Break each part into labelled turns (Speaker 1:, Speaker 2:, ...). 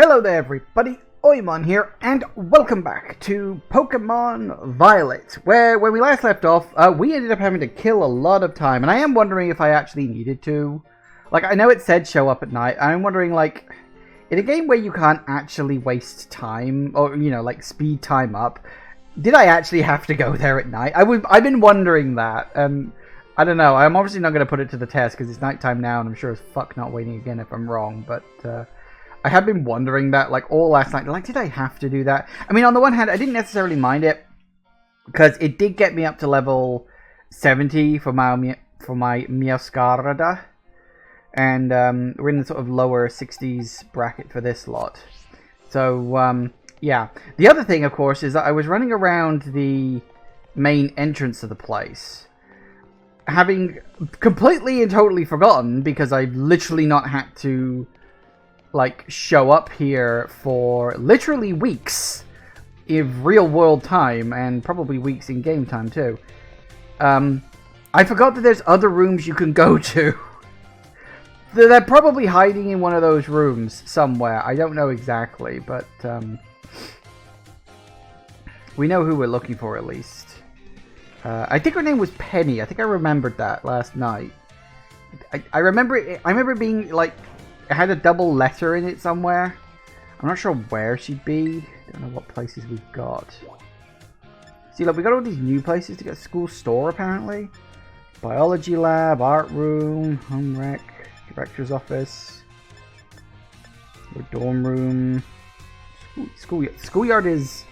Speaker 1: Hello there everybody, Oimon here, and welcome back to Pokemon Violet, where when we last left off, we ended up having to kill a lot of time, and I am wondering if I actually needed to. Like, I know it said show up at night, I'm wondering, like, in a game where you can't actually waste time, or, you know, like, speed time up, did I actually have to go there at night? I've been wondering that, and I don't know, I'm obviously not going to put it to the test, because it's nighttime now, and I'm sure as fuck not waiting again if I'm wrong, but, I have been wondering that, like, all last night. Like, did I have to do that? I mean, on the one hand, I didn't necessarily mind it, because it did get me up to level 70 for my Meowscarada. And we're in the sort of lower 60s bracket for this lot. So, yeah. The other thing, of course, is that I was running around the main entrance of the place, having completely and totally forgotten, because I've literally not had to, like, show up here for literally weeks in real world time, and probably weeks in game time too. I forgot that there's other rooms you can go to. They're probably hiding in one of those rooms somewhere. I don't know exactly, but we know who we're looking for at least. I think her name was Penny. I think I remembered that last night. I remember it being like, it had a double letter in it somewhere. I'm not sure where she'd be. Don't know what places we've got. See, look, we got all these new places to get. School store, apparently. Biology lab, art room, home rec, director's office, or dorm room. Schoolyard is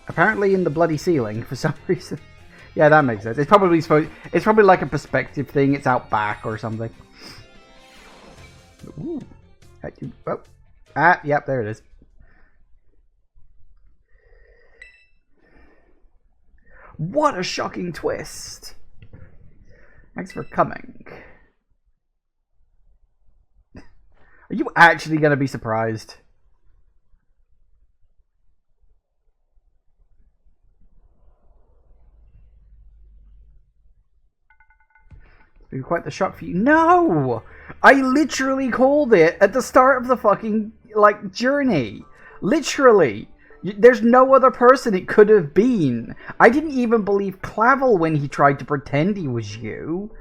Speaker 1: apparently in the bloody ceiling for some reason. Yeah, that makes sense. It's probably like a perspective thing. It's out back or something. Ooh. Oh. Yep, there it is. What a shocking twist. Thanks for coming. Are you actually going to be surprised? It's been quite the shock for you. No! I literally called it at the start of the fucking, like, journey. Literally. There's no other person it could have been. I didn't even believe Clavel when he tried to pretend he was you.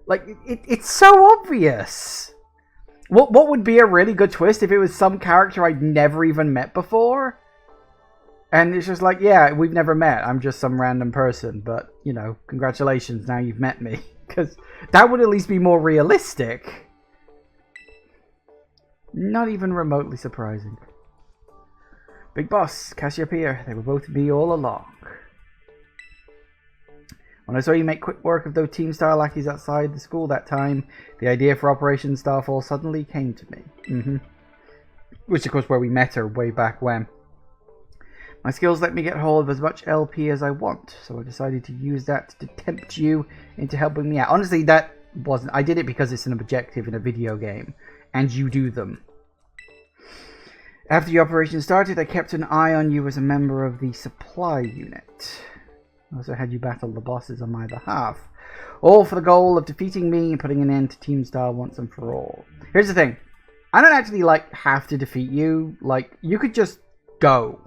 Speaker 1: Like, it's so obvious. What would be a really good twist if it was some character I'd never even met before? And it's just like, yeah, we've never met. I'm just some random person. But, you know, congratulations, now you've met me. Because that would at least be more realistic. Not even remotely surprising. Big Boss, Cassiopeia, they were both me all along. When I saw you make quick work of those Team Star lackeys outside the school that time, the idea for Operation Starfall suddenly came to me. Which, of course, where we met her way back when. My skills let me get hold of as much LP as I want, so I decided to use that to tempt you into helping me out. Honestly, that wasn't... I did it because it's an objective in a video game, and you do them. After the operation started, I kept an eye on you as a member of the supply unit. I also had you battle the bosses on my behalf, all for the goal of defeating me and putting an end to Team Star once and for all. Here's the thing. I don't actually, like, have to defeat you. Like, you could just go.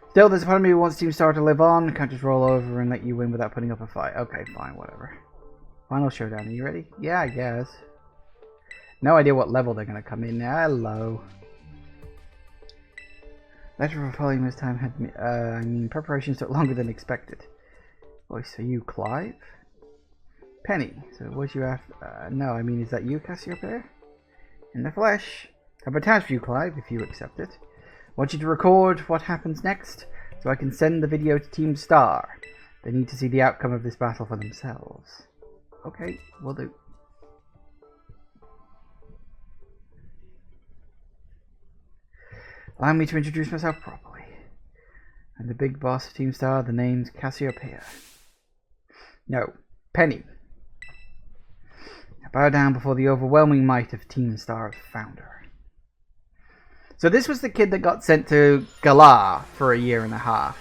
Speaker 1: Still, there's a part of me who wants Team Star to live on. I can't just roll over and let you win without putting up a fight. Okay, fine, whatever. Final showdown. Are you ready? Yeah, I guess. No idea what level they're going to come in. Hello. Letter for following this time had me... preparations took longer than expected. Oh, so you, Clive? Penny. So was you after... no, I mean, is that you, Cassiopeia? In the flesh. I have a task for you, Clive, if you accept it. I want you to record what happens next, so I can send the video to Team Star. They need to see the outcome of this battle for themselves. Okay, will do. Allow me to introduce myself properly. I'm the big boss of Team Star. The name's Cassiopeia. No, Penny. I bow down before the overwhelming might of Team Star's founder. So this was the kid that got sent to Galar for a year and a half.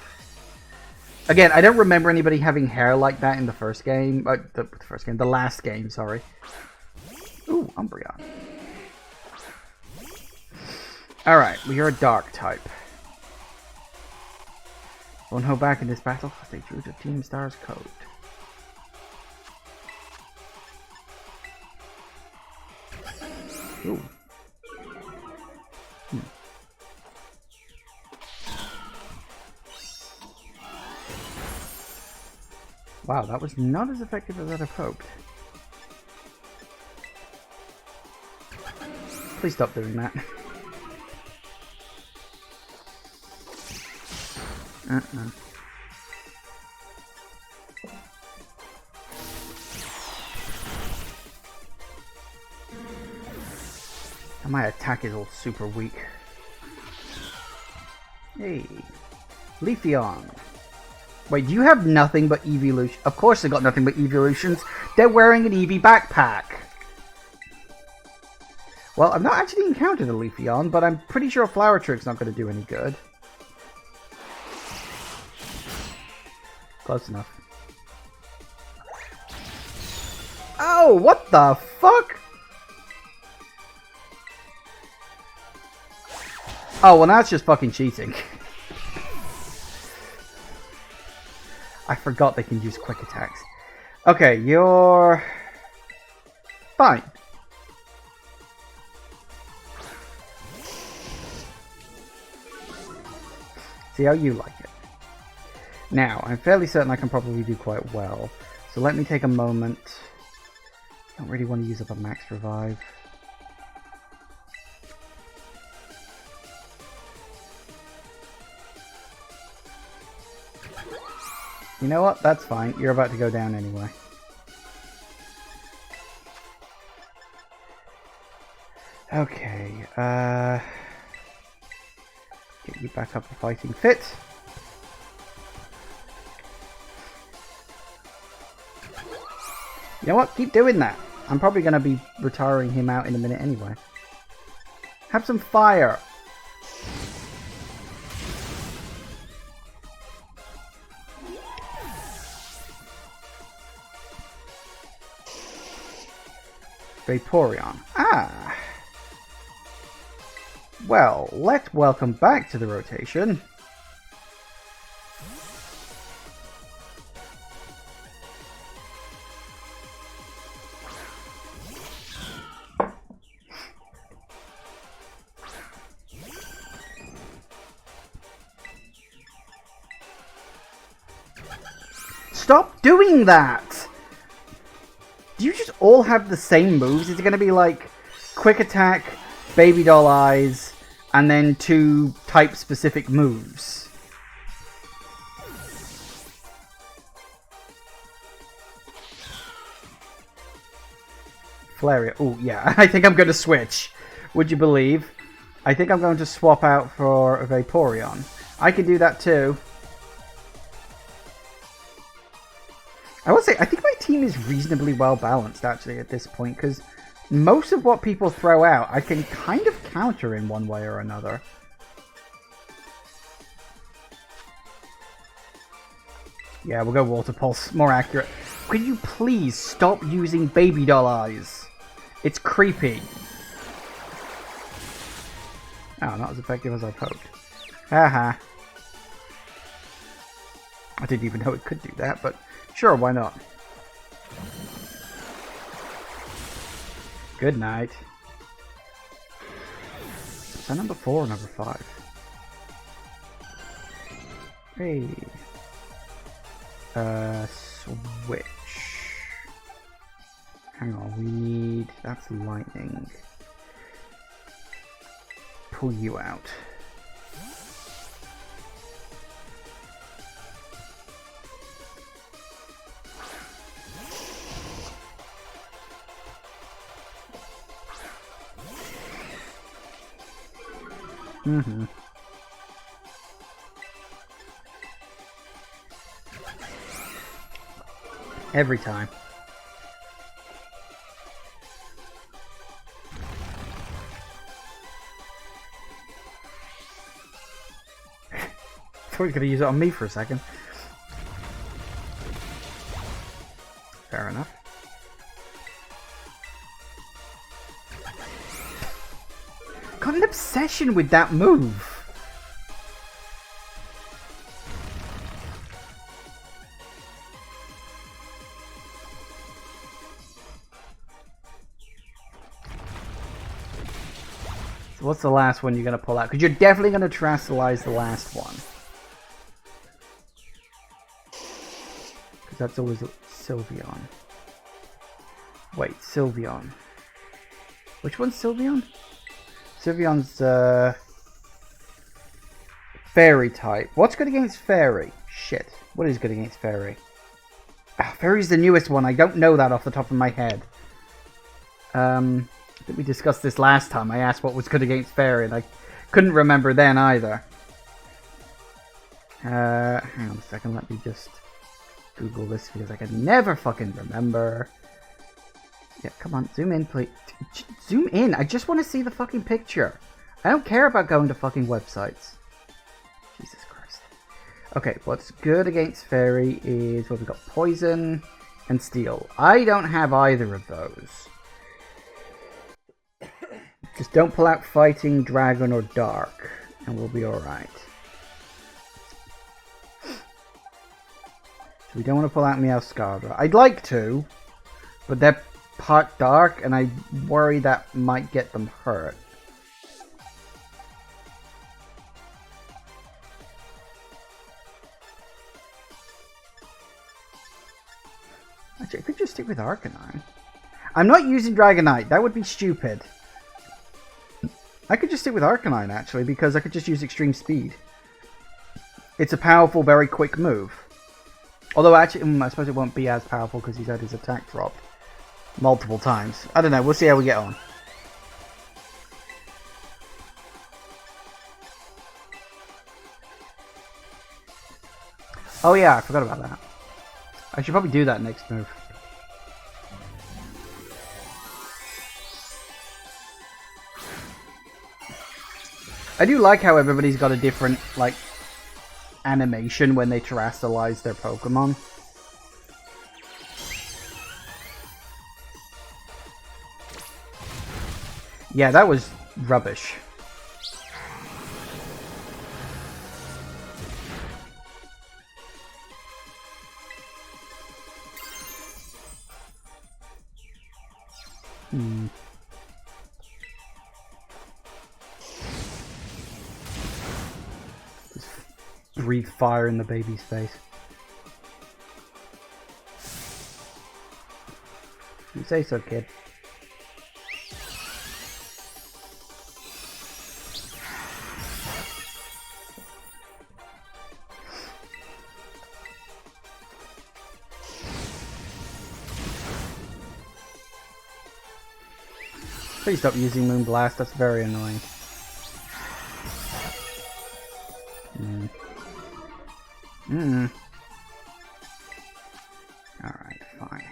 Speaker 1: Again, I don't remember anybody having hair like that in the first game. The last game, sorry. Ooh, Umbreon. Alright, we are a dark type. Won't hold back in this battle. Stay true to Team Star's code. Ooh. Wow, that was not as effective as I'd have hoped. Please stop doing that. And my attack is all super weak. Hey. Leafeon. Wait, do you have nothing but evolution? Of course they got nothing but evolutions. They're wearing an Eevee backpack. Well, I've not actually encountered a Leafeon, but I'm pretty sure Flower Trick's not going to do any good. Close enough. Oh, what the fuck? Oh, well, now it's just fucking cheating. I forgot they can use quick attacks. Okay, you're fine. See how you like it. Now, I'm fairly certain I can probably do quite well. So let me take a moment. I don't really want to use up a max revive. You know what? That's fine. You're about to go down anyway. Okay, get you back up to fighting fit. You know what? Keep doing that. I'm probably going to be retiring him out in a minute anyway. Have some fire. Vaporeon. Ah! Well, let's welcome back to the rotation. Stop doing that! Do you just all have the same moves? Is it going to be like quick attack, baby doll eyes, and then 2 type specific moves? Flareon. Oh yeah, I think I'm going to switch. Would you believe? I think I'm going to swap out for a Vaporeon. I can do that too. I will say, I think my team is reasonably well balanced actually at this point, because most of what people throw out I can kind of counter in one way or another. Yeah, we'll go Water Pulse, more accurate. Could you please stop using baby doll eyes? It's creepy. Oh, not as effective as I'd hoped. Haha. I didn't even know it could do that, but sure, why not? Good night. Is that number 4 or number 5? Hey. Switch. Hang on, we need... That's lightning. Pull you out. Mm-hmm. Every time. I thought he was going to use it on me for a second. Fair enough. got an obsession with that move. So what's the last one you're going to pull out? Because you're definitely going to Terrasilize the last one. Because that's always Sylveon. Wait, Sylveon. Which one's Sylveon? Sylveon's Fairy type. What's good against Fairy? Shit. What is good against Fairy? Ah, Fairy's the newest one. I don't know that off the top of my head. I think we discussed this last time. I asked what was good against Fairy, and I couldn't remember then either. Hang on a second. Let me just Google this because I can never fucking remember. Yeah, come on. Zoom in, please. Zoom in. I just want to see the fucking picture. I don't care about going to fucking websites. Jesus Christ. Okay, what's good against Fairy is, well, we've got Poison and Steel. I don't have either of those. Just don't pull out Fighting, Dragon, or Dark, and we'll be alright. So we don't want to pull out Meowscarada. I'd like to, but they're part Dark, and I worry that might get them hurt. Actually, I could just stick with Arcanine. I'm not using Dragonite. That would be stupid. I could just stick with Arcanine, actually, because I could just use Extreme Speed. It's a powerful, very quick move. Although, actually, I suppose it won't be as powerful because he's had his attack dropped multiple times. I don't know. We'll see how we get on. Oh, yeah. I forgot about that. I should probably do that next move. I do like how everybody's got a different, like, animation when they terrestrialize their Pokemon. Yeah, that was rubbish. Breathe fire in the baby's face. You say so, kid. Please stop using Moonblast, that's very annoying. Alright, fine.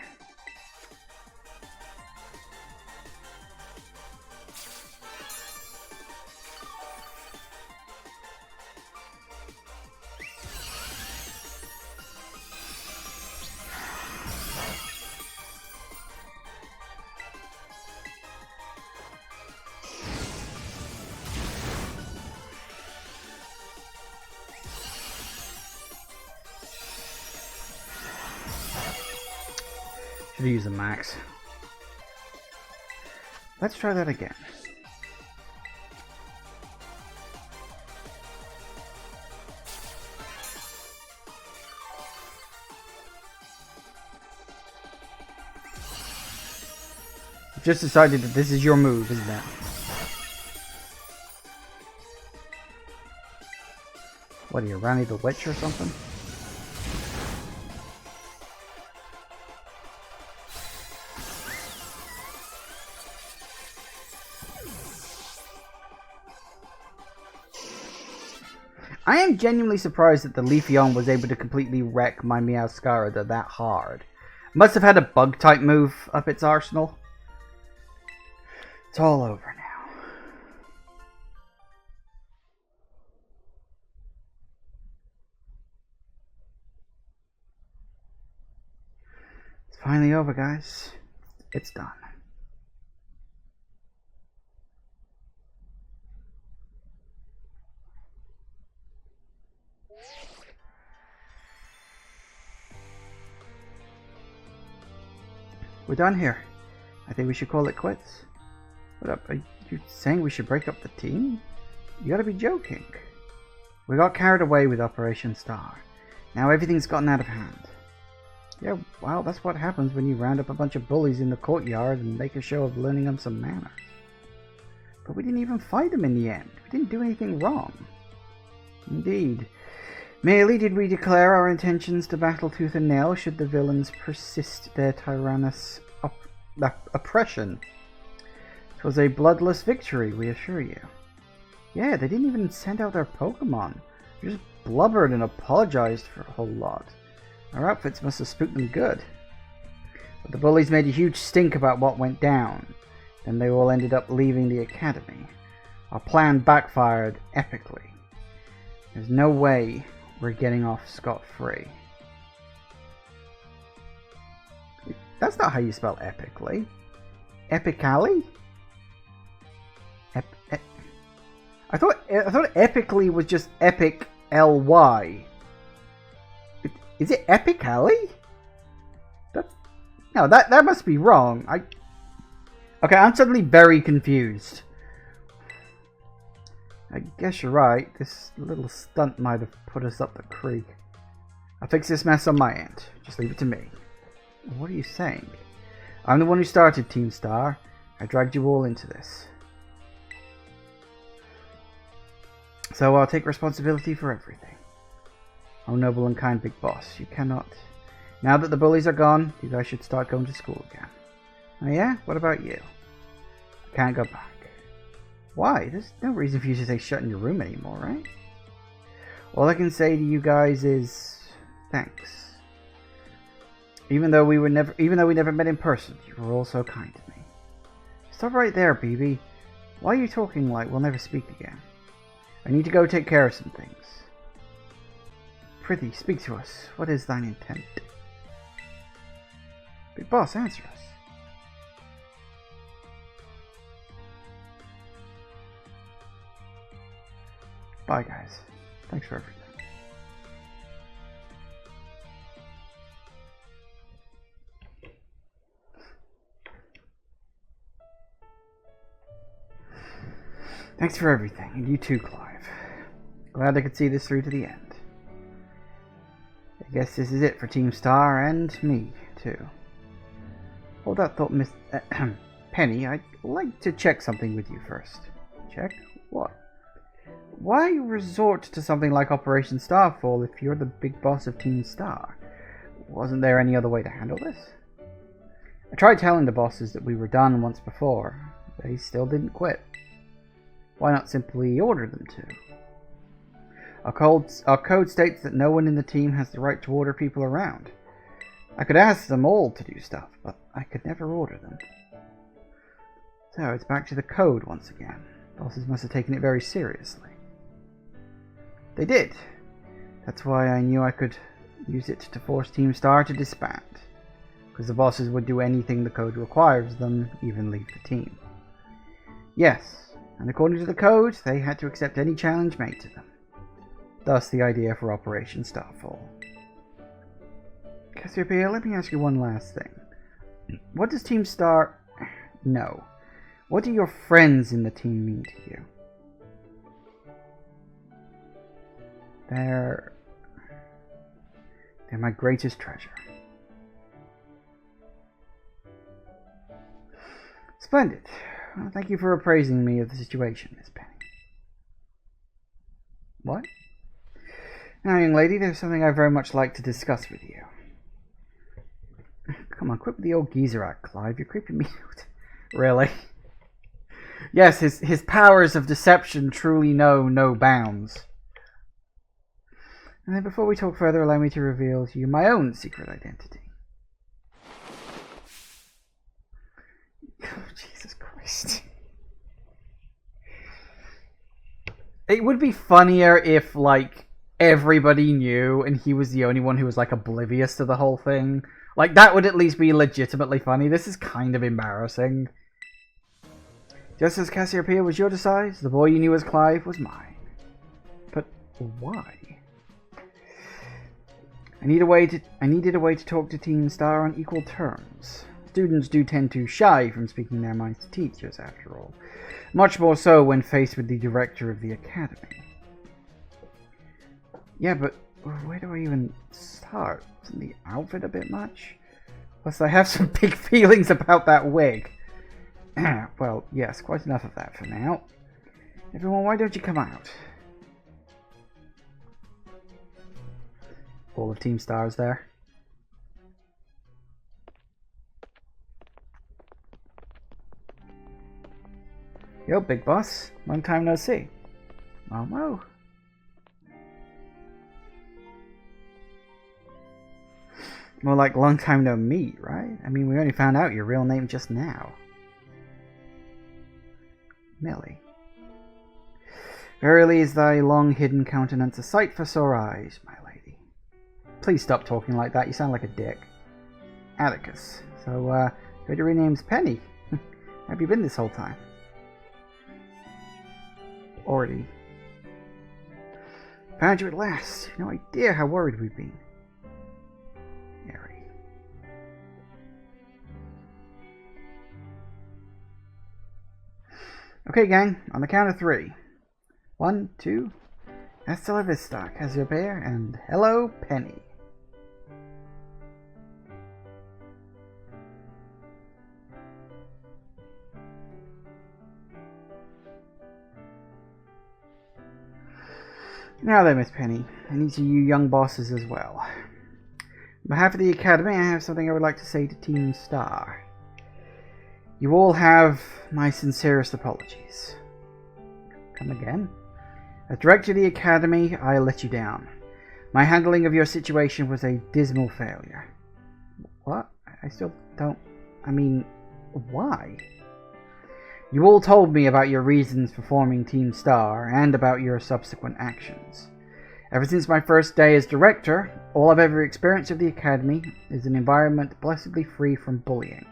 Speaker 1: Should use a max. Let's try that again. You've just decided that this is your move, isn't it? What are you, Randy the Witch or something? I am genuinely surprised that the Leafeon was able to completely wreck my Meowscarada that hard. Must have had a bug-type move up its arsenal. It's all over now. It's finally over, guys. It's done. we're done here. I think we should call it quits. What up? Are you saying we should break up the team? You gotta be joking. We got carried away with Operation Star. Now everything's gotten out of hand. Yeah, well, that's what happens when you round up a bunch of bullies in the courtyard and make a show of learning them some manners. But we didn't even fight them in the end. We didn't do anything wrong. Indeed. Merely did we declare our intentions to battle tooth and nail should the villains persist their tyrannous oppression. It was a bloodless victory, we assure you. Yeah, they didn't even send out their Pokemon. They just blubbered and apologized for a whole lot. Our outfits must have spooked them good. But the bullies made a huge stink about what went down. Then they all ended up leaving the academy. Our plan backfired epically. There's no way we're getting off scot-free. That's not how you spell epically. Epically? I thought epically was just epic ly. Is it epically? No, that must be wrong. Okay, I'm suddenly very confused. I guess you're right. This little stunt might have put us up the creek. I'll fix this mess on my end. Just leave it to me. What are you saying? I'm the one who started Team Star. I dragged you all into this. So I'll take responsibility for everything. Oh, noble and kind big boss, you cannot... Now that the bullies are gone, you guys should start going to school again. Oh yeah? What about you? I can't go back. Why? There's no reason for you to stay shut in your room anymore, right? All I can say to you guys is... thanks. Even though we never met in person, you were all so kind to me. Stop right there, BB. Why are you talking like we'll never speak again? I need to go take care of some things. Prithee, speak to us. What is thine intent? Big boss, answer us. Bye, guys. Thanks for everything. Thanks for everything, and you too, Clive. Glad I could see this through to the end. I guess this is it for Team Star, and me, too. Hold that thought, Miss... Penny, I'd like to check something with you first. Check? What? Why resort to something like Operation Starfall if you're the big boss of Team Star? Wasn't there any other way to handle this? I tried telling the bosses that we were done once before. They still didn't quit. Why not simply order them to? Our code states that no one in the team has the right to order people around. I could ask them all to do stuff, but I could never order them. So it's back to the code once again. Bosses must have taken it very seriously. They did. That's why I knew I could use it to force Team Star to disband. Because the bosses would do anything the code requires them, even leave the team. Yes, and according to the code, they had to accept any challenge made to them. Thus the idea for Operation Starfall. Cassiopeia, let me ask you one last thing. What does Team Star... No. What do your friends in the team mean to you? They're my greatest treasure. Splendid. Well, thank you for appraising me of the situation, Miss Penny. What? Now, young lady, there's something I'd very much like to discuss with you. Come on, quit with the old geezer act, Clive. You're creeping me out. Really? Yes, his powers of deception truly know no bounds. And then before we talk further, allow me to reveal to you my own secret identity. Oh, Jesus Christ. It would be funnier if, like, everybody knew and he was the only one who was, like, oblivious to the whole thing. Like, that would at least be legitimately funny. This is kind of embarrassing. Just as Cassiopeia was your size, the boy you knew as Clive was mine. But why? I needed a way to talk to Team Star on equal terms. students do tend to shy from speaking their minds to teachers, after all. Much more so when faced with the director of the academy. Yeah, but where do I even start? Isn't the outfit a bit much? Plus, I have some big feelings about that wig. Well, yes, quite enough of that for now. Everyone, why don't you come out? All of Team Star's there. Yo, big boss. Long time no see. Momo. More like long time no meet, right? I mean, we only found out your real name just now. Millie. Verily is thy long-hidden countenance a sight for sore eyes, my lady. Please stop talking like that, you sound like a dick. Atticus. So, your real name's Penny. How have you been this whole time? Already. Found you at last. No idea how worried we've been. Mary. Okay, gang. On the count of 3. 1, 2. Hasta la vista, Cassiopeia, and hello, Penny. Now then, Miss Penny, and each of you young bosses as well. On behalf of the Academy, I have something I would like to say to Team Star. You all have my sincerest apologies. Come again? As director of the Academy, I let you down. My handling of your situation was a dismal failure. What? I still don't... I mean, why? You all told me about your reasons for forming Team Star, and about your subsequent actions. Ever since my first day as director, all I've ever experienced of the Academy is an environment blessedly free from bullying.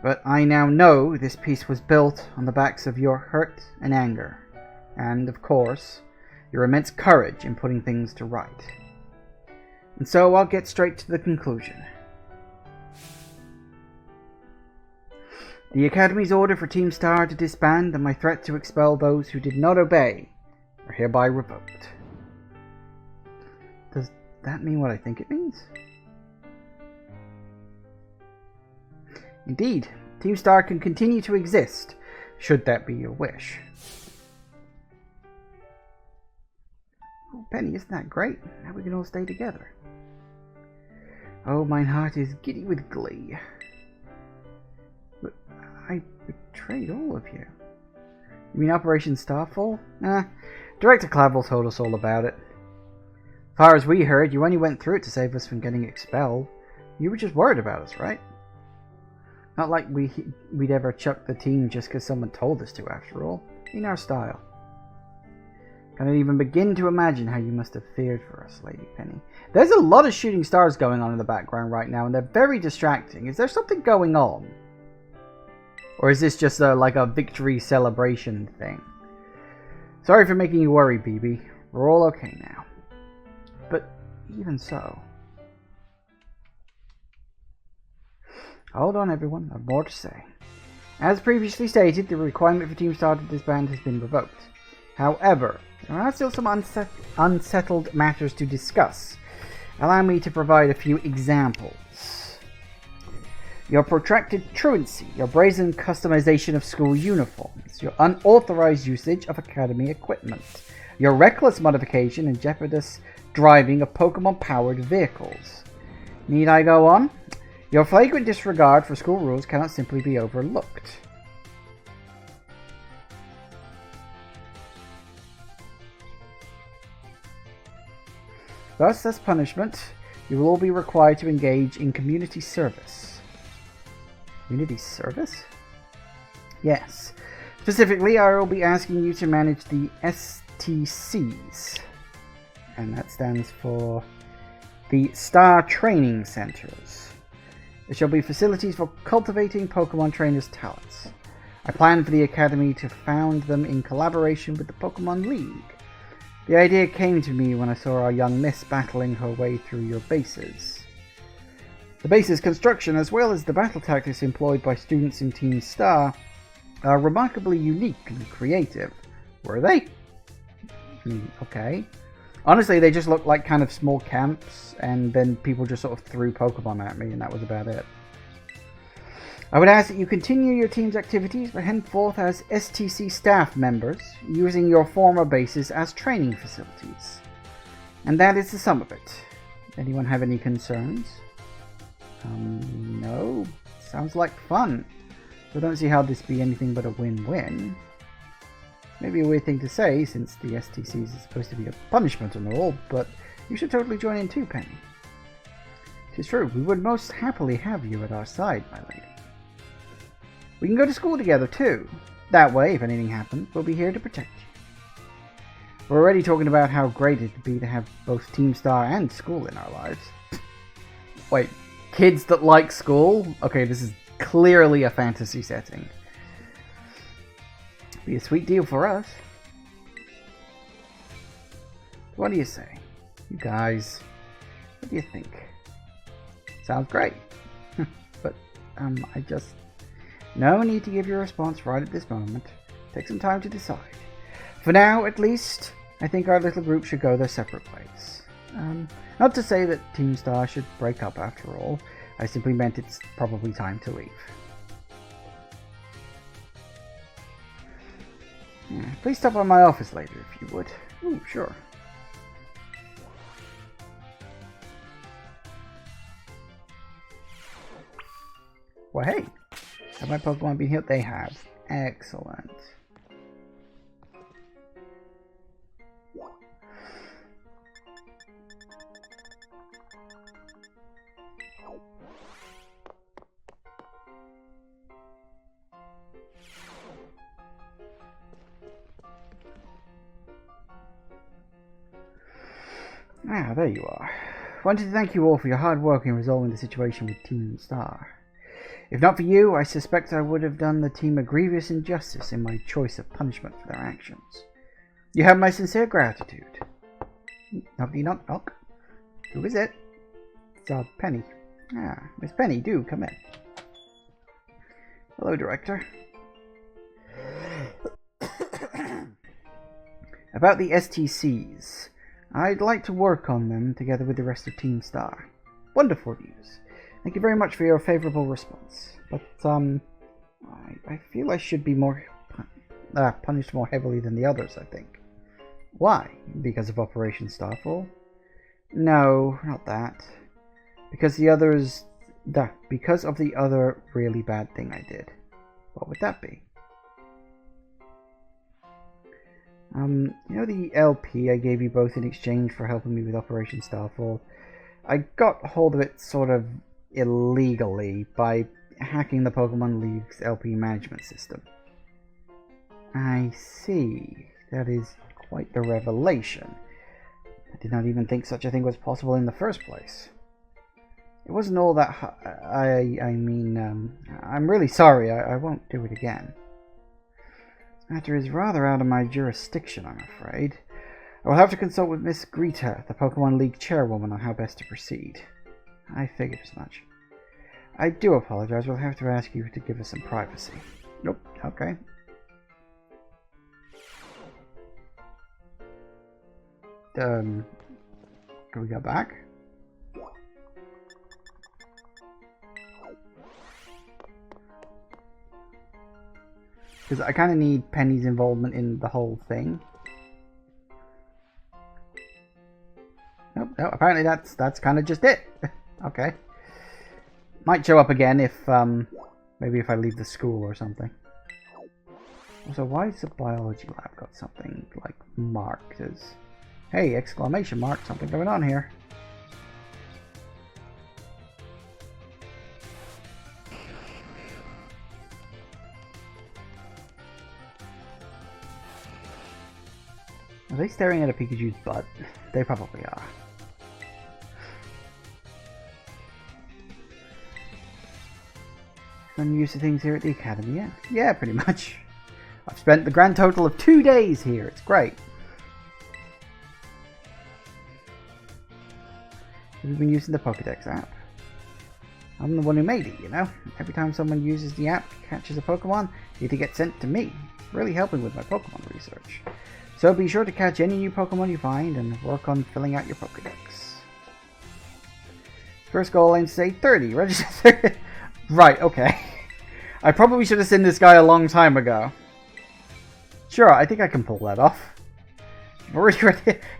Speaker 1: But I now know this piece was built on the backs of your hurt and anger, and, of course, your immense courage in putting things to right. And so I'll get straight to the conclusion. The Academy's order for Team Star to disband and my threat to expel those who did not obey are hereby revoked. Does that mean what I think it means? Indeed, Team Star can continue to exist, should that be your wish. Oh, Penny, isn't that great? Now we can all stay together. Oh, mine heart is giddy with glee. But I betrayed all of you. You mean Operation Starfall? Nah, Director Clavel told us all about it. As far as we heard, you only went through it to save us from getting expelled. You were just worried about us, right? Not like we'd ever chuck the team just because someone told us to, after all. In our style. Can't even begin to imagine how you must have feared for us, Lady Penny. There's a lot of shooting stars going on in the background right now, and they're very distracting. Is there something going on? Or is this just like a victory celebration thing? Sorry for making you worry, BB. We're all okay now. But even so... Hold on, everyone. I have more to say. As previously stated, the requirement for Team Star to disband has been revoked. However, there are still some unsettled matters to discuss. Allow me to provide a few examples. Your protracted truancy, your brazen customization of school uniforms, your unauthorized usage of Academy equipment, your reckless modification and jeopardous driving of Pokemon-powered vehicles. Need I go on? Your flagrant disregard for school rules cannot simply be overlooked. Thus, as punishment, you will all be required to engage in community service. Community service? Yes. Specifically, I will be asking you to manage the STCs. And that stands for the Star Training Centers. There shall be facilities for cultivating Pokemon trainers' talents. I plan for the Academy to found them in collaboration with the Pokemon League. The idea came to me when I saw our young miss battling her way through your bases. The base's construction, as well as the battle tactics employed by students in Team Star, are remarkably unique and creative. Were they? Okay. Honestly, they just looked like kind of small camps, and then people just sort of threw Pokemon at me, and that was about it. I would ask that you continue your team's activities, but henceforth as STC staff members, using your former bases as training facilities. And that is the sum of it. Anyone have any concerns? No. Sounds like fun. So I don't see how this be anything but a win-win. Maybe a weird thing to say, since the STCs is supposed to be a punishment and all, but you should totally join in too, Penny. It is true, we would most happily have you at our side, my lady. We can go to school together too. That way, if anything happens, we'll be here to protect you. We're already talking about how great it would be to have both Team Star and school in our lives. Wait, kids that like school? Okay, this is clearly a fantasy setting. Be a sweet deal for us. What do you say? You guys, what do you think? Sounds great. But, I just... No need to give your response right at this moment. Take some time to decide. For now, at least, I think our little group should go their separate ways. Not to say that Team Star should break up after all. I simply meant it's probably time to leave. Yeah, please stop by my office later if you would. Ooh, sure. Well, hey. Have my Pokemon been healed? They have. Excellent. Ah, there you are. Wanted to thank you all for your hard work in resolving the situation with Team Star. If not for you, I suspect I would have done the team a grievous injustice in my choice of punishment for their actions. You have my sincere gratitude. Knockety knock knock. Who is it? It's Penny. Ah, Miss Penny, do come in. Hello, Director. About the STCs. I'd like to work on them together with the rest of Team Star. Wonderful news. Thank you very much for your favorable response. But, I feel I should be punished more heavily than the others, I think. Why? Because of Operation Starfall? No, not that. Because because of the other really bad thing I did. What would that be? You know the LP I gave you both in exchange for helping me with Operation Starfall? I got hold of it sort of illegally by hacking the Pokemon League's LP management system. I see. That is quite the revelation. I did not even think such a thing was possible in the first place. It wasn't all that I'm really sorry. I won't do it again. This matter is rather out of my jurisdiction, I'm afraid. I will have to consult with Miss Greta, the Pokemon League chairwoman, on how best to proceed. I figured as much. I do apologize. We'll have to ask you to give us some privacy. Nope. Okay. Can we go back? Because I kind of need Penny's involvement in the whole thing. Nope, no, apparently that's kind of just it. Okay. Might show up again if, maybe if I leave the school or something. Also, why has the biology lab got something, like, marked as... Hey, exclamation mark, something going on here. Are they staring at a Pikachu's butt? They probably are. I'm used to things here at the Academy, yeah? Yeah, pretty much. I've spent the grand total of 2 days here. It's great. Have you been using the Pokédex app? I'm the one who made it, you know? Every time someone uses the app, catches a Pokemon, they get sent to me. Really helping with my Pokemon research. So be sure to catch any new Pokemon you find and work on filling out your Pokedex. First goal, aims to say 30. Register 30. Right, okay. I probably should have seen this guy a long time ago. Sure, I think I can pull that off.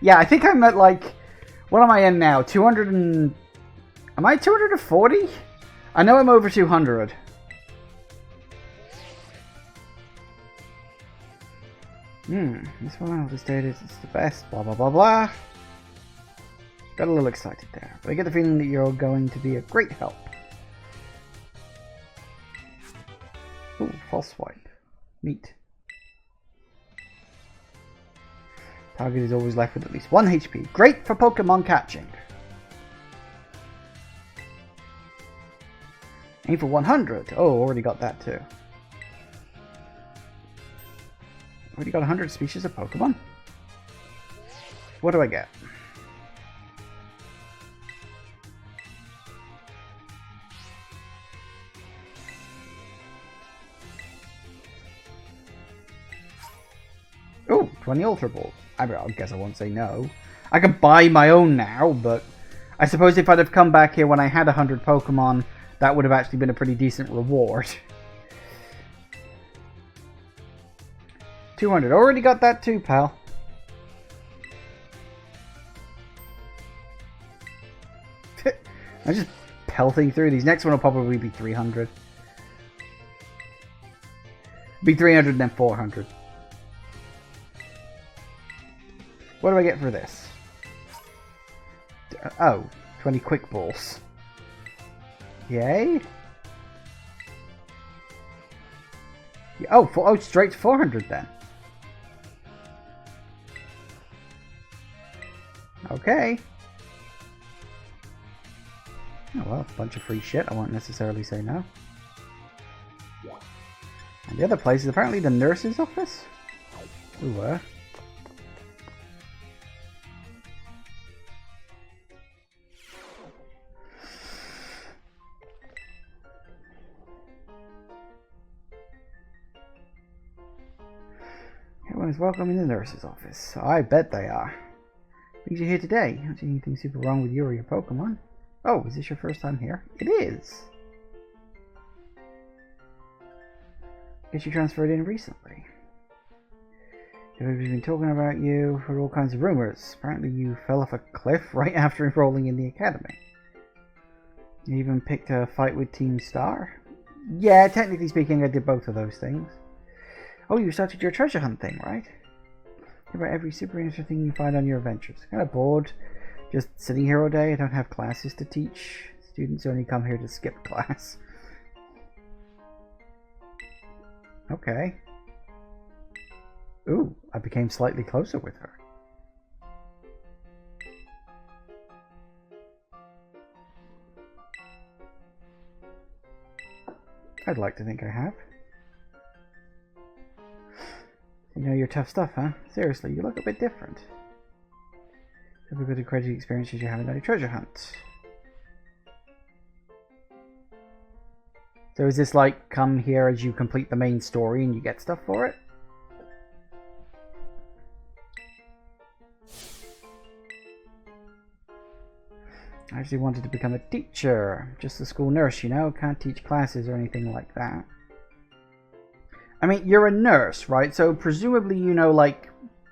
Speaker 1: Yeah, I think I'm at like... What am I in now? 200 and... Am I 240? I know I'm over 200. This one I'll just stated it's the best, blah blah blah blah. Got a little excited there, but I get the feeling that you're going to be a great help. Ooh, false swipe. Neat. Target is always left with at least 1 HP. Great for Pokemon catching. Aim for 100. Oh, already got that too. Already got 100 species of Pokemon? What do I get? Oh, 20 Ultra Balls. I guess I won't say no. I can buy my own now, but I suppose if I'd have come back here when I had 100 Pokemon, that would have actually been a pretty decent reward. 200. Already got that too, pal. I'm just pelting through these. Next one will probably be 300. Be 300 and then 400. What do I get for this? Oh, 20 quick balls. Yay. Oh, straight to 400 then. Okay. Oh well, a bunch of free shit. I won't necessarily say no. And the other place is apparently the nurse's office. Ooh, Everyone's welcome in the nurse's office. I bet they are. Brings you here today? Don't see anything super wrong with you or your Pokemon. Oh, is this your first time here? It is. Guess you transferred in recently. Everybody's been talking about you for all kinds of rumors. Apparently you fell off a cliff right after enrolling in the academy. You even picked a fight with Team Star? Yeah, technically speaking, I did both of those things. Oh, you started your treasure hunt thing, right? Hear about every super interesting thing you find on your adventures. Kind of bored. Just sitting here all day. I don't have classes to teach. Students only come here to skip class. Okay. Ooh, I became slightly closer with her. I'd like to think I have. You know your tough stuff, huh? Seriously, you look a bit different. Have a good and crazy experiences you're having on your treasure hunt. So is this like come here as you complete the main story and you get stuff for it? I actually wanted to become a teacher. Just a school nurse, you know? Can't teach classes or anything like that. I mean, you're a nurse, right? So presumably you know, like,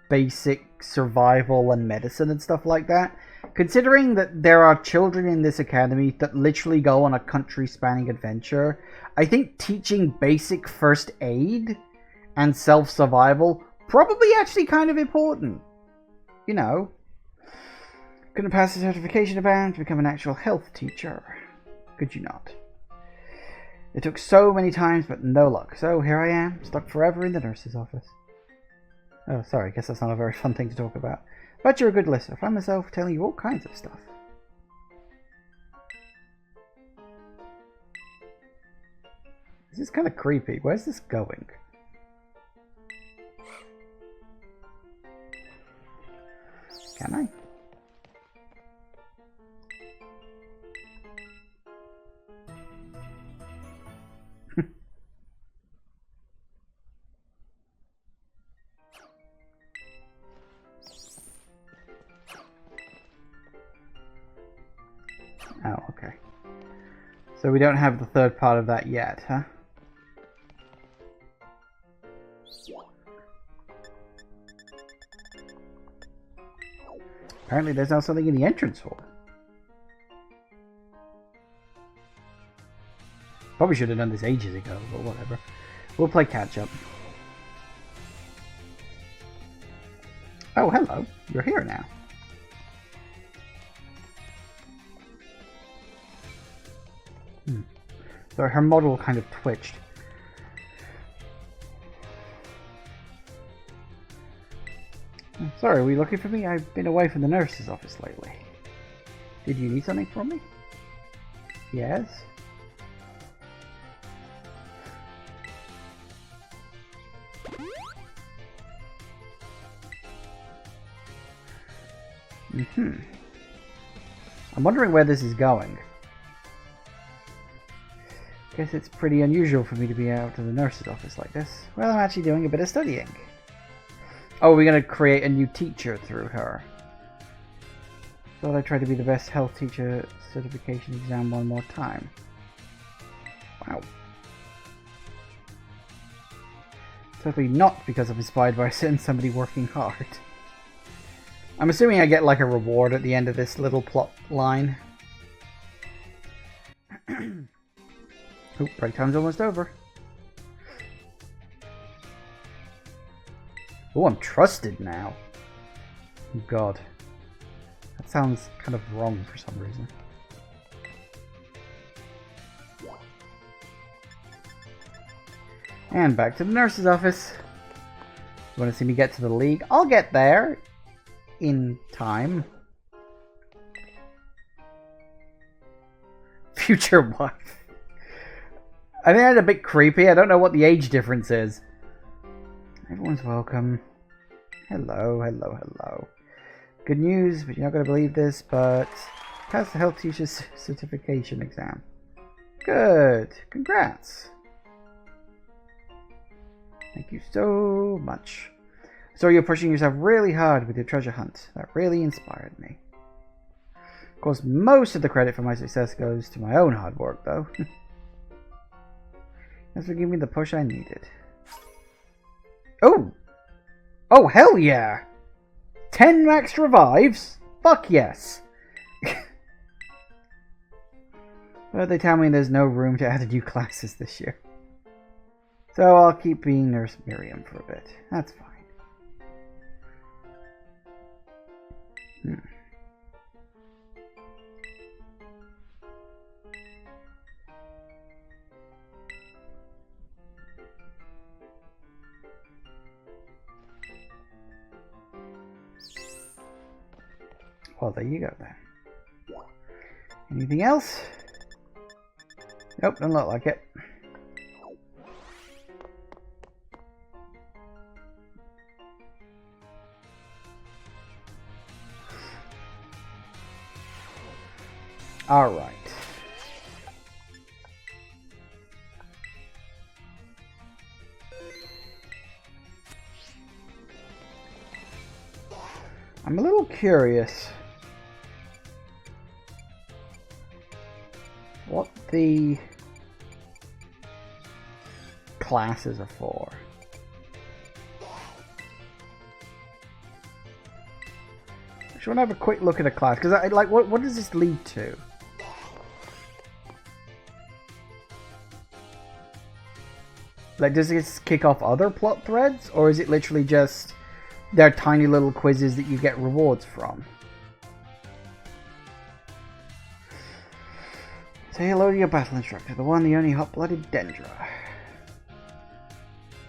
Speaker 1: basic survival and medicine and stuff like that. Considering that there are children in this academy that literally go on a country-spanning adventure, I think teaching basic first aid and self-survival probably actually kind of important. You know. Couldn't pass the certification exam to become an actual health teacher. Could you not? It took so many times, but no luck. So here I am, stuck forever in the nurse's office. Oh, sorry, I guess that's not a very fun thing to talk about. But you're a good listener. I find myself telling you all kinds of stuff. This is kind of creepy. Where's this going? Can I? So we don't have the third part of that yet, huh? Apparently there's now something in the entrance hall. Probably should have done this ages ago, but whatever. We'll play catch up. Oh, hello. You're here now. So her model kind of twitched. Sorry, were you looking for me? I've been away from the nurse's office lately. Did you need something from me? Yes? I'm wondering where this is going. Guess it's pretty unusual for me to be out of the nurse's office like this. Well, I'm actually doing a bit of studying. Oh, we're going to create a new teacher through her. Thought I'd try to be the best health teacher certification exam one more time. Wow. Totally not because I'm inspired by somebody working hard. I'm assuming I get like a reward at the end of this little plot line. Oh, break time's almost over. Oh, I'm trusted now. Oh god. That sounds kind of wrong for some reason. And back to the nurse's office. You want to see me get to the league? I'll get there. In time. Future wife. I think that's a bit creepy. I don't know what the age difference is. Everyone's welcome. Hello, hello, hello. Good news, but you're not going to believe this, but passed the health teacher's certification exam. Good. Congrats. Thank you so much. So you're pushing yourself really hard with your treasure hunt. That really inspired me. Of course, most of the credit for my success goes to my own hard work, though. Thanks for giving me the push I needed. Oh! Oh, hell yeah! 10 max revives? Fuck yes! But they tell me there's no room to add new classes this year. So I'll keep being Nurse Miriam for a bit. That's fine. Well, there you go then. Anything else? Nope, doesn't look like it. All right. I'm a little curious what the classes are for. I just want to have a quick look at a class because I like what does this lead to? Like, does this kick off other plot threads, or is it literally just they're tiny little quizzes that you get rewards from? Say hello to your battle instructor, the one, the only hot-blooded Dendra.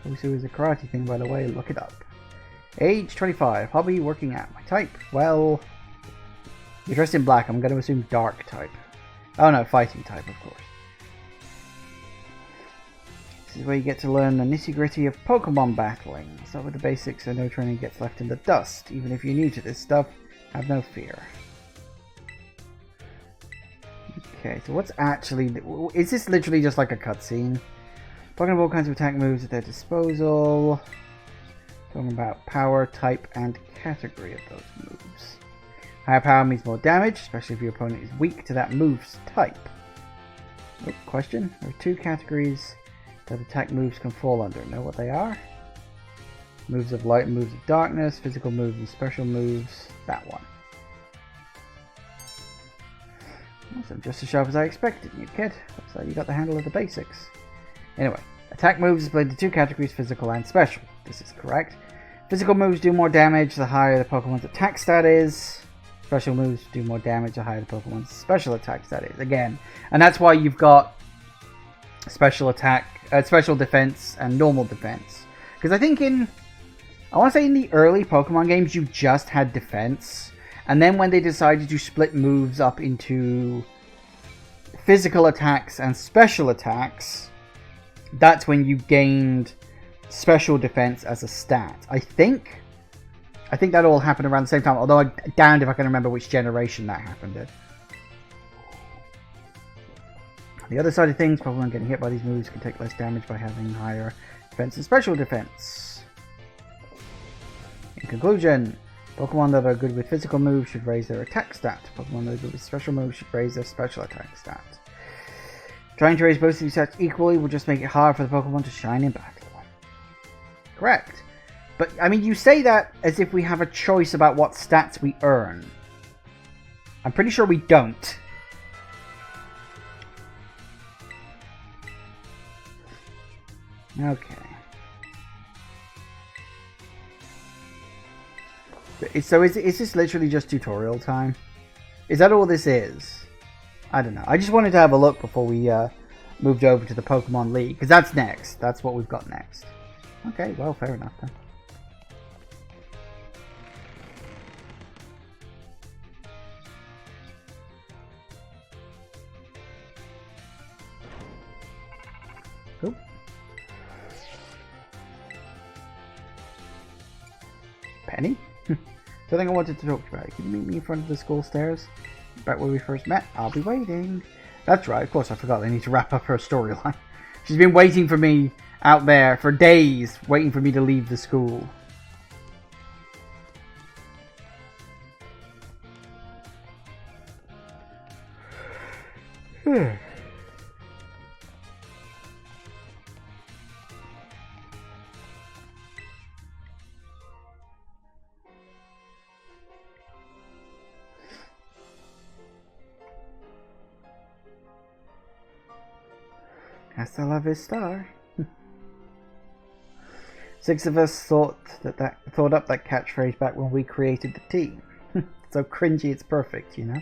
Speaker 1: Also is a karate thing, by the way, look it up. Age 25, hobby working out. My type, well, you're dressed in black, I'm going to assume dark type. Oh no, fighting type, of course. This is where you get to learn the nitty-gritty of Pokemon battling. Start with the basics so no training gets left in the dust. Even if you're new to this stuff, have no fear. Okay, so what's actually... Is this literally just like a cutscene? Pokemon have all kinds of attack moves at their disposal. Talking about power, type, and category of those moves. Higher power means more damage, especially if your opponent is weak to that move's type. Oh, question. There are 2 categories that attack moves can fall under. Know what they are? Moves of light and moves of darkness, physical moves and special moves. That one. Awesome, just as sharp as I expected, you kid. Looks like you got the handle of the basics. Anyway, attack moves is split into 2 categories, physical and special. This is correct. Physical moves do more damage the higher the Pokemon's attack stat is. Special moves do more damage the higher the Pokemon's special attack stat is. Again, and that's why you've got special attack, special defense, and normal defense. Because I think I want to say in the early Pokemon games, you just had defense. And then when they decided to split moves up into physical attacks and special attacks, that's when you gained special defense as a stat. I think that all happened around the same time, although I'm damned if I can remember which generation that happened in. On the other side of things, Pokemon getting hit by these moves can take less damage by having higher defense and special defense. In conclusion, Pokemon that are good with physical moves should raise their attack stat. Pokemon that are good with special moves should raise their special attack stat. Trying to raise both of these stats equally will just make it hard for the Pokemon to shine in battle. Correct. But, I mean, you say that as if we have a choice about what stats we earn. I'm pretty sure we don't. Okay. So is this literally just tutorial time? Is that all this is? I don't know. I just wanted to have a look before we moved over to the Pokemon League. Because that's next. That's what we've got next. Okay, well, fair enough then. Cool. Penny? Something I wanted to talk to you about. Can you meet me in front of the school stairs? Back where we first met? I'll be waiting. That's right, of course I forgot I need to wrap up her storyline. She's been waiting for me out there for days, waiting for me to leave the school. Hasta la vista. 6 of us thought up that catchphrase back when we created the team. So cringy, it's perfect, you know.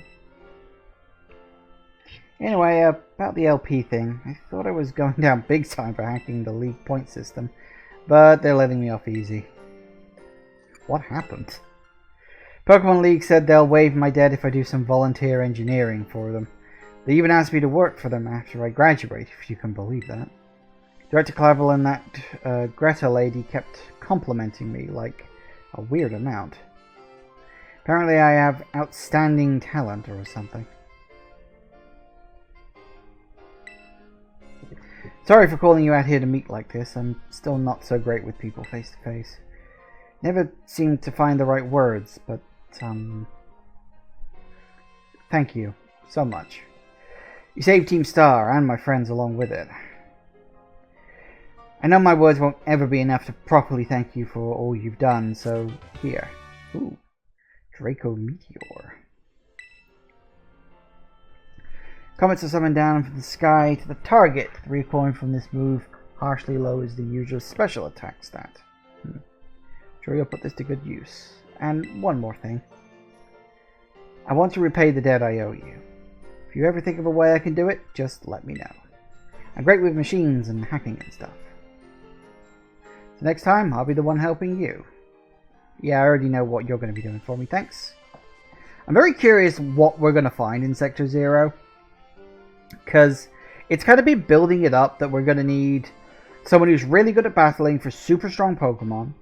Speaker 1: Anyway, about the LP thing, I thought I was going down big time for hacking the league point system, but they're letting me off easy. What happened? Pokemon League said they'll waive my debt if I do some volunteer engineering for them. They even asked me to work for them after I graduate, if you can believe that. Director Clavel and that Greta lady kept complimenting me like a weird amount. Apparently I have outstanding talent or something. Sorry for calling you out here to meet like this. I'm still not so great with people face to face. Never seem to find the right words, but thank you so much. You saved Team Star and my friends along with it. I know my words won't ever be enough to properly thank you for all you've done, so here. Ooh, Draco Meteor. Comets are summoned down from the sky to the target. The recoil from this move harshly lowers the user's special attack stat. Sure you'll put this to good use. And one more thing. I want to repay the debt I owe you. If you ever think of a way I can do it, just let me know. I'm great with machines and hacking and stuff. So next time, I'll be the one helping you. Yeah, I already know what you're going to be doing for me, thanks. I'm very curious what we're going to find in Sector 0. Because it's kind of been building it up that we're going to need someone who's really good at battling for super strong Pokemon.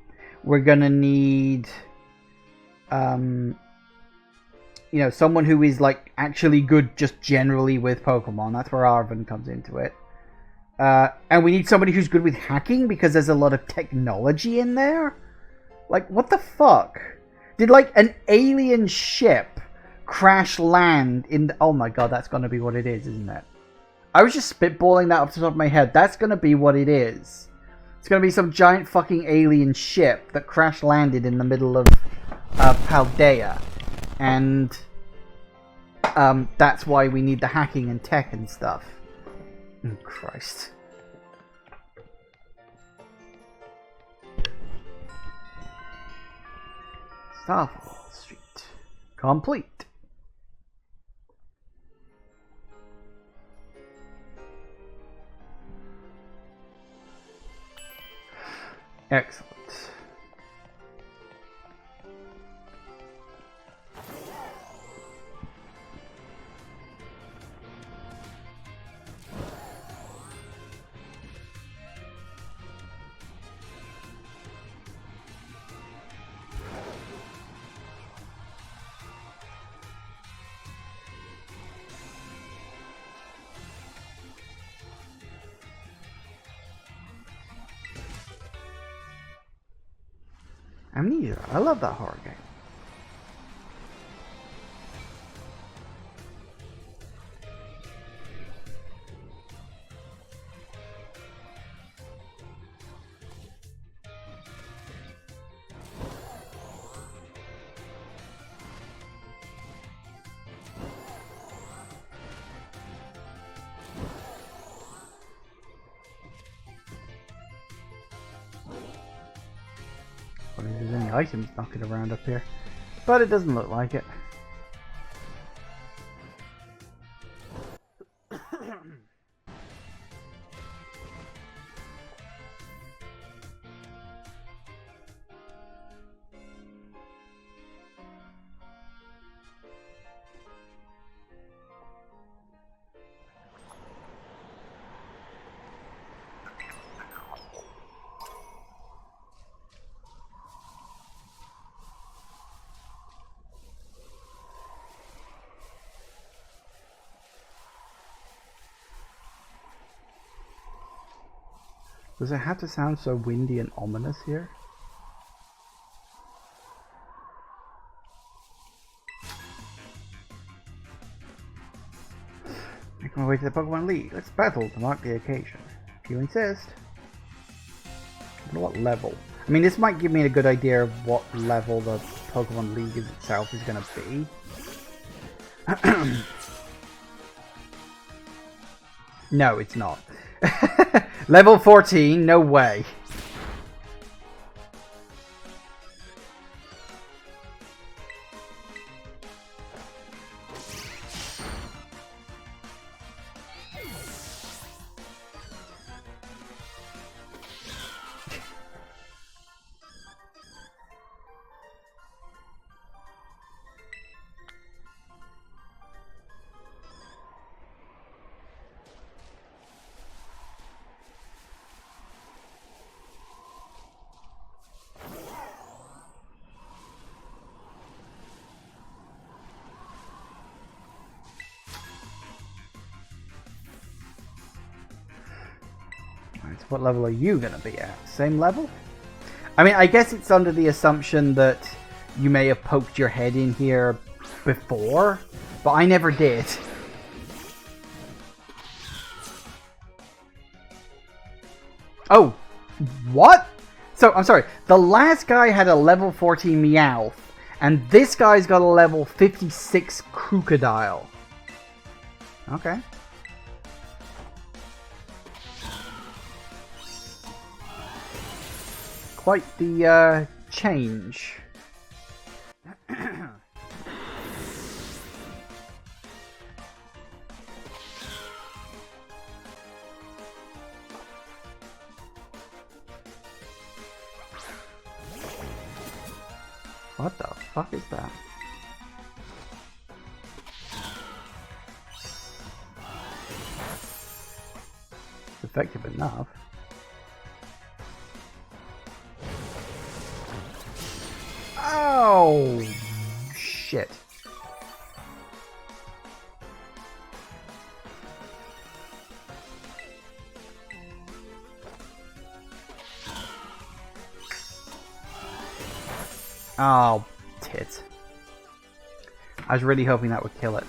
Speaker 1: We're going to need you know, someone who is like actually good just generally with Pokemon. That's where Arven comes into it. And we need somebody who's good with hacking because there's a lot of technology in there. Like, what the fuck? Did like an alien ship crash land in the... Oh my god, that's gonna be what it is, isn't it? I was just spitballing that off the top of my head. That's going to be what it is. It's going to be some giant fucking alien ship that crash landed in the middle of Paldea. And that's why we need the hacking and tech and stuff. Oh, Christ. Starfall Street. Complete. Excellent. Amnesia. I love that horror game. There's any items knocking around up here, but it doesn't look like it. Does it have to sound so windy and ominous here? Make my way to the Pokemon League. Let's battle to mark the occasion. If you insist. I wonder what level. I mean, this might give me a good idea of what level the Pokemon League itself is going to be. No, it's not. Level 14, no way. What level are you going to be at? Same level? I mean, I guess it's under the assumption that you may have poked your head in here before, but I never did. Oh, what? So, I'm sorry. The last guy had a level 14 Meowth, and this guy's got a level 56 Crocodile. Okay. Quite the change. What the fuck is that? It's effective enough. Oh, shit. Oh, tits. I was really hoping that would kill it.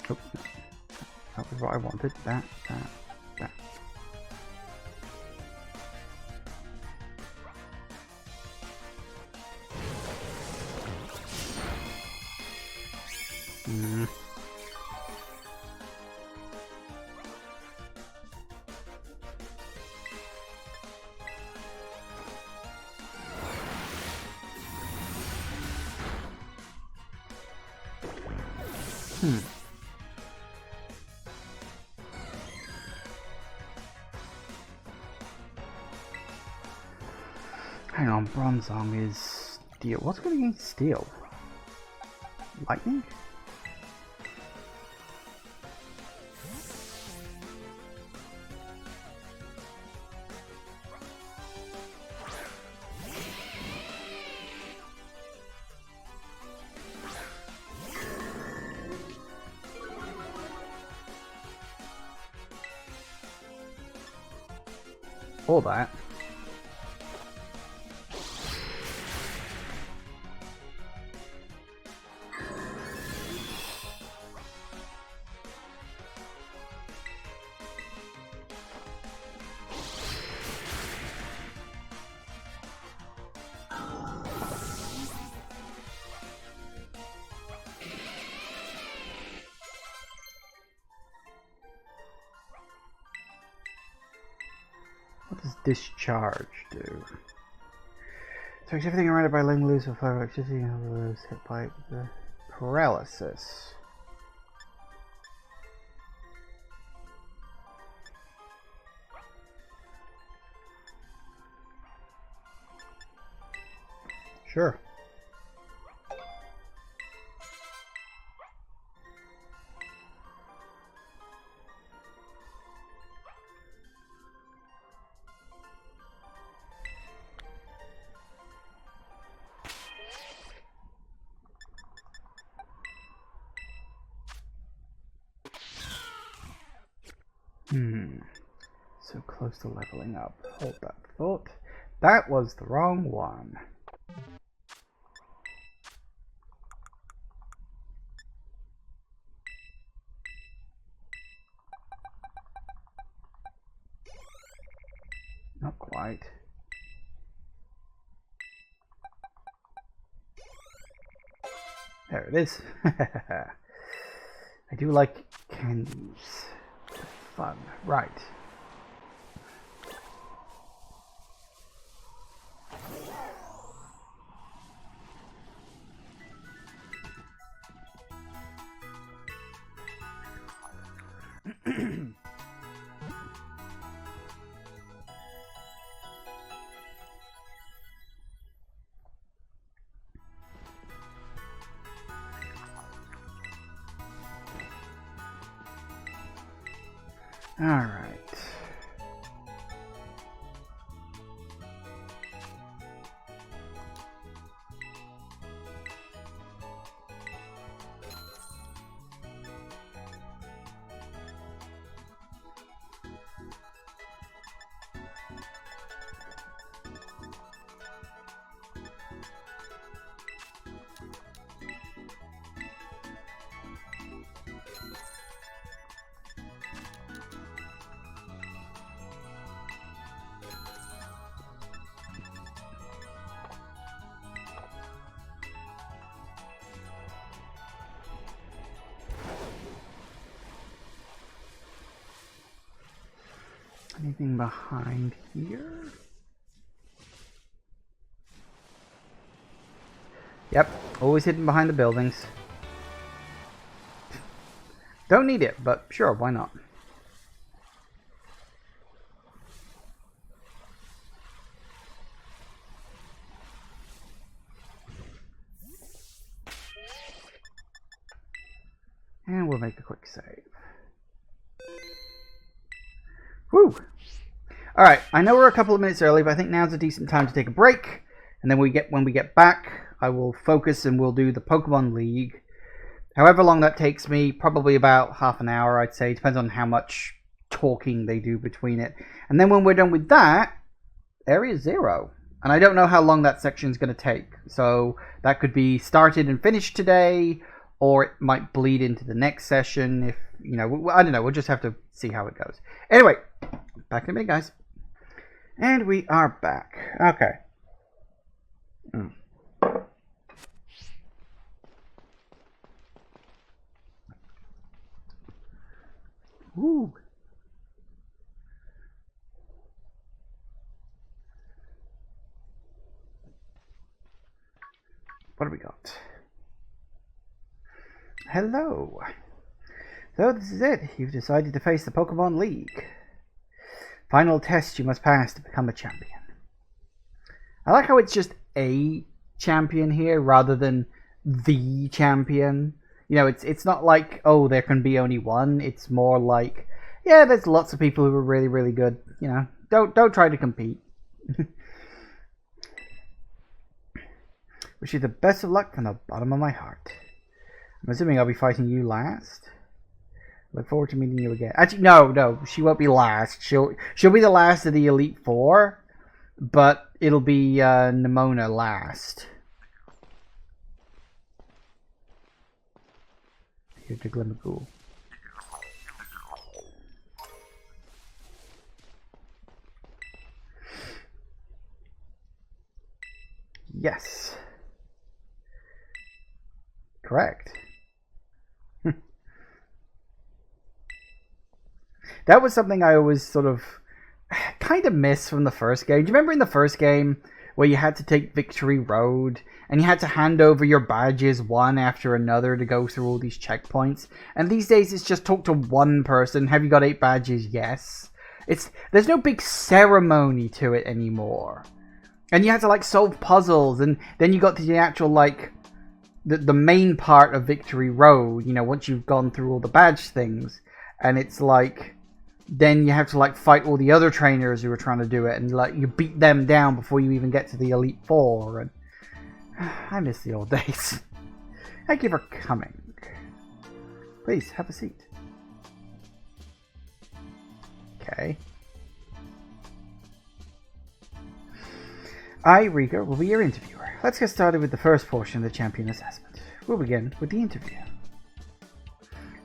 Speaker 1: Oh, that was what I wanted. That. Hmm. Hang on, Bronzong is steel. What's going against steel? Lightning? All that. What does discharge do? So everything around it by letting loose or fire electricity and lose hit by the paralysis. Sure. So close to leveling up. Hold that thought. That was the wrong one. Not quite. There it is. I do like candies. Fun. Right. All right. Anything behind here? Yep, always hidden behind the buildings. Don't need it, but sure, why not? And we'll make a quick save. Woo! Alright, I know we're a couple of minutes early, but I think now's a decent time to take a break. And then when we get back, I will focus and we'll do the Pokemon League. However long that takes me, probably about half an hour, I'd say. Depends on how much talking they do between it. And then when we're done with that, Area 0. And I don't know how long that section's going to take. So that could be started and finished today, or it might bleed into the next session. If you know, I don't know. We'll just have to see how it goes. Anyway, back in a minute, guys. And we are back. Okay. Ooh. What do we got? Hello. So this is it. You've decided to face the Pokemon League. Final test you must pass to become a champion. I like how it's just a champion here rather than the champion. You know, it's not like, oh, there can be only one. It's more like, yeah, there's lots of people who are really, really good. You know, don't try to compete. Wish you the best of luck from the bottom of my heart. I'm assuming I'll be fighting you last. Look forward to meeting you again. Actually, no, she won't be last. She'll be the last of the Elite Four, but it'll be Nimona last. Here's the Glimmerghoul. Yes. Correct. That was something I always sort of kind of miss from the first game. Do you remember in the first game where you had to take Victory Road and you had to hand over your badges one after another to go through all these checkpoints? And these days it's just talk to one person. Have you got 8 badges? Yes. There's no big ceremony to it anymore. And you had to like solve puzzles, and then you got to the actual like the main part of Victory Road, you know, once you've gone through all the badge things, and it's like then you have to like fight all the other trainers who are trying to do it, and like you beat them down before you even get to the Elite Four. And I miss the old days. Thank you for coming. Please have a seat. Okay. I, Riga, will be your interviewer. Let's get started with the first portion of the champion assessment. We'll begin with the interview.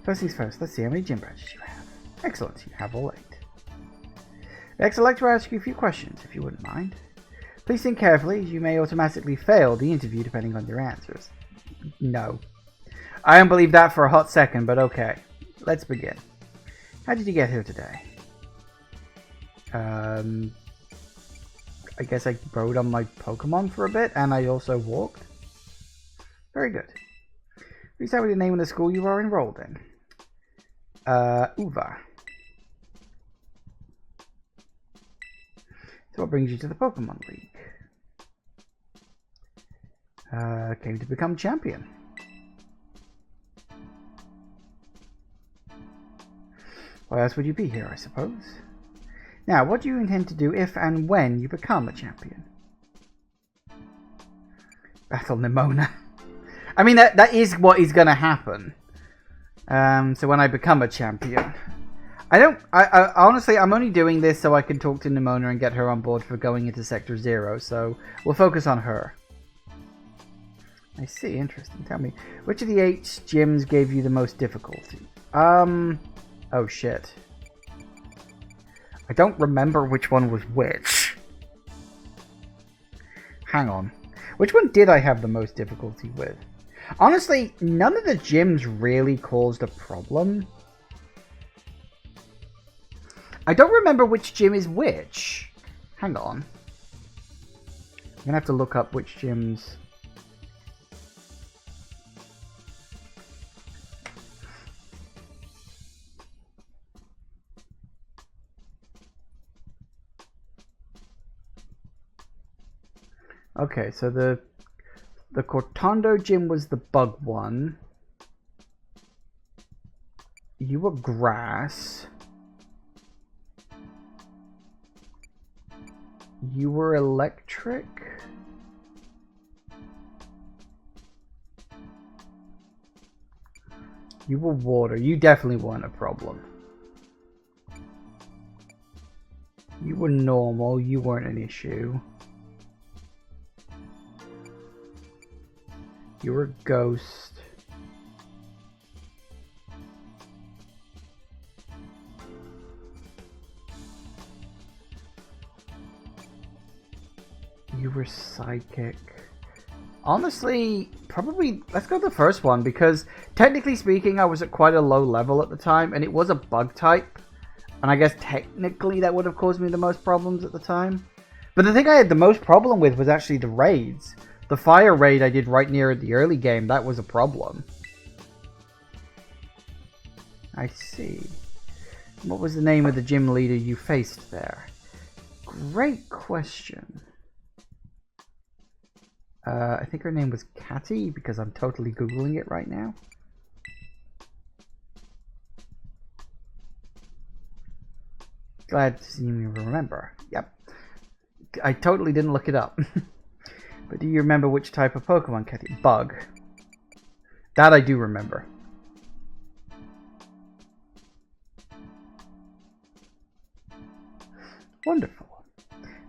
Speaker 1: First things first, let's see how many gym badges you have. Excellent, you have all 8. Next, I'd like to ask you a few questions, if you wouldn't mind. Please think carefully, as you may automatically fail the interview depending on your answers. No. I don't believe that for a hot second, but okay. Let's begin. How did you get here today? I guess I rode on my Pokemon for a bit, and I also walked. Very good. Please tell me the name of the school you are enrolled in. Uva. So what brings you to the Pokemon League? Came to become champion. Why else would you be here, I suppose? Now, what do you intend to do if and when you become a champion? Battle Nimona. I mean, that is what is going to happen. So when I become a champion. I honestly, I'm only doing this so I can talk to Nimona and get her on board for going into Sector 0. So we'll focus on her. I see, interesting. Tell me, which of the 8 gyms gave you the most difficulty? Oh shit. I don't remember which one was which. Hang on. Which one did I have the most difficulty with? Honestly, none of the gyms really caused a problem. I don't remember which gym is which. Hang on. I'm gonna have to look up which gyms. Okay, so the Cortondo gym was the bug one. You were grass. You were electric. You were water. You definitely weren't a problem. You were normal. You weren't an issue. You were ghost. you were psychic. Honestly, probably let's go with the first one, because technically speaking, I was at quite a low level at the time, and it was a bug type. And I guess technically that would have caused me the most problems at the time. But the thing I had the most problem with was actually the raids. The fire raid I did right near the early game, that was a problem. I see. What was the name of the gym leader you faced there? Great question. I think her name was Catty, because I'm totally Googling it right now. Glad to see me remember. Yep. I totally didn't look it up. But do you remember which type of Pokemon, Catty? Bug. That I do remember. Wonderful.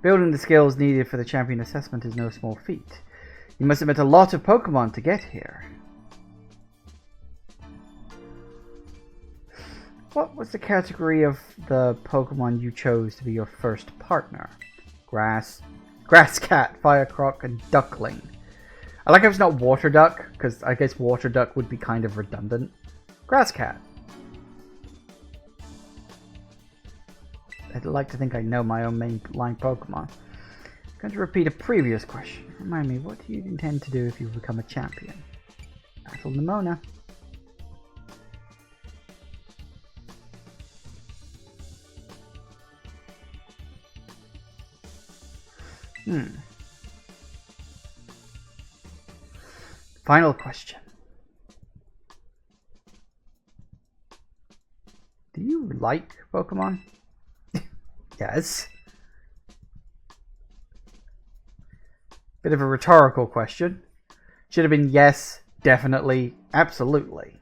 Speaker 1: Building the skills needed for the champion assessment is no small feat. You must have met a lot of Pokemon to get here. What was the category of the Pokemon you chose to be your first partner? Grass Cat, Fire Croc, and Duckling. I like how it's not Water Duck, because I guess Water Duck would be kind of redundant. Grass Cat. I'd like to think I know my own mainline Pokemon. I'm going to repeat a previous question. Remind me, what do you intend to do if you become a champion? Battle Nimona. Final question. Do you like Pokemon? Yes. Bit of a rhetorical question. Should have been yes, definitely, absolutely.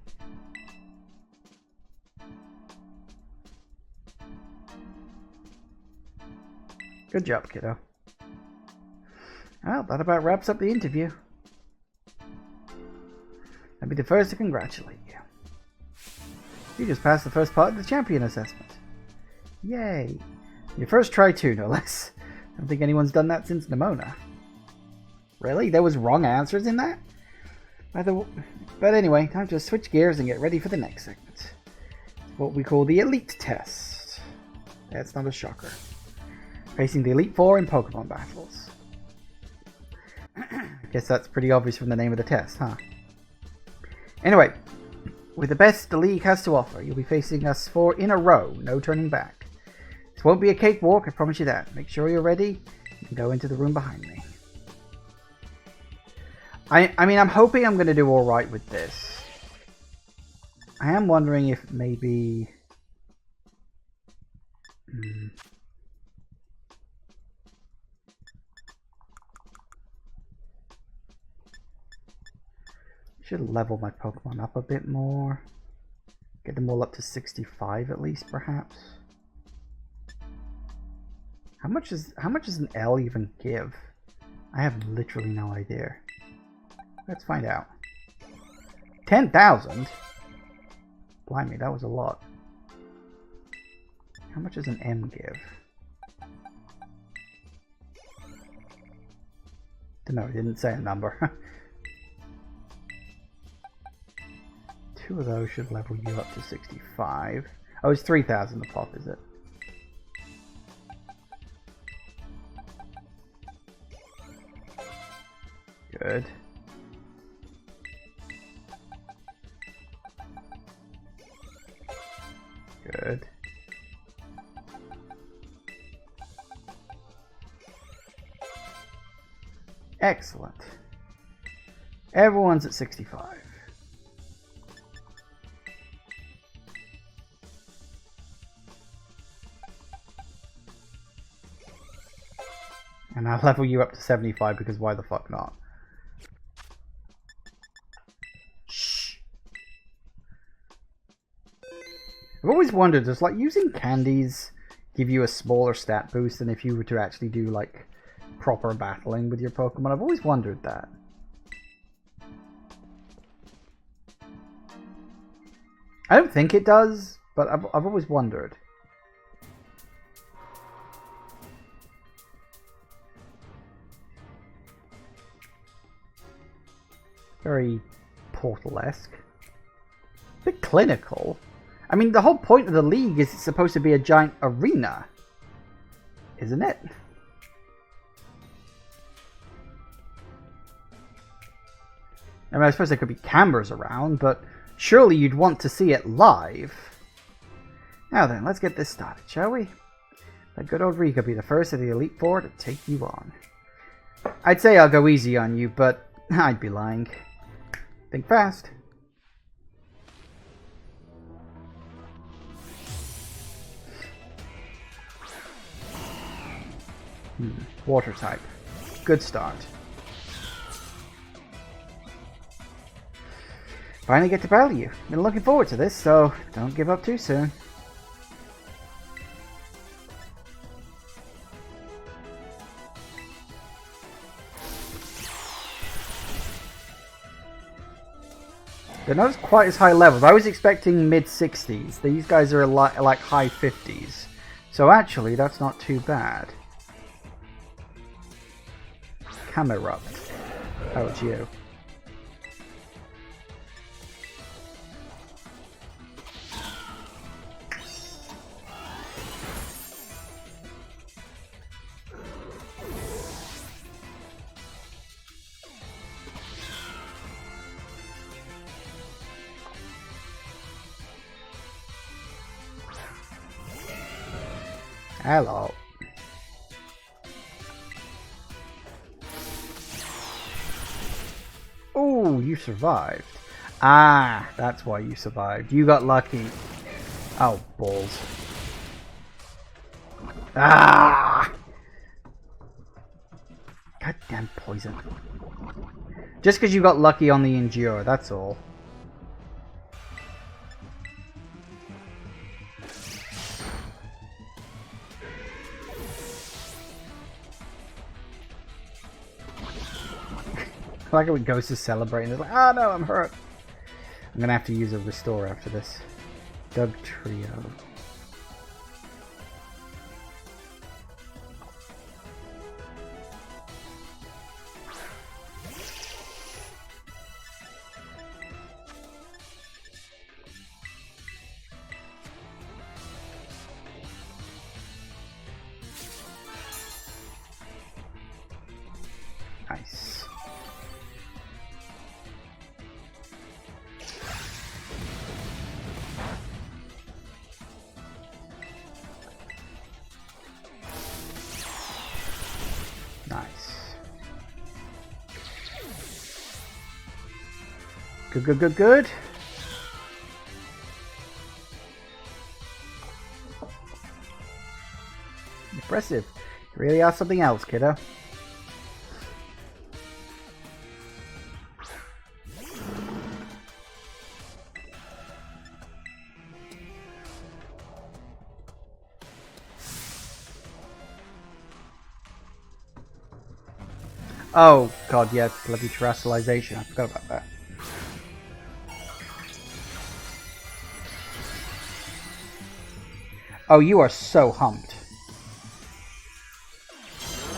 Speaker 1: Good job, kiddo. Well, that about wraps up the interview. I'll be the first to congratulate you. You just passed the first part of the champion assessment. Yay. Your first try too, no less. I don't think anyone's done that since Nimona. Really? There was wrong answers in that? But anyway, time to switch gears and get ready for the next segment. What we call the Elite Test. That's not a shocker. Facing the Elite Four in Pokemon battles. I guess that's pretty obvious from the name of the test, huh? Anyway, with the best the league has to offer, you'll be facing us 4 in a row, no turning back. This won't be a cakewalk, I promise you that. Make sure you're ready and go into the room behind me. I mean, I'm hoping I'm going to do alright with this. I am wondering if maybe... Should level my Pokemon up a bit more. Get them all up to 65 at least, perhaps. How much does an L even give? I have literally no idea. Let's find out. 10,000? Blimey, that was a lot. How much does an M give? No, it didn't say a number. 2 of those should level you up to 65. Oh, it's 3,000 a pop, is it? Good. Good. Excellent. Everyone's at 65. And I'll level you up to 75 because why the fuck not? Shh. I've always wondered, does like using candies give you a smaller stat boost than if you were to actually do like proper battling with your Pokemon? I've always wondered that. I don't think it does, but I've always wondered. Very Portal-esque. A bit clinical. I mean, the whole point of the league is it's supposed to be a giant arena. Isn't it? I mean, I suppose there could be cameras around, but surely you'd want to see it live. Now then, let's get this started, shall we? Let good old Rika be the first of the Elite Four to take you on. I'd say I'll go easy on you, but I'd be lying. Think fast. Water type. Good start. Finally get to battle you. Been looking forward to this, so don't give up too soon. They're not quite as high levels. I was expecting mid-60s. These guys are like high 50s. So actually, that's not too bad. Camerupt. Oh, it's you. Hello. Oh, you survived. Ah, that's why you survived. You got lucky. Oh, balls. Ah! Goddamn poison. Just because you got lucky on the Endure, that's all. I like how it goes to celebrate and it's like, oh no, I'm hurt. I'm gonna have to use a restore after this. Doug Trio. Nice. Good. Impressive. You really are something else, kiddo. Oh, god, yeah, bloody terrestrialization. I forgot about that. Oh, you are so humped.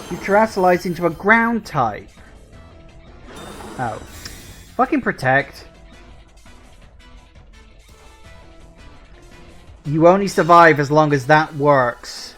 Speaker 1: You terrestrialize into a ground type. Oh. Fucking protect. You only survive as long as that works.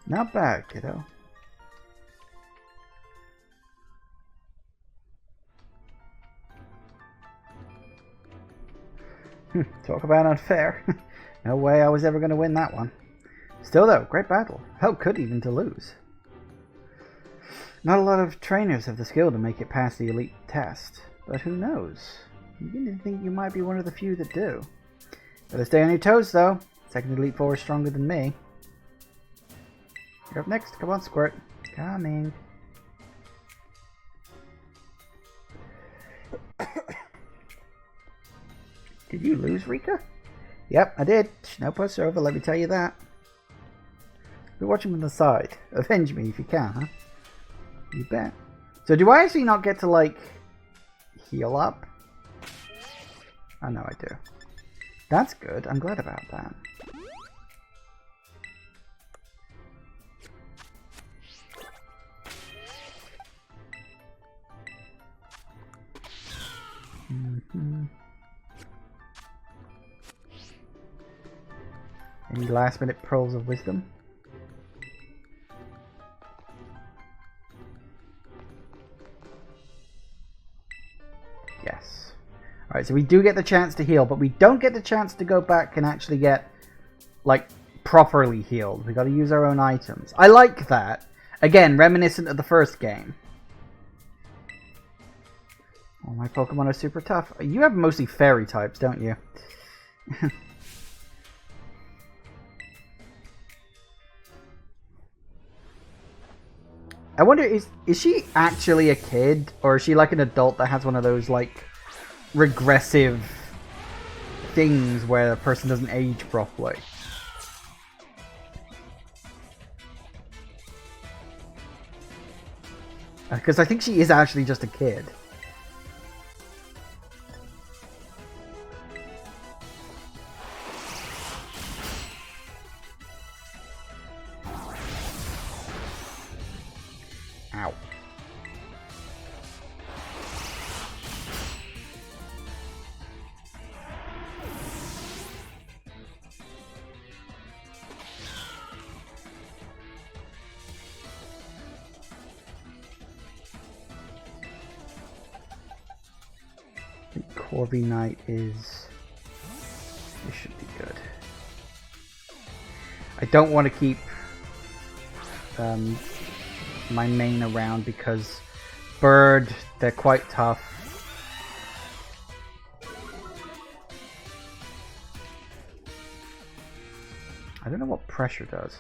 Speaker 1: Not bad, kiddo. Talk about unfair. No way I was ever going to win that one. Still though, great battle. Felt good even to lose. Not a lot of trainers have the skill to make it past the elite test, but who knows? You begin to think you might be one of the few that do. Better stay on your toes though. Second Elite Four is stronger than me. You're up next. Come on, Squirt. Coming. Did you lose, Rika? Yep, I did. No puss over, let me tell you that. Be watching from the side. Avenge me if you can, huh? You bet. So do I actually not get to, like, heal up? Oh, no, I do. That's good. I'm glad about that. Any last minute pearls of wisdom? Yes. Alright, so we do get the chance to heal, but we don't get the chance to go back and actually get, like, properly healed. We gotta use our own items. I like that. Again, reminiscent of the first game. All my Pokemon are super tough. You have mostly fairy types, don't you? I wonder, is she actually a kid? Or is she like an adult that has one of those, like, regressive things where a person doesn't age properly? Because I think she is actually just a kid. Ow. I think Corby Knight is... This should be good. I don't want to keep... my main around because Bird, they're quite tough. I don't know what pressure does.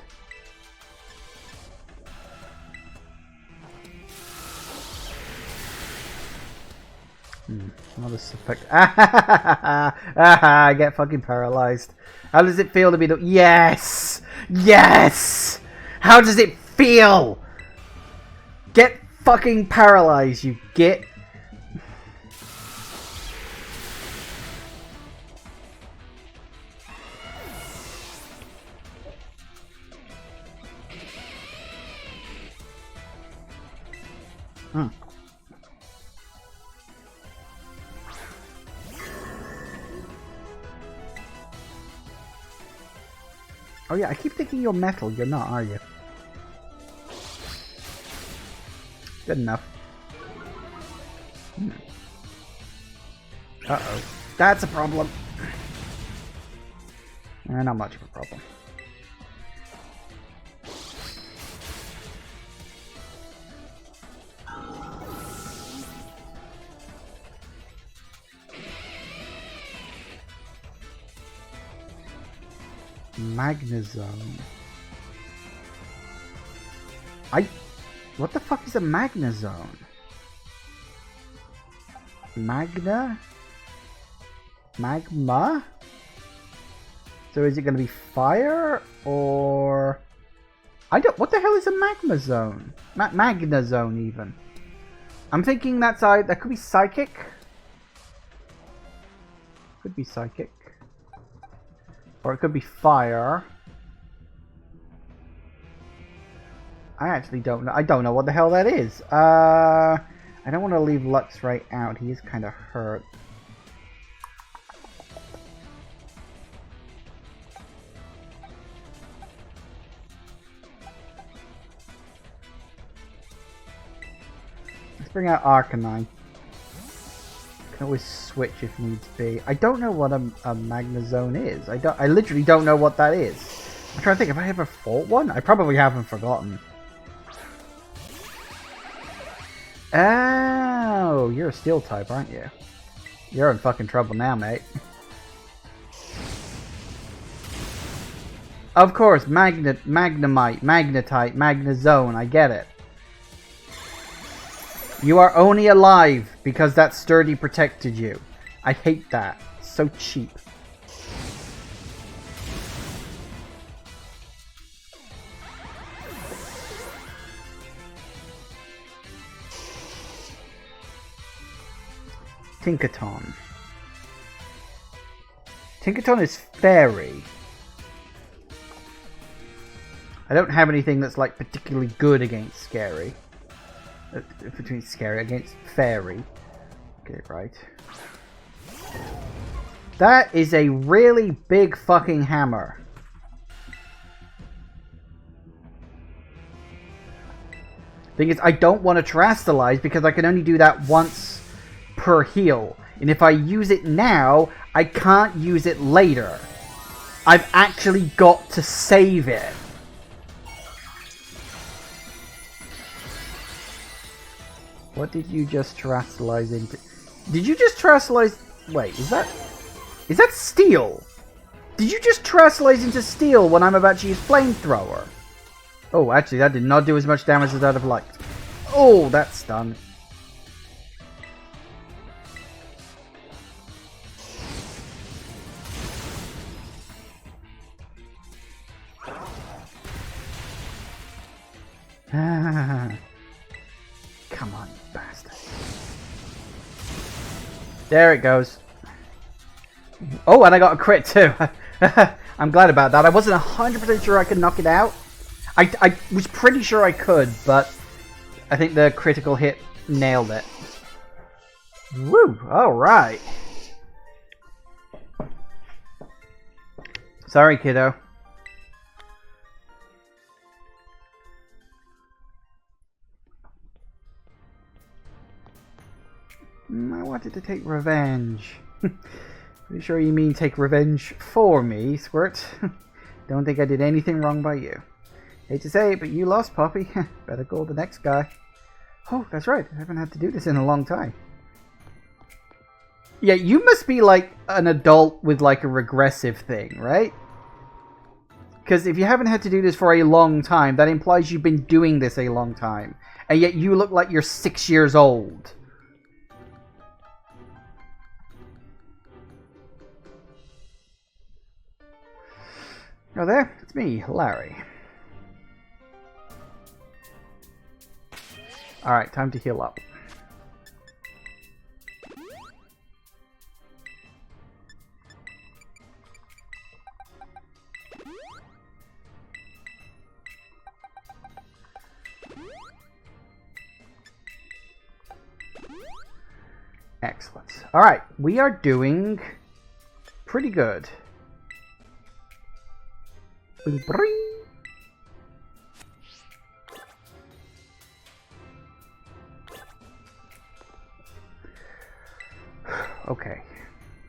Speaker 1: Another effect. I get fucking paralyzed. How does it feel to be the... Yes! Yes! How does it feel? Get fucking paralyzed, you git. Oh yeah, I keep thinking you're metal. You're not, are you? Good enough. Uh-oh. That's a problem. Not much of a problem. Magnezone. What the fuck is a Magnezone? Magma? So is it going to be fire or... what the hell is a Magmazone? Magnezone even. I'm thinking that could be psychic. Could be psychic. Or it could be fire. I actually don't know. I don't know what the hell that is. I don't want to leave Luxray out. He is kind of hurt. Let's bring out Arcanine. Can always switch if needs be. I don't know what a Magnezone is. I literally don't know what that is. I'm trying to think. Have I ever fought one? I probably haven't forgotten. Oh, you're a steel type, aren't you? You're in fucking trouble now, mate. Of course, Magnemite, Magnetite, Magnezone, I get it. You are only alive because that sturdy protected you. I hate that so cheap. Tinkaton. Tinkaton is fairy. I don't have anything that's like particularly good against scary. Between scary against fairy. Get it right. That is a really big fucking hammer. Thing is, I don't want to terrestrialize because I can only do that once per heal. And if I use it now, I can't use it later. I've actually got to save it. What did you just terrestrialize into? Did you just terrestrialize? Wait, is that steel? Did you just terrestrialize into steel when I'm about to use flamethrower? Oh, actually, that did not do as much damage as I'd have liked. Oh, that's done. Come on, you bastard. There it goes. Oh, and I got a crit too. I'm glad about that. I wasn't 100% sure I could knock it out. I was pretty sure I could, but I think the critical hit nailed it. Woo! Alright. Sorry, kiddo. I wanted to take revenge. Pretty sure you mean take revenge for me, Squirt. Don't think I did anything wrong by you. Hate to say it, but you lost, Poppy. Better call the next guy. Oh, that's right. I haven't had to do this in a long time. Yeah, you must be like an adult with like a regressive thing, right? Because if you haven't had to do this for a long time, that implies you've been doing this a long time. And yet you look like you're 6 years old. Oh, there. It's me, Larry. Alright, time to heal up. Excellent. Alright, we are doing pretty good. Bring, bring. Okay.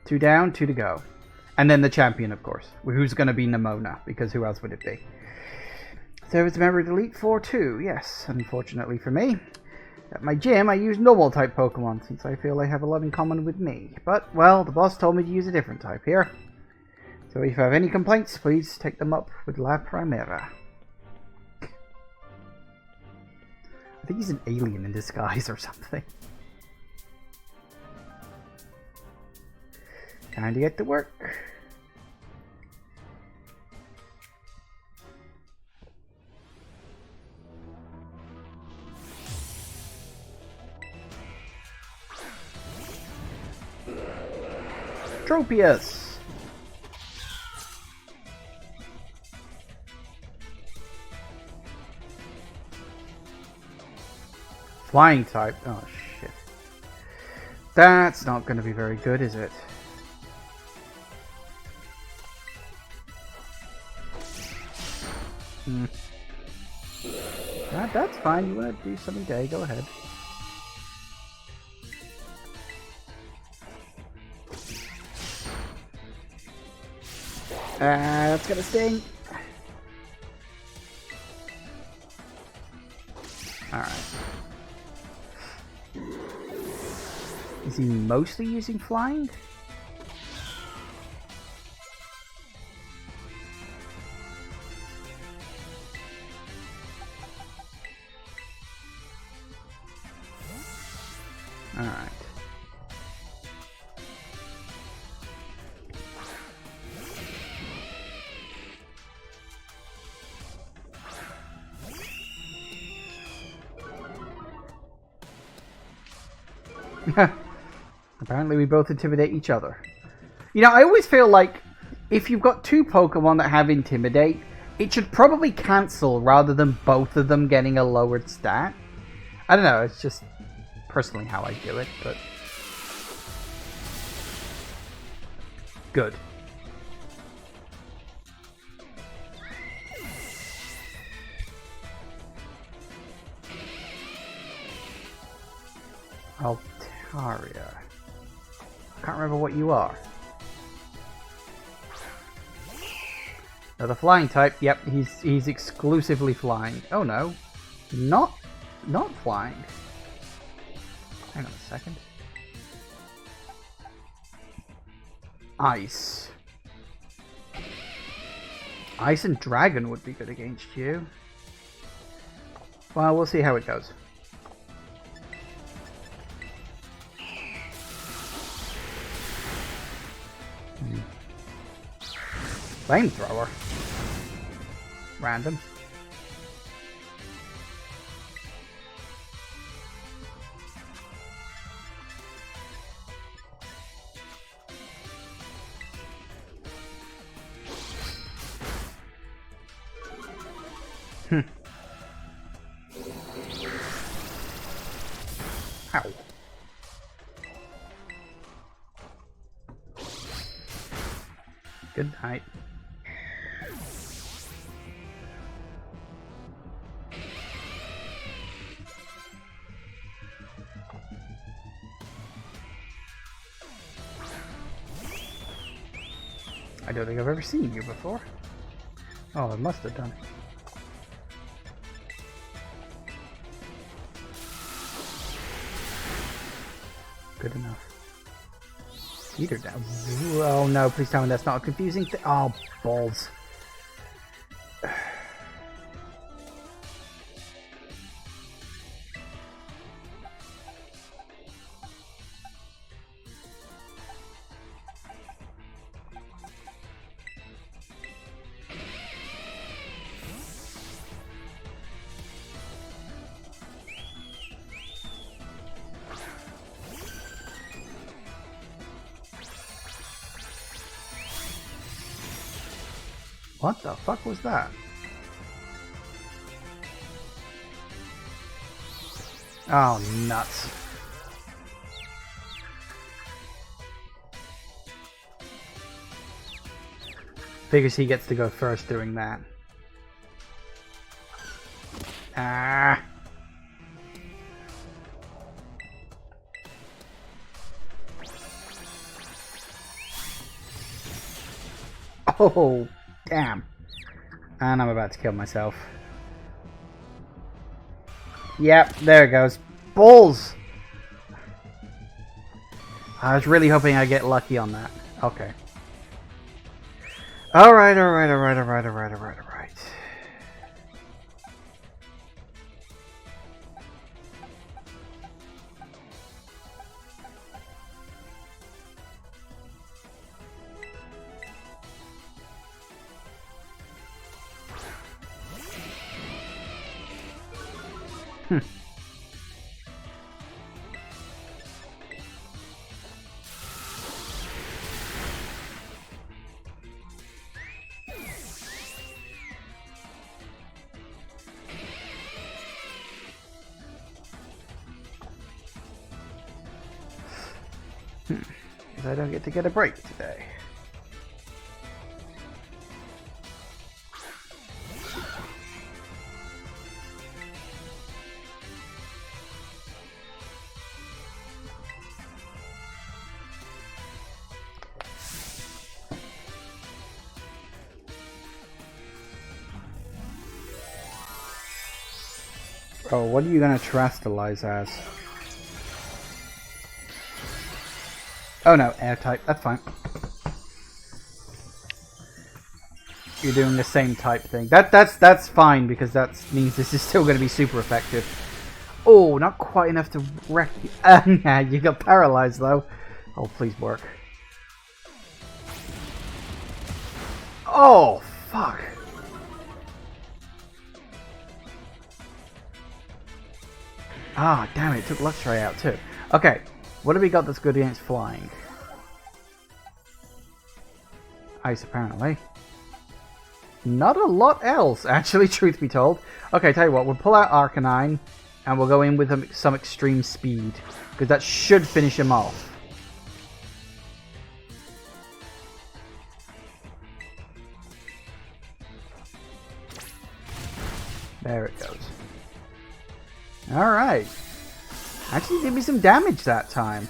Speaker 1: 2 down, 2 to go. And then the champion, of course. Who's going to be Nimona, because who else would it be? Service member delete 4-2. Yes, unfortunately for me. At my gym, I use normal type Pokemon, since I feel they have a lot in common with me. But, well, the boss told me to use a different type here. So if you have any complaints, please take them up with La Primera. I think he's an alien in disguise or something. Time to get to work. Tropius! Flying type. Oh shit. That's not going to be very good, is it? That's fine. You want to do something gay? Go ahead. That's gonna sting. Alright. Is he mostly using flying? Alright. Apparently we both intimidate each other. You know, I always feel like if you've got two Pokemon that have Intimidate, it should probably cancel rather than both of them getting a lowered stat. I don't know, it's just personally how I do it, but... Good. Altaria. I can't remember what you are. Another flying type. Yep, he's exclusively flying. Oh no, not flying. Hang on a second. Ice. Ice and Dragon would be good against you. Well, we'll see how it goes. Flamethrower. Random. Ow. Good night. I don't think I've ever seen you before. Oh, I must have done. Good enough. Heater down. Oh no, please tell me that's not a confusing thing. Oh, balls. What the fuck was that? Oh, nuts. Figures he gets to go first doing that. Ah. Oh. Damn. And I'm about to kill myself. Yep, there it goes. Balls! I was really hoping I get lucky on that. Okay. Alright. Because I don't get to get a break today. Oh, what are you gonna terrestrialize as? Oh no, air type, that's fine. You're doing the same type thing. That's fine because that means this is still gonna be super effective. Oh, not quite enough to wreck you. Yeah, you got paralyzed though. Oh, please work. Oh, fuck. Ah, damn it, took Luxray out too. Okay, What have we got that's good against flying? Ice, apparently. Not a lot else, actually, truth be told. Okay, tell you what, we'll pull out Arcanine, and we'll go in with some extreme speed, because that should finish him off. There it goes. Alright. Actually did me some damage that time.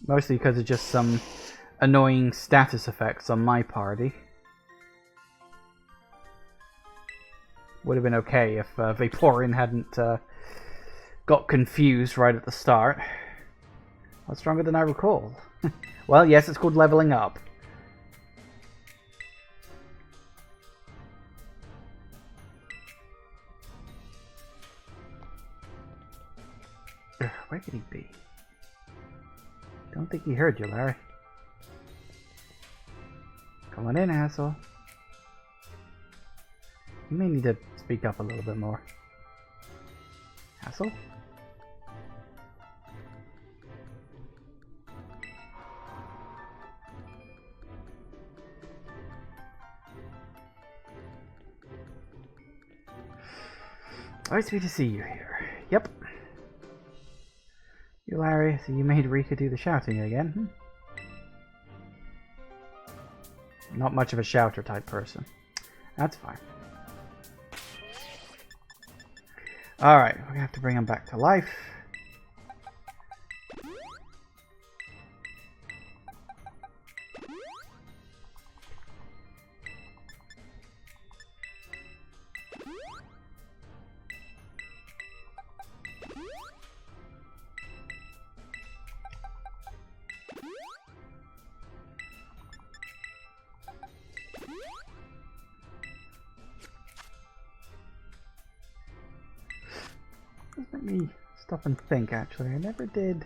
Speaker 1: Mostly because of just some annoying status effects on my party. Would have been okay if Vaporeon hadn't got confused right at the start. A lot stronger than I recall. Well, yes, it's called leveling up. Where could he be? Don't think he heard you, Larry. Come on in, asshole. You may need to speak up a little bit more. Asshole? Always sweet to see you here. Yep. You, Larry, so you made Rika do the shouting again? Not much of a shouter type person. That's fine. Alright, we're gonna have to bring him back to life. Let me stop and think, actually. I never did...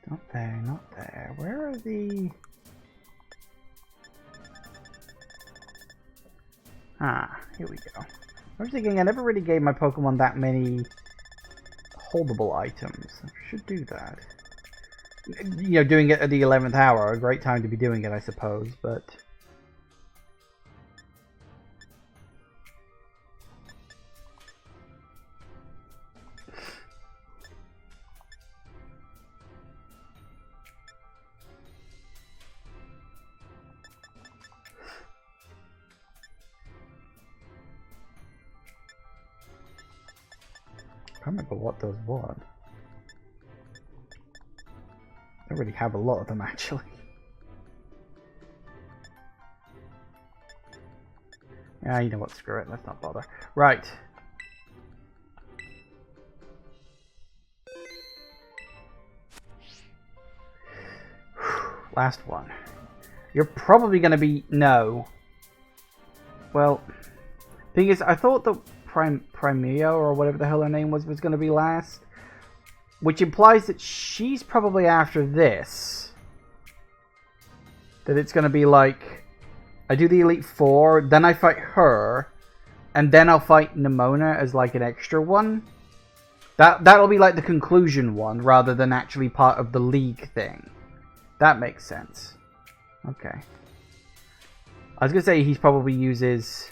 Speaker 1: Not there, not there. Where are the... Ah, here we go. I was thinking I never really gave my Pokemon that many holdable items. I should do that. You know, doing it at the 11th hour, a great time to be doing it, I suppose, but... I can't remember what those were. I don't really have a lot of them, actually. Yeah, you know what, screw it, let's not bother. Right. Last one. You're probably going to be... No. Well, thing is, I thought the Primeo, or whatever the hell her name was going to be last. Which implies that she's probably after this. That it's going to be like... I do the Elite Four, then I fight her, and then I'll fight Nimona as like an extra one. That'll be like the conclusion one, rather than actually part of the League thing. That makes sense. Okay. I was going to say he probably uses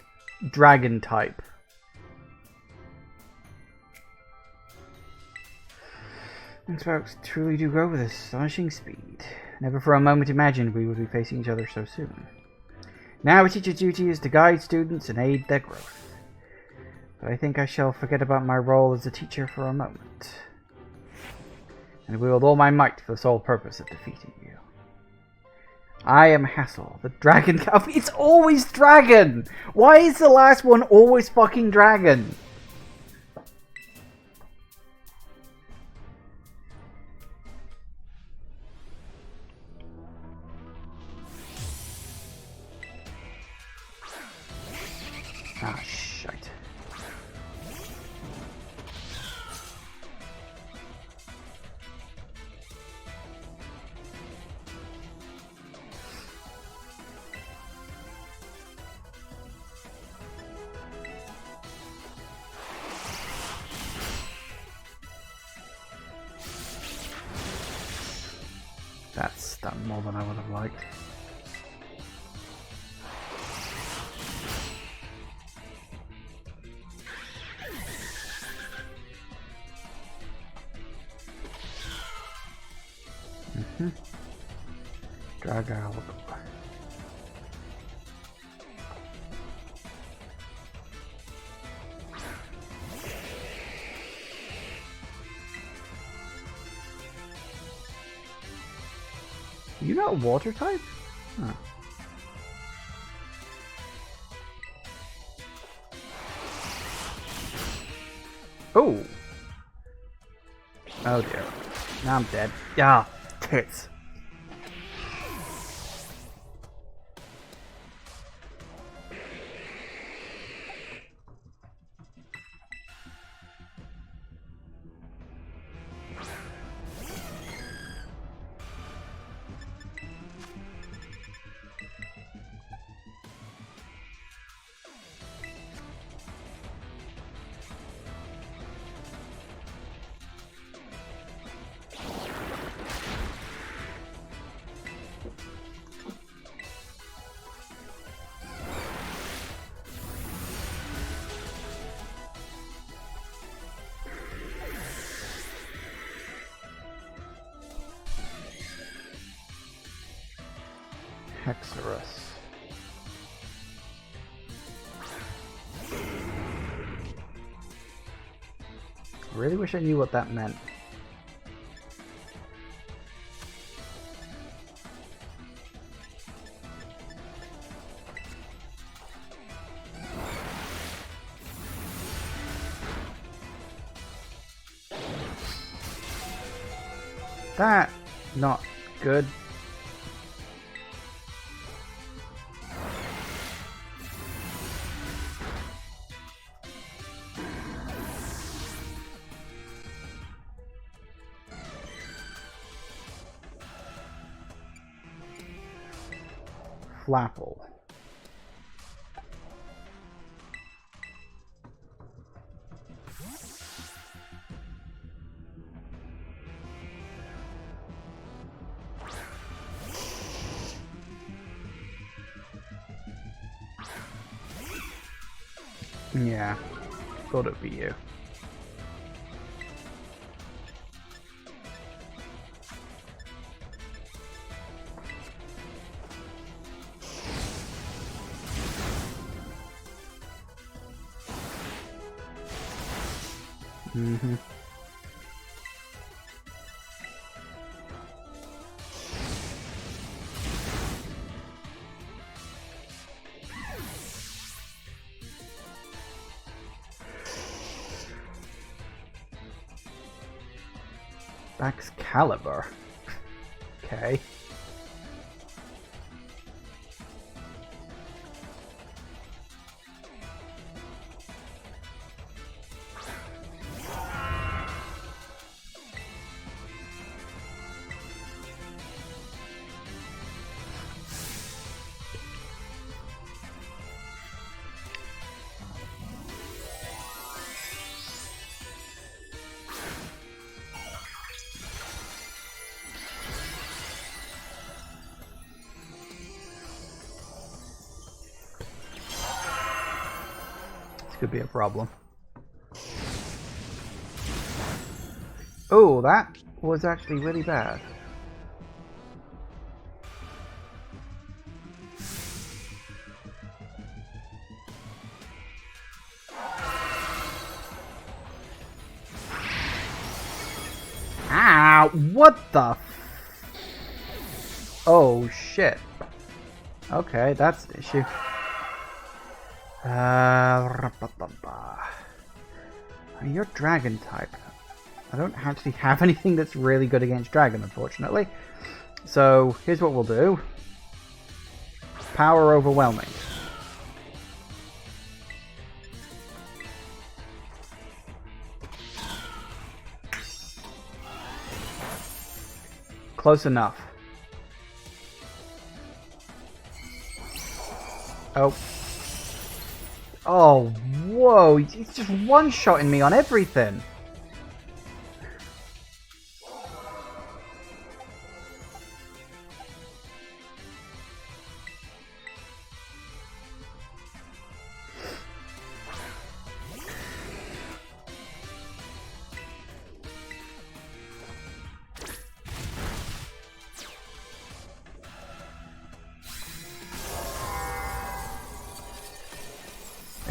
Speaker 1: Dragon type. And sparks truly do grow with astonishing speed. Never for a moment imagined we would be facing each other so soon. Now a teacher's duty is to guide students and aid their growth. But I think I shall forget about my role as a teacher for a moment. And wield all my might for the sole purpose of defeating you. I am Hassel, the dragon... It's always dragon! Why is the last one always fucking dragon? more than I would have liked. Drag out. You not a water type? Huh. Oh. Oh dear. Now I'm dead. Yeah, tits. Hexerus. I really wish I knew what that meant. That not good. Flapple. Yeah, thought it'd be you. Mm-hmm. Excalibur. Okay. Could be a problem. Oh, that was actually really bad. Ow! What the? Oh shit. Okay, that's the issue. You're dragon type. I don't actually have anything that's really good against dragon, unfortunately. So here's what we'll do. Power overwhelming. Close enough. Oh. Oh, whoa, he's just one-shotting me on everything.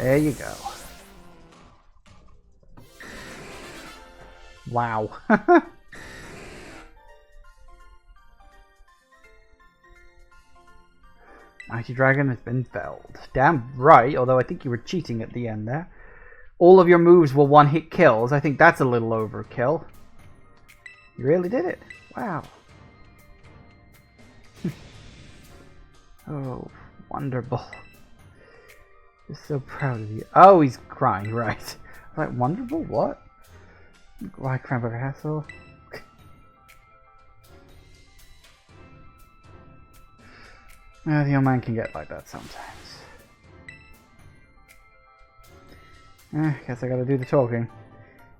Speaker 1: There you go. Wow. Mighty Dragon has been felled. Damn right, although I think you were cheating at the end there. All of your moves were one-hit kills. I think that's a little overkill. You really did it. Wow. Oh, wonderful. Just so proud of you. Oh, he's crying, right. I'm like, wonderful? What? Why Cranberry Hassle? The young man can get like that sometimes. Guess I gotta do the talking.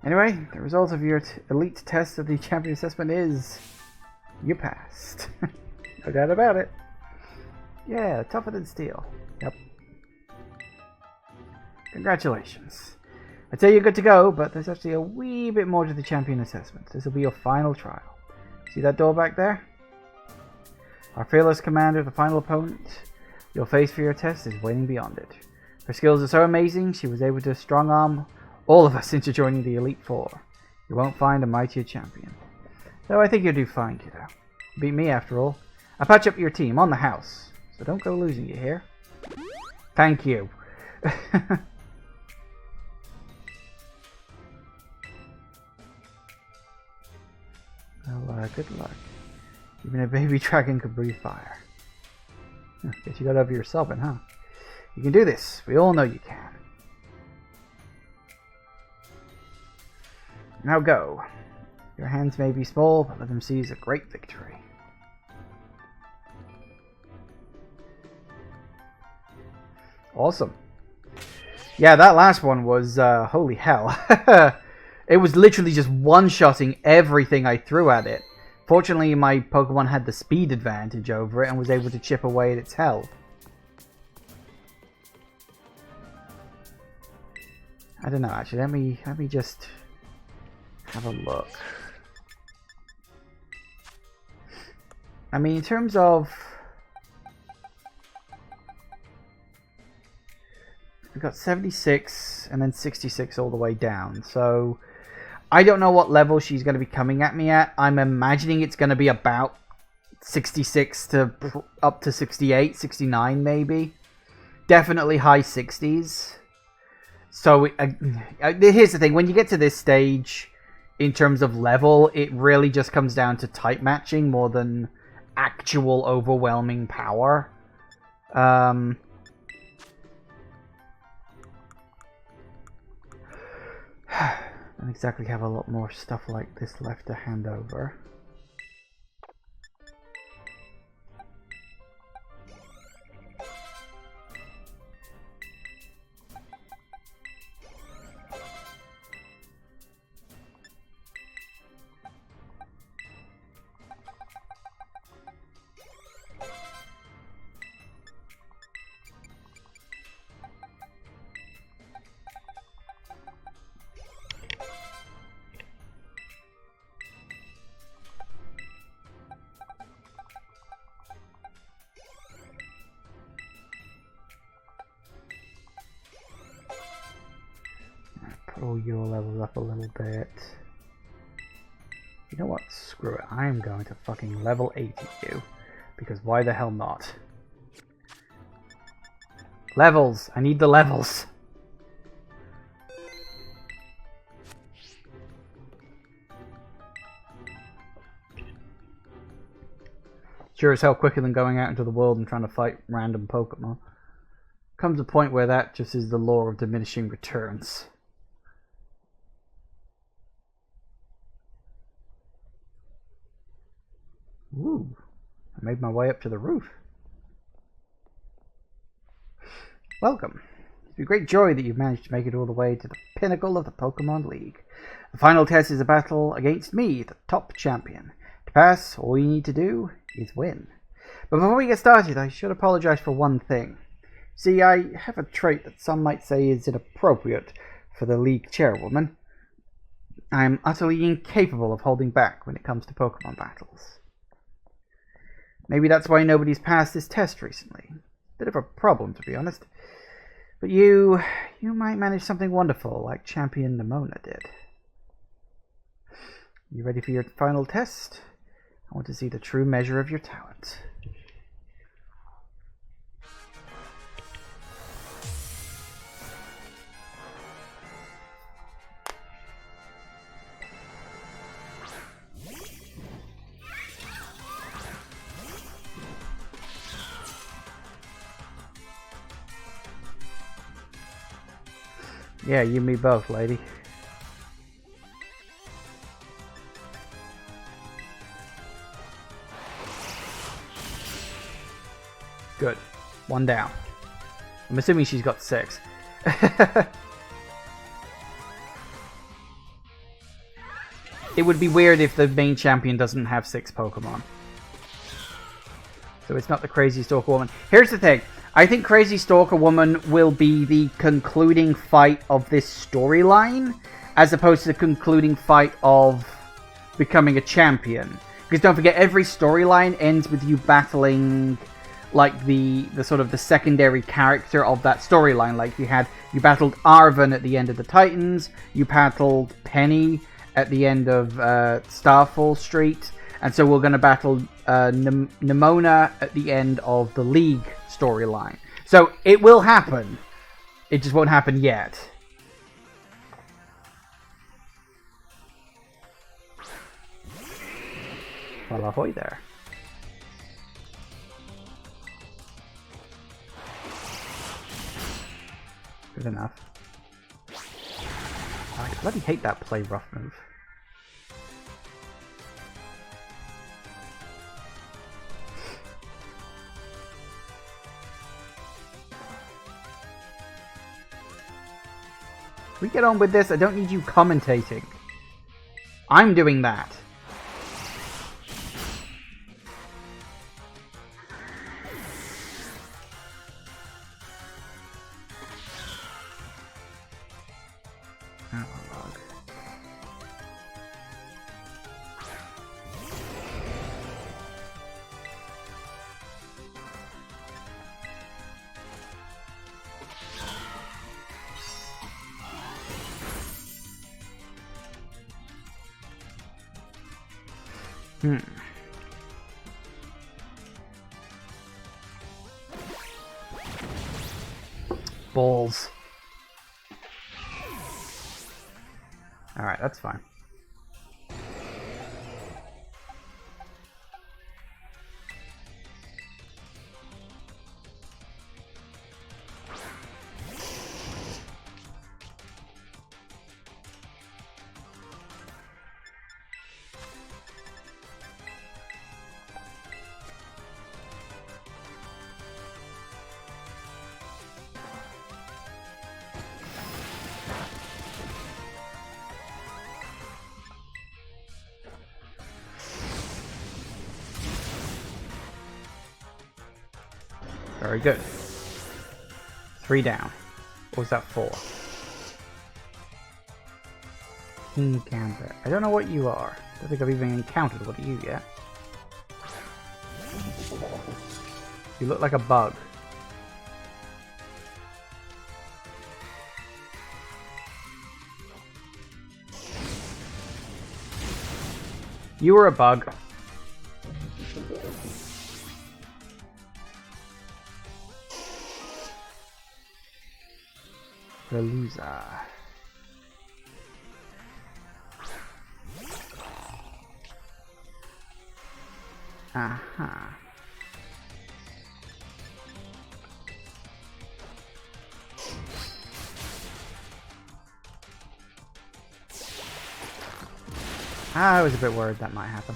Speaker 1: Anyway, the result of your elite test of the champion assessment is... you passed. No doubt about it. Yeah, tougher than steel. Yep. Congratulations. I'd say you're good to go, but there's actually a wee bit more to the champion assessment. This will be your final trial. See that door back there? Our fearless commander, the final opponent you'll face for your test, is waiting beyond it. Her skills are so amazing, she was able to strong-arm all of us into joining the Elite Four. You won't find a mightier champion. Though I think you'll do fine, kiddo. Beat me, after all. I'll patch up your team on the house, so don't go losing, you hear? Thank you. Well, good luck. Even a baby dragon could breathe fire. Guess you got over your sobbing, huh? You can do this. We all know you can. Now go. Your hands may be small, but let them seize a great victory. Awesome. Yeah, that last one was, holy hell. It was literally just one-shotting everything I threw at it. Fortunately, my Pokemon had the speed advantage over it and was able to chip away at its health. I don't know, actually. Let me just have a look. I mean, in terms of... we've got 76 and then 66 all the way down, so... I don't know what level she's going to be coming at me at. I'm imagining it's going to be about 66 to up to 68, 69 maybe. Definitely high 60s. So here's the thing. When you get to this stage, in terms of level, it really just comes down to type matching more than actual overwhelming power. Don't exactly have a lot more stuff like this left to hand over. Pull your levels up a little bit. You know what? Screw it. I am going to fucking level 80 you. Because why the hell not? Levels! I need the levels! Sure as hell quicker than going out into the world and trying to fight random Pokemon. Comes a point where that just is the law of diminishing returns. Ooh, I made my way up to the roof. Welcome. It's a great joy that you've managed to make it all the way to the pinnacle of the Pokemon League. The final test is a battle against me, the top champion. To pass, all you need to do is win. But before we get started, I should apologize for one thing. See, I have a trait that some might say is inappropriate for the League chairwoman. I am utterly incapable of holding back when it comes to Pokemon battles. Maybe that's why nobody's passed this test recently. Bit of a problem, to be honest. But you might manage something wonderful like Champion Nimona did. You ready for your final test? I want to see the true measure of your talent. Yeah, you and me both, lady. Good. One down. I'm assuming she's got 6. It would be weird if the main champion doesn't have 6 Pokemon. So it's not the Crazy Stalker Woman. Here's the thing. I think Crazy Stalker Woman will be the concluding fight of this storyline, as opposed to the concluding fight of becoming a champion. Because don't forget, every storyline ends with you battling like the sort of the secondary character of that storyline. Like you battled Arven at the end of the Titans, you battled Penny at the end of Starfall Street, and so we're going to battle Nimona at the end of the League storyline. So it will happen. It just won't happen yet. Well, ahoy there. Good enough. I bloody hate that play rough move. We get on with this. I don't need you commentating. I'm doing that. Balls. Alright, that's fine. Very good. 3 down. Or was that 4? King Gambit. I don't know what you are. I don't think I've even encountered what are you yet. You look like a bug. You were a bug. The loser. Aha. I was a bit worried that might happen.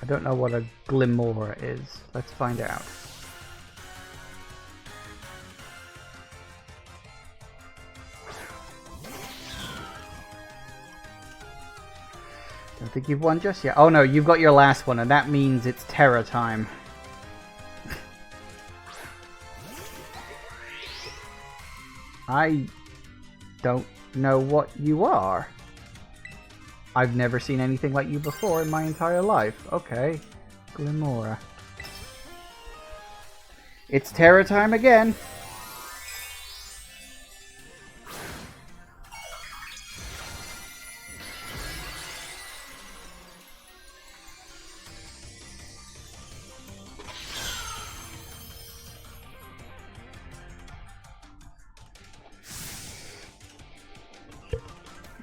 Speaker 1: I don't know what a Glimmer is. Let's find out. Don't think you've won just yet. Oh no, you've got your last one, and that means it's Terra time. I don't know what you are. I've never seen anything like you before in my entire life. Okay. Glimora. It's terror time again.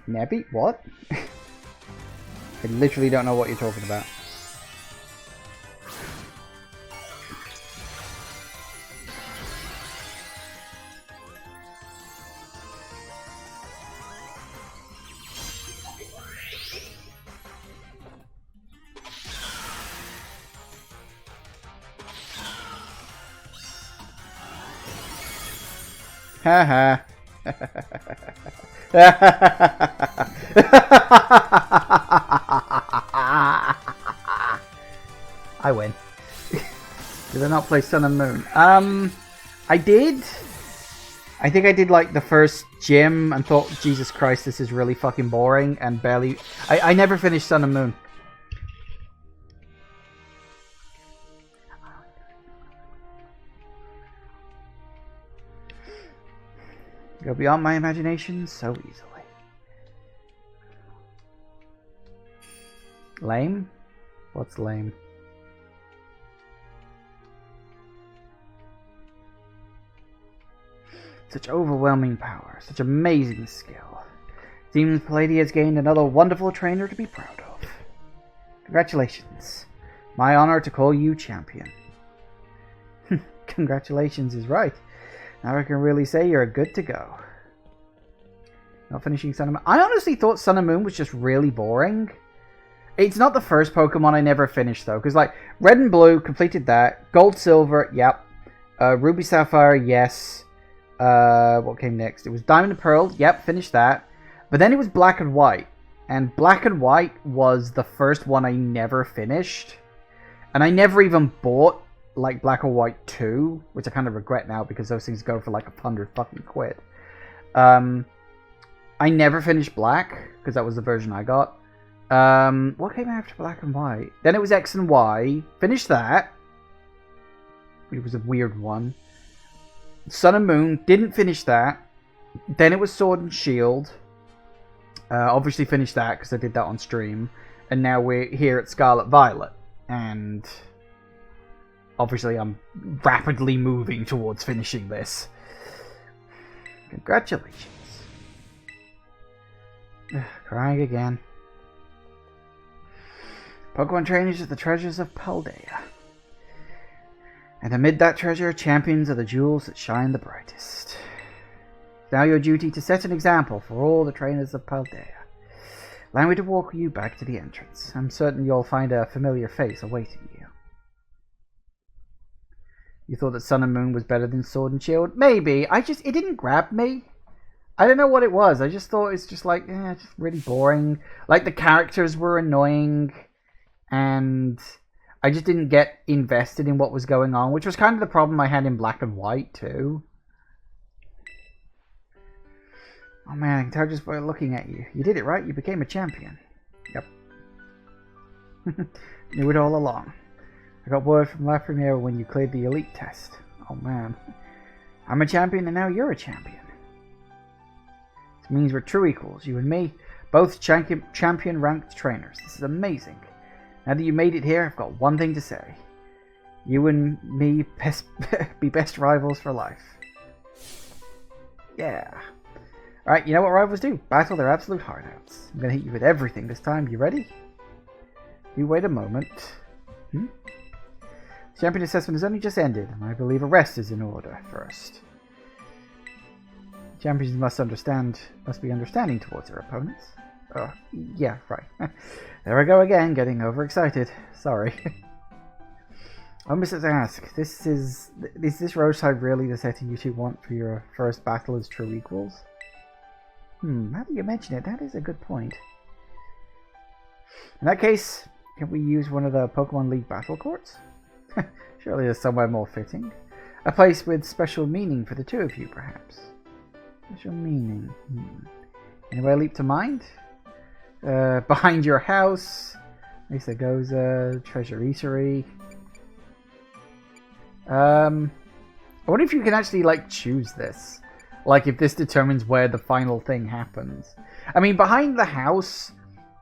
Speaker 1: Nebby? What? I literally don't know what you're talking about. Haha. I win. Did I not play Sun and Moon? I did. I think I did like the first gym and thought, Jesus Christ, this is really fucking boring, and barely... I never finished Sun and Moon. Go beyond my imagination so easily. Lame? What's lame? Such overwhelming power, such amazing skill. Seems Paldea has gained another wonderful trainer to be proud of. Congratulations. My honor to call you champion. Congratulations is right. Now I can really say you're good to go. Not finishing Sun and Moon. I honestly thought Sun and Moon was just really boring. It's not the first Pokemon I never finished, though. Because, like, Red and Blue, completed that. Gold, Silver, yep. Ruby, Sapphire, yes. What came next? It was Diamond and Pearl, yep, finished that. But then it was Black and White. And Black and White was the first one I never finished. And I never even bought, like, Black and White 2. Which I kind of regret now, because those things go for, like, 100 fucking quid. I never finished Black, because that was the version I got. What came after Black and White? Then it was X and Y. Finished that. It was a weird one. Sun and Moon. Didn't finish that. Then it was Sword and Shield. Obviously finished that because I did that on stream. And now we're here at Scarlet Violet. And obviously I'm rapidly moving towards finishing this. Congratulations. Crying again. Pokemon trainers are the treasures of Paldea. And amid that treasure, champions are the jewels that shine the brightest. It's now your duty to set an example for all the trainers of Paldea. Allow me to walk you back to the entrance. I'm certain you'll find a familiar face awaiting you. You thought that Sun and Moon was better than Sword and Shield? Maybe. It didn't grab me. I don't know what it was. I just thought it's just like, just really boring. Like, the characters were annoying. And I just didn't get invested in what was going on, which was kind of the problem I had in Black and White, too. Oh man, I can tell just by looking at you. You did it, right? You became a champion. Yep. Knew it all along. I got word from La Premiere when you cleared the elite test. Oh man. I'm a champion and now you're a champion. This means we're true equals, you and me. Both champion ranked trainers. This is amazing. Now that you made it here, I've got one thing to say. You and me be best rivals for life. Yeah. Alright, you know what rivals do? Battle their absolute hardouts. I'm gonna hit you with everything this time. You ready? You wait a moment. Champion assessment has only just ended, and I believe a rest is in order first. Champions must be understanding towards their opponents. Yeah, right. There I go again, getting overexcited. Sorry. I must ask, is this Roadside really the setting you two want for your first battle as true equals? Now that you mention it, that is a good point. In that case, can we use one of the Pokemon League battle courts? Surely there's somewhere more fitting. A place with special meaning for the two of you, perhaps. What's your meaning? Anywhere leap to mind? Behind your house. Mesa Goza, Treasure Eatery. I wonder if you can actually, like, choose this. Like, if this determines where the final thing happens. I mean, behind the house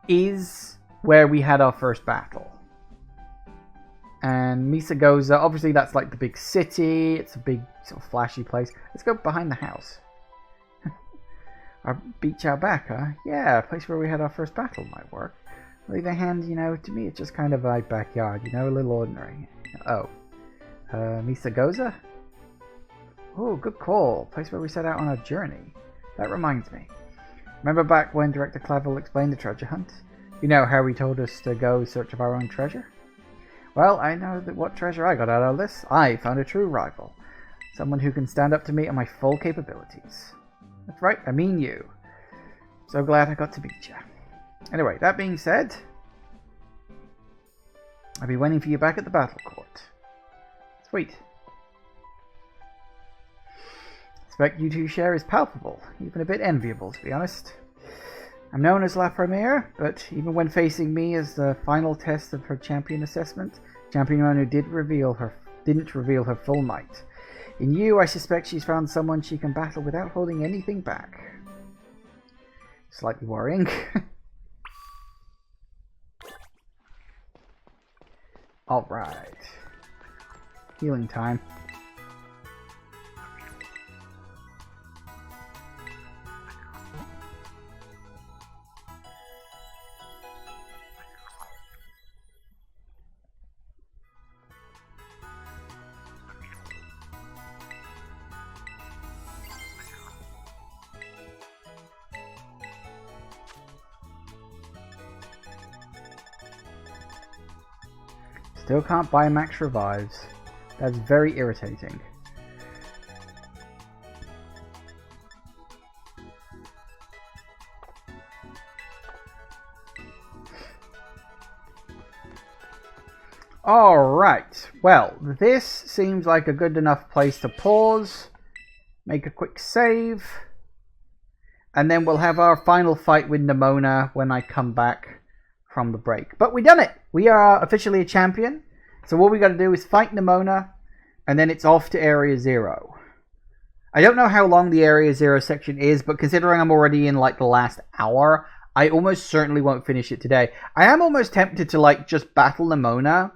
Speaker 1: is where we had our first battle. And Mesa Goza, obviously that's like the big city. It's a big, sort of flashy place. Let's go behind the house. Our beach out back, huh? Yeah, a place where we had our first battle might work. On the other hand, you know, to me it's just kind of like backyard, you know, a little ordinary. Oh. Mesa Goza? Oh, good call. Place where we set out on our journey. That reminds me. Remember back when Director Clavel explained the treasure hunt? You know how he told us to go in search of our own treasure? Well, I know that what treasure I got out of this. I found a true rival. Someone who can stand up to me and my full capabilities. That's right, I mean you. So glad I got to meet you. Anyway, that being said, I'll be waiting for you back at the battle court. Sweet. Expect you two share is palpable, even a bit enviable to be honest. I'm known as La Premiere, but even when facing me as the final test of her champion assessment, Champion Owner didn't reveal her full might. In you, I suspect she's found someone she can battle without holding anything back. Slightly worrying. Alright. Healing time. Still can't buy max revives. That's very irritating. Alright, well, this seems like a good enough place to pause, make a quick save, and then we'll have our final fight with Nemona when I come back from the break. But we done it! We are officially a champion, so what we got to do is fight Nemona, and then it's off to Area 0. I don't know how long the Area 0 section is, but considering I'm already in like the last hour, I almost certainly won't finish it today. I am almost tempted to like just battle Nemona,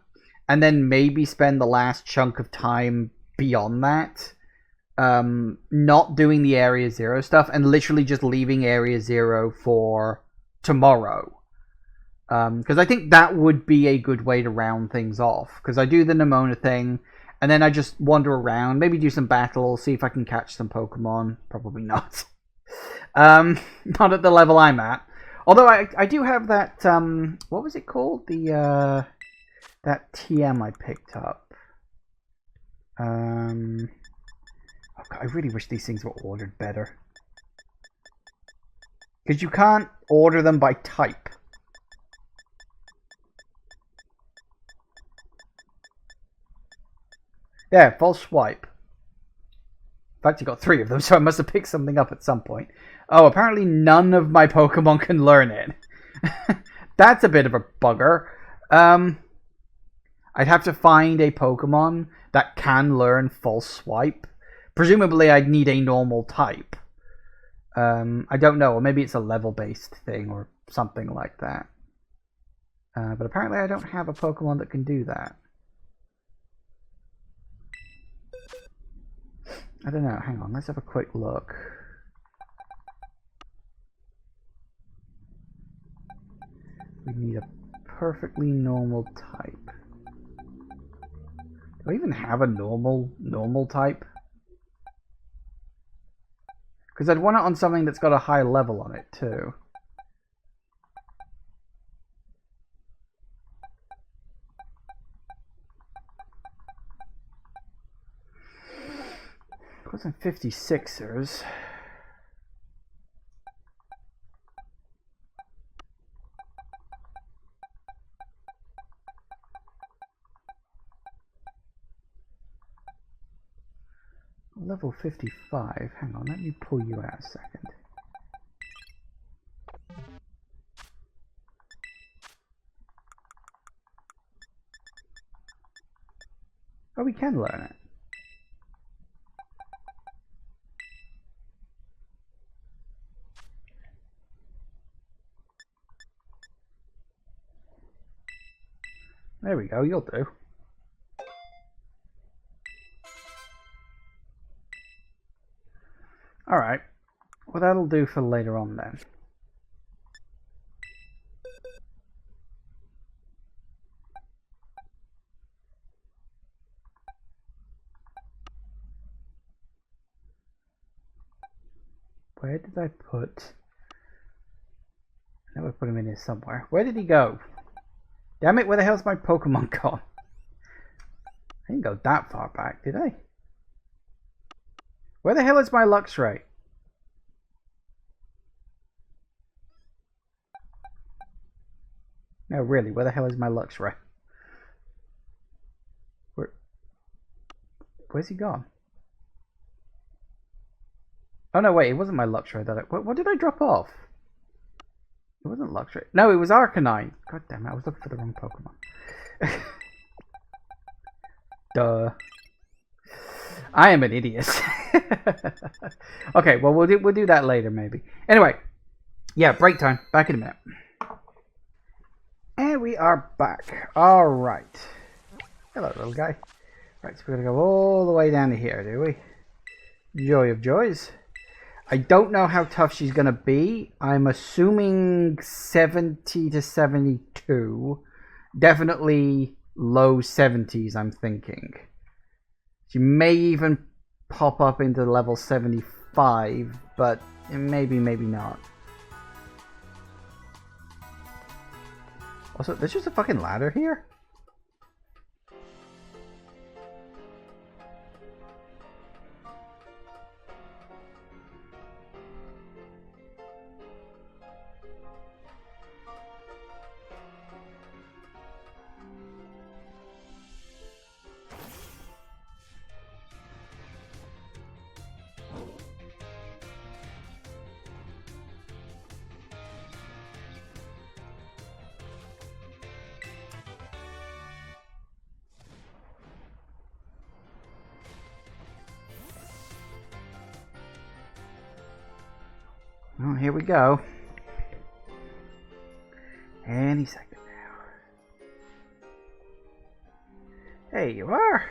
Speaker 1: and then maybe spend the last chunk of time beyond that, not doing the Area 0 stuff, and literally just leaving Area 0 for tomorrow. Because I think that would be a good way to round things off. Because I do the Nemona thing, and then I just wander around, maybe do some battles, see if I can catch some Pokemon. Probably not. Not at the level I'm at. Although I do have that, what was it called? That TM I picked up. Oh God, I really wish these things were ordered better. Because you can't order them by type. Yeah, false swipe. In fact, you got 3 of them, so I must have picked something up at some point. Oh, apparently none of my Pokemon can learn it. That's a bit of a bugger. I'd have to find a Pokemon that can learn false swipe. Presumably I'd need a normal type. I don't know, or maybe it's a level-based thing or something like that. But apparently I don't have a Pokemon that can do that. I don't know, hang on, let's have a quick look. We need a perfectly normal type. Do I even have a normal type? Because I'd want it on something that's got a high level on it too. Of course I'm 56ers. level 55. Hang on, let me pull you out a second. Oh, we can learn it. There we go, you'll do. Alright. Well, that'll do for later on then. Where did I put... I know I put him in here somewhere. Where did he go? Damn it, where the hell's my Pokemon gone? I didn't go that far back, did I? Where the hell is my Luxray? No, really, where the hell is my Luxray? Where's he gone? Oh no, wait, it wasn't my Luxray that what did I drop off? It wasn't Luxray. No, it was Arcanine. God damn it, I was looking for the wrong Pokemon. Duh. I am an idiot. Okay, well we'll do that later maybe. Anyway, yeah, break time. Back in a minute. And we are back. All right. Hello, little guy. Right, so we're gonna go all the way down to here, do we? Joy of joys. I don't know how tough she's gonna be. I'm assuming 70 to 72. Definitely low 70s, I'm thinking. She may even pop up into level 75, but maybe not. Also, there's just a fucking ladder here? Well, here we go. Any second now. Hey, you are.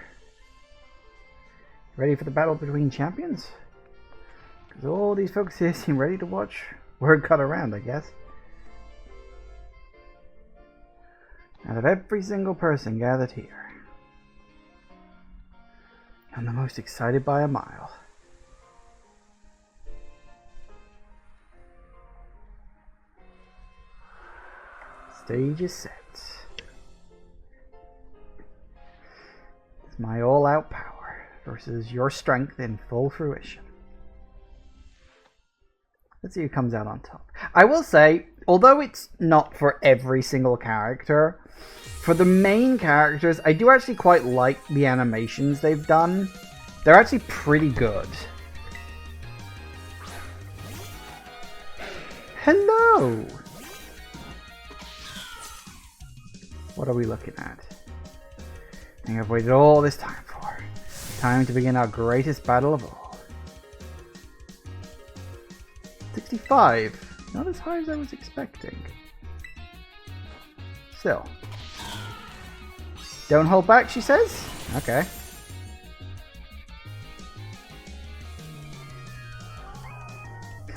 Speaker 1: Ready for the battle between champions? Because all these folks here seem ready to watch word cut around, I guess. Out of every single person gathered here, I'm the most excited by a mile. Stage is set. It's my all-out power versus your strength in full fruition. Let's see who comes out on top. I will say, although it's not for every single character, for the main characters, I do actually quite like the animations they've done. They're actually pretty good. Hello! What are we looking at? I think I've waited all this time for. Time to begin our greatest battle of all. 65. Not as high as I was expecting. Still. Don't hold back, she says? Okay.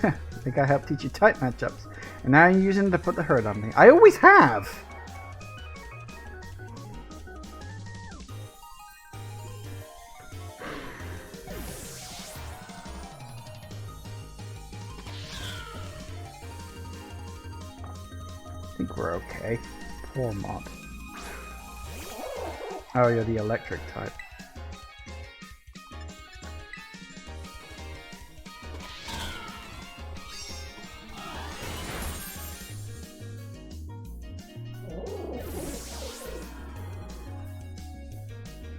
Speaker 1: I think I helped teach you type matchups. And now you're using it to put the hurt on me. I always have! I think we're okay. Poor mob. Oh, you're the electric type.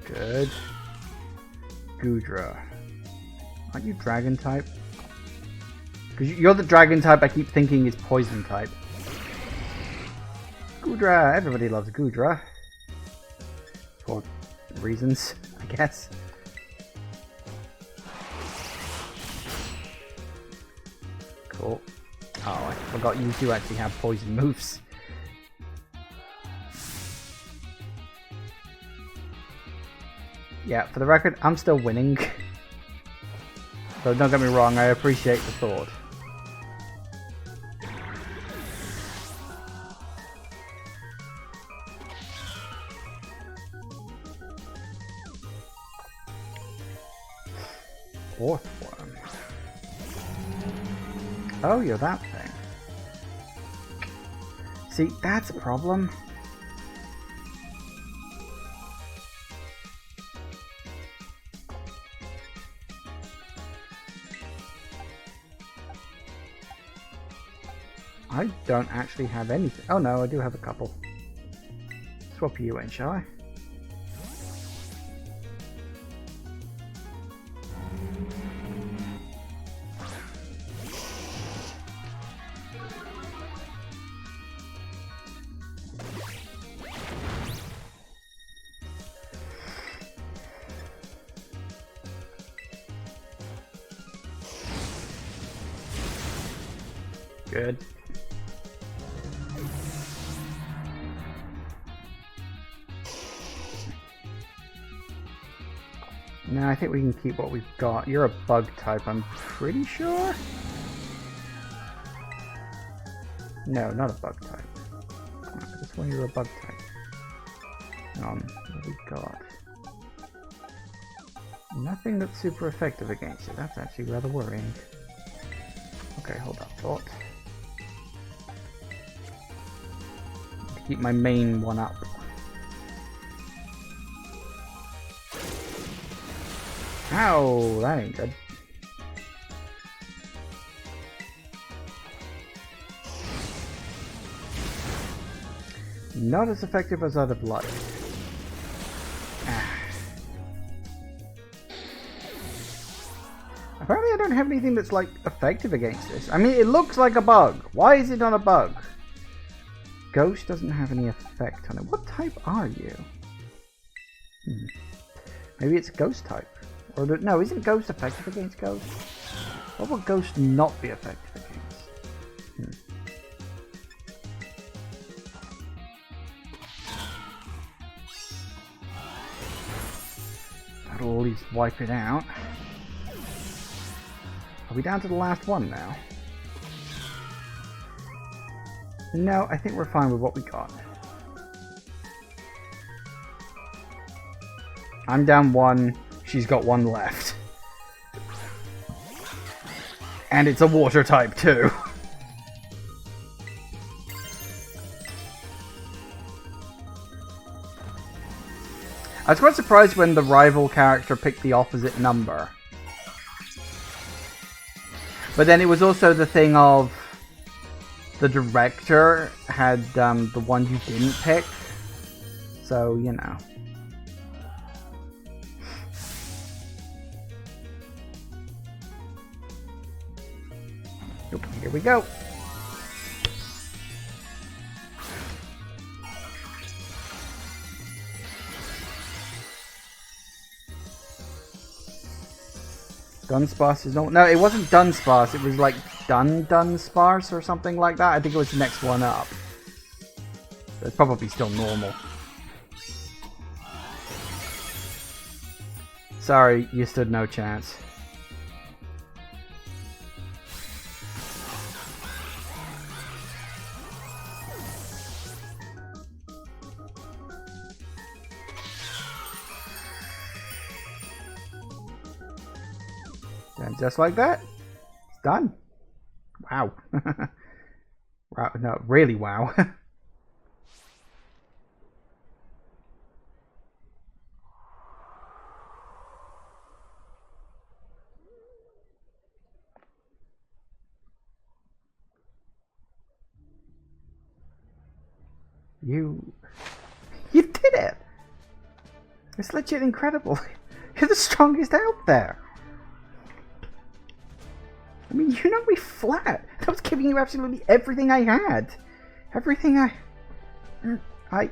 Speaker 1: Good. Goodra. Aren't you dragon type? Because you're the dragon type I keep thinking is poison type. Goodra! Everybody loves Goodra. For reasons, I guess. Cool. Oh, I forgot you do actually have poison moves. Yeah, for the record, I'm still winning. So don't get me wrong, I appreciate the thought. Fourth one. Oh, you're that thing. See, that's a problem. I don't actually have anything. Oh no, I do have a couple. Swap you in, shall I? Good. No, I think we can keep what we've got. You're a bug type, I'm pretty sure? No, not a bug type. This one you're a bug type. What we got? Nothing that's super effective against it. That's actually rather worrying. Okay, hold that thought. Keep my main one up. Ow, that ain't good. Not as effective as I'd have liked. Apparently I don't have anything that's like effective against this. I mean, it looks like a bug. Why is it not a bug? Ghost doesn't have any effect on it. What type are you? Maybe it's ghost type. Or no, isn't ghost effective against ghost? What would ghost not be effective against? That'll at least wipe it out. Are we down to the last one now? No, I think we're fine with what we got. I'm down one, she's got one left. And it's a water type too. I was quite surprised when the rival character picked the opposite number. But then it was also the thing of the director had the one you didn't pick. So, you know. Here we go. Dunsparce is no, it wasn't Dunsparce. It was like Dunsparce or something like that. I think it was the next one up. So it's probably still normal. Sorry, you stood no chance. And just like that, it's done. Wow. Wow, no, really wow. You did it! It's legit incredible. You're the strongest out there. I mean, you knocked me flat. I was giving you absolutely everything I had. Everything I...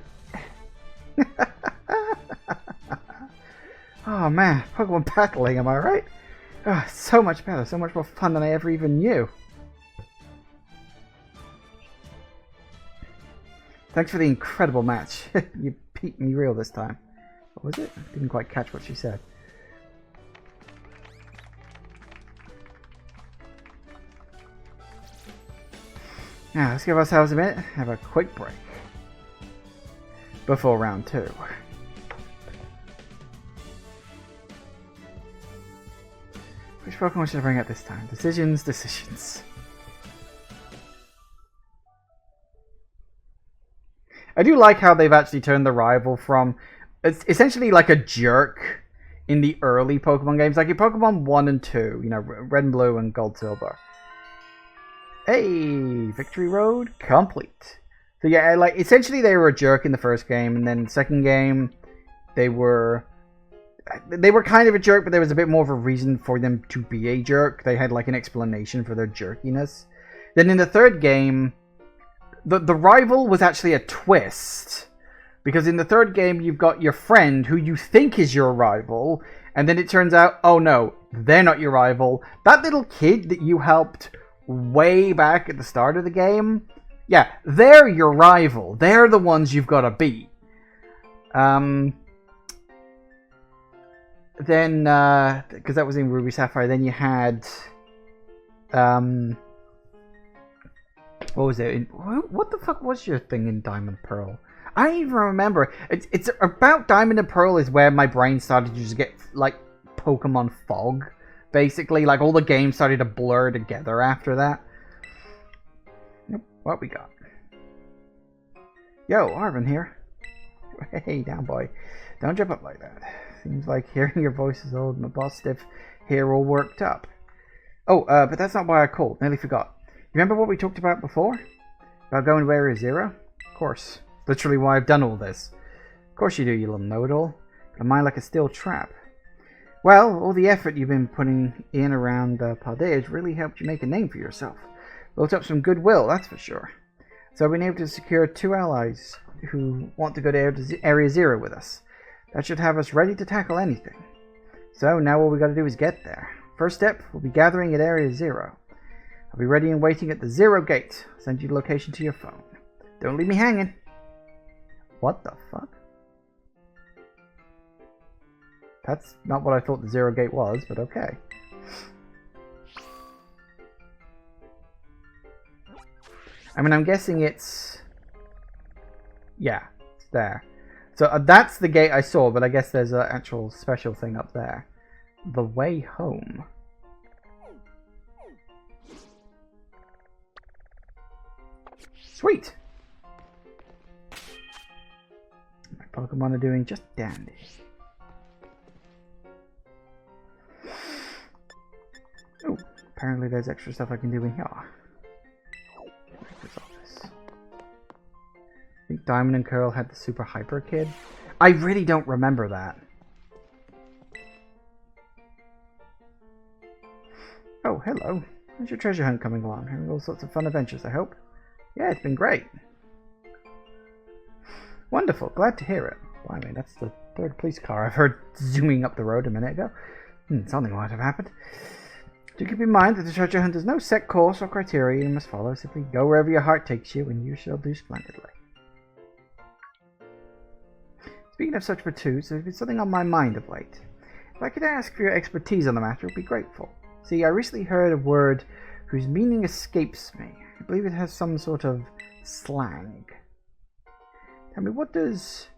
Speaker 1: Oh man, Pokemon battling, am I right? Oh, so much better, so much more fun than I ever even knew. Thanks for the incredible match. You beat me real this time. What was it? I didn't quite catch what she said. Now, let's give ourselves a minute, have a quick break before round 2. Which Pokemon should I bring out this time? Decisions. I do like how they've actually turned the rival from... It's essentially like a jerk in the early Pokemon games. Like in Pokemon 1 and 2, you know, Red and Blue and Gold, Silver. Hey, Victory Road complete. So yeah, like essentially they were a jerk in the first game, and then the second game they were kind of a jerk, but there was a bit more of a reason for them to be a jerk. They had like an explanation for their jerkiness. Then in the third game, the rival was actually a twist, because in the third game you've got your friend who you think is your rival, and then it turns out, oh no, they're not your rival. That little kid that you helped way back at the start of the game, yeah, they're your rival. They're the ones you've got to beat. Then, because that was in Ruby Sapphire, then you had, what was it? What the fuck was your thing in Diamond Pearl? I don't even remember. It's about Diamond and Pearl is where my brain started to just get, like, Pokemon fog. Basically, like, all the games started to blur together after that. Yep, what we got? Yo, Arvin here. Hey, down boy. Don't jump up like that. Seems like hearing your voice is old and the boss stiff here all worked up. Oh, but that's not why I called. Nearly forgot. You remember what we talked about before? About going to Area Zero? Of course. Literally why I've done all this. Of course you do, you little know-it-all. But am I like a steel trap? Well, all the effort you've been putting in around Paldea has really helped you make a name for yourself. Built up some goodwill, that's for sure. So I've been able to secure 2 allies who want to go to Area Zero with us. That should have us ready to tackle anything. So now all we got to do is get there. First step, we'll be gathering at Area Zero. I'll be ready and waiting at the Zero Gate. I'll send you the location to your phone. Don't leave me hanging. What the fuck? That's not what I thought the Zero Gate was, but okay. I mean, I'm guessing it's... Yeah, it's there. So that's the gate I saw, but I guess there's an actual special thing up there. The way home. Sweet! My Pokemon are doing just dandy. Oh, apparently there's extra stuff I can do in here. Office. I think Diamond and Pearl had the Super Hyper Kid. I really don't remember that. Oh, hello. How's your treasure hunt coming along? Having all sorts of fun adventures, I hope. Yeah, it's been great. Wonderful. Glad to hear it. Blimey, that's the 3rd police car I've heard zooming up the road a minute ago. Something might have happened. Do keep in mind that the treasure hunt has no set course or criteria you must follow. Simply go wherever your heart takes you, and you shall do splendidly. Speaking of such pursuits, there's been something on my mind of late. If I could ask for your expertise on the matter, I'd be grateful. See, I recently heard a word whose meaning escapes me. I believe it has some sort of slang. Tell me, what does...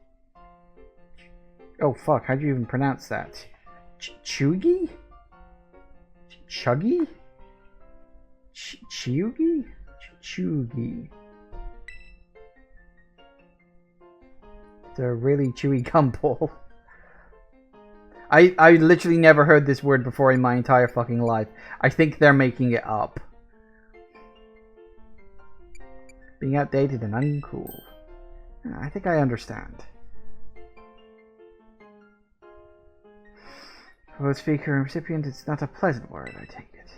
Speaker 1: Oh, fuck, how do you even pronounce that? Chugi? Chuggy? Chiugi? Chugi. It's a really chewy gumball. I literally never heard this word before in my entire fucking life. I think they're making it up. Being outdated and uncool. I think I understand. For both speaker and recipient, it's not a pleasant word, I take it.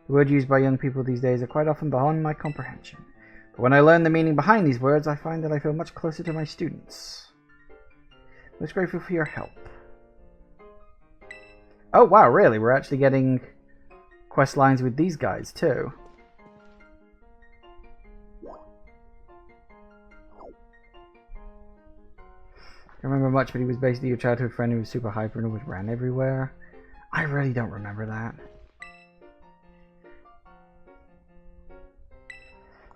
Speaker 1: The words used by young people these days are quite often beyond my comprehension. But when I learn the meaning behind these words, I find that I feel much closer to my students. Most grateful for your help. Oh wow, really? We're actually getting quest lines with these guys too. I don't remember much, but he was basically your childhood friend who was super hyper and always ran everywhere. I really don't remember that.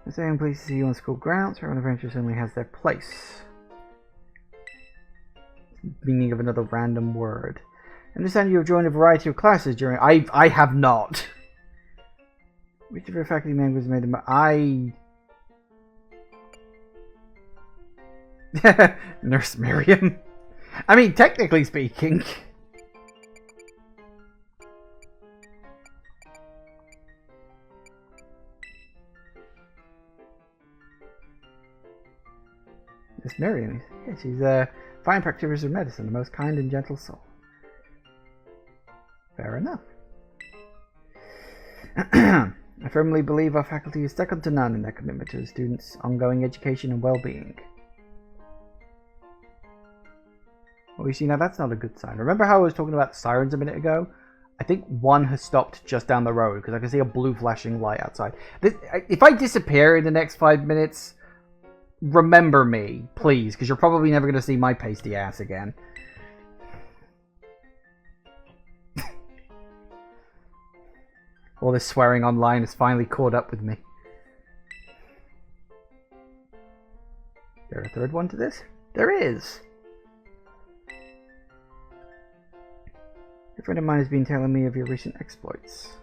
Speaker 1: The same place to see you on school grounds, where an adventure suddenly has their place. Meaning of another random word. I understand you have joined a variety of classes during... I have not. Which of your faculty members made them... Nurse Miriam. I mean, technically speaking. Miss Miriam, yeah, she's a fine practitioner of medicine, the most kind and gentle soul. Fair enough. I firmly believe our faculty is second to none in their commitment to the students' ongoing education and well-being. Well, you see, now that's not a good sign. Remember how I was talking about the sirens a minute ago? I think one has stopped just down the road, because I can see a blue flashing light outside. If I disappear in the next 5 minutes, remember me, please, because you're probably never going to see my pasty ass again. All this swearing online has finally caught up with me. Is there a third one to this? There is! A friend of mine has been telling me of your recent exploits.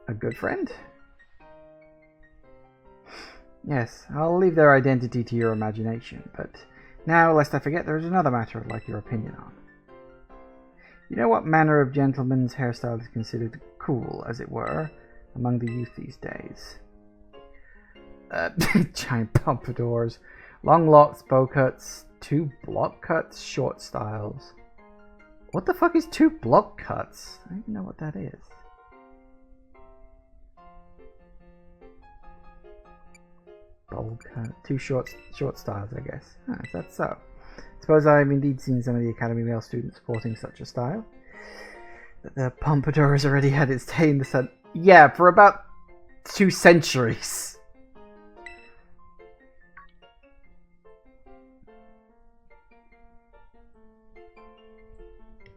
Speaker 1: A good friend? Yes, I'll leave their identity to your imagination, but now, lest I forget, there is another matter I'd like your opinion on. You know what manner of gentleman's hairstyle is considered cool, as it were, among the youth these days? Giant pompadours, long locks, bow cuts, 2 block cuts, short styles. What the fuck is 2 block cuts? I don't even know what that is. Bowl cut, 2 short styles, I guess. Ah, is that so? Suppose I have indeed seen some of the Academy male students sporting such a style. The pompadour has already had its day in the sun. Yeah, for about 2 centuries.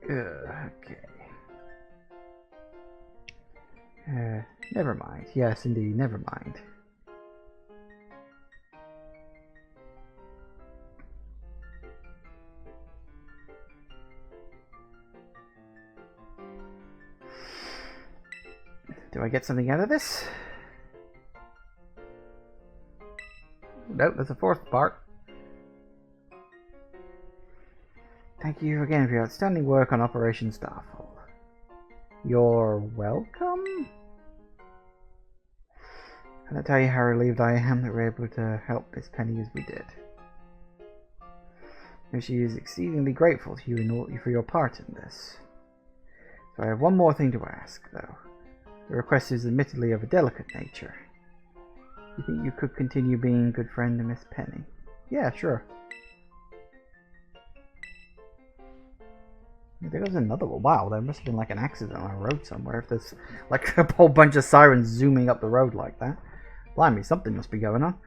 Speaker 1: Okay. Never mind. Yes, indeed, never mind. Do I get something out of this? Nope, there's a 4th part. Thank you again for your outstanding work on Operation Starfall. You're welcome? Can I tell you how relieved I am that we're able to help Miss Penny as we did? And she is exceedingly grateful to you for your part in this. So I have one more thing to ask, though. The request is admittedly of a delicate nature. You think you could continue being a good friend to Miss Penny? Yeah, sure. There goes another one. Wow, there must have been like an accident on a road somewhere if there's like a whole bunch of sirens zooming up the road like that. Blimey, something must be going on.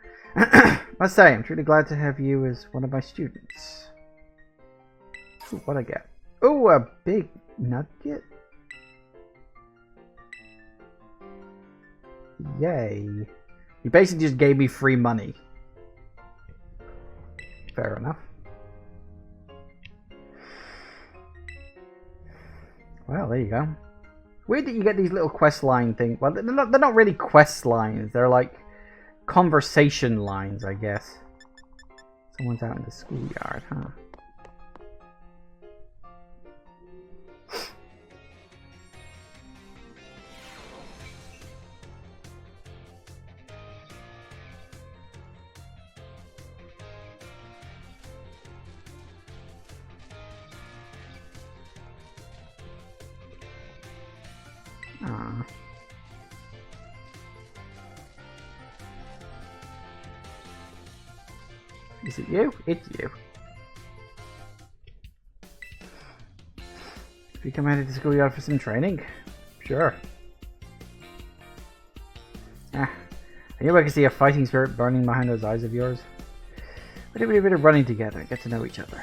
Speaker 1: Must say, I'm truly glad to have you as one of my students. Ooh, what'd I get? Oh, a big nugget? Yay. He basically just gave me free money. Fair enough. Well, there you go. Weird that you get these little quest line things. Well, they're not really quest lines. They're like conversation lines, I guess. Someone's out in the schoolyard, huh? Aww. Is it you? It's you. If you come out of the schoolyard for some training? Sure. I knew I could see a fighting spirit burning behind those eyes of yours. We did a bit of running together and get to know each other.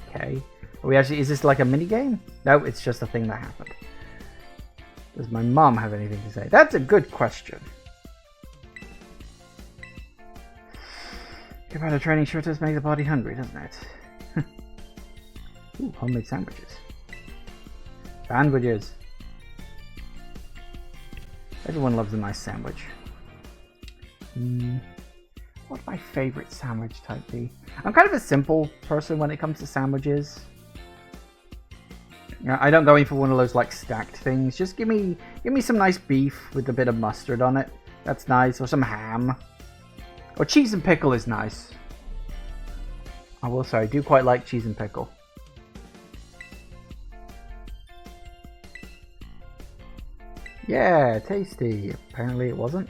Speaker 1: Okay. Are we actually, is this like a mini game? No, it's just a thing that happened. Does my mom have anything to say? That's a good question. Good amount of training sure does make the body hungry, doesn't it? Ooh, homemade sandwiches. Sandwiches. Everyone loves a nice sandwich. What would my favorite sandwich type be? I'm kind of a simple person when it comes to sandwiches. I don't go in for one of those like stacked things. Just give me some nice beef with a bit of mustard on it. That's nice. Or some ham. Or cheese and pickle is nice. I will say I do quite like cheese and pickle. Yeah, tasty. Apparently it wasn't.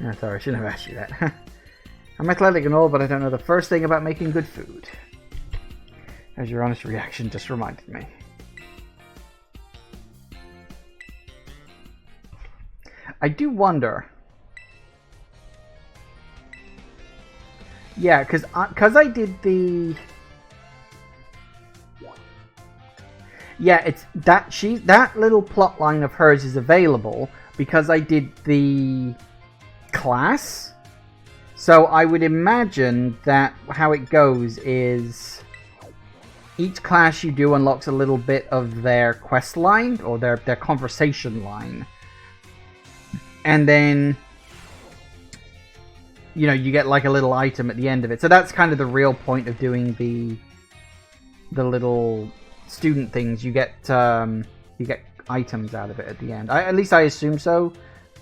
Speaker 1: Oh, sorry, I shouldn't have asked you that. I'm athletic and all, but I don't know the first thing about making good food. As your honest reaction just reminded me. I do wonder. Yeah, because I did the... Yeah, it's that that little plot line of hers is available because I did the class. So I would imagine that how it goes is each class you do unlocks a little bit of their quest line or their conversation line. And then you get like a little item at the end of it. So that's kind of the real point of doing the little student things. You get items out of it at the end. At least I assume so,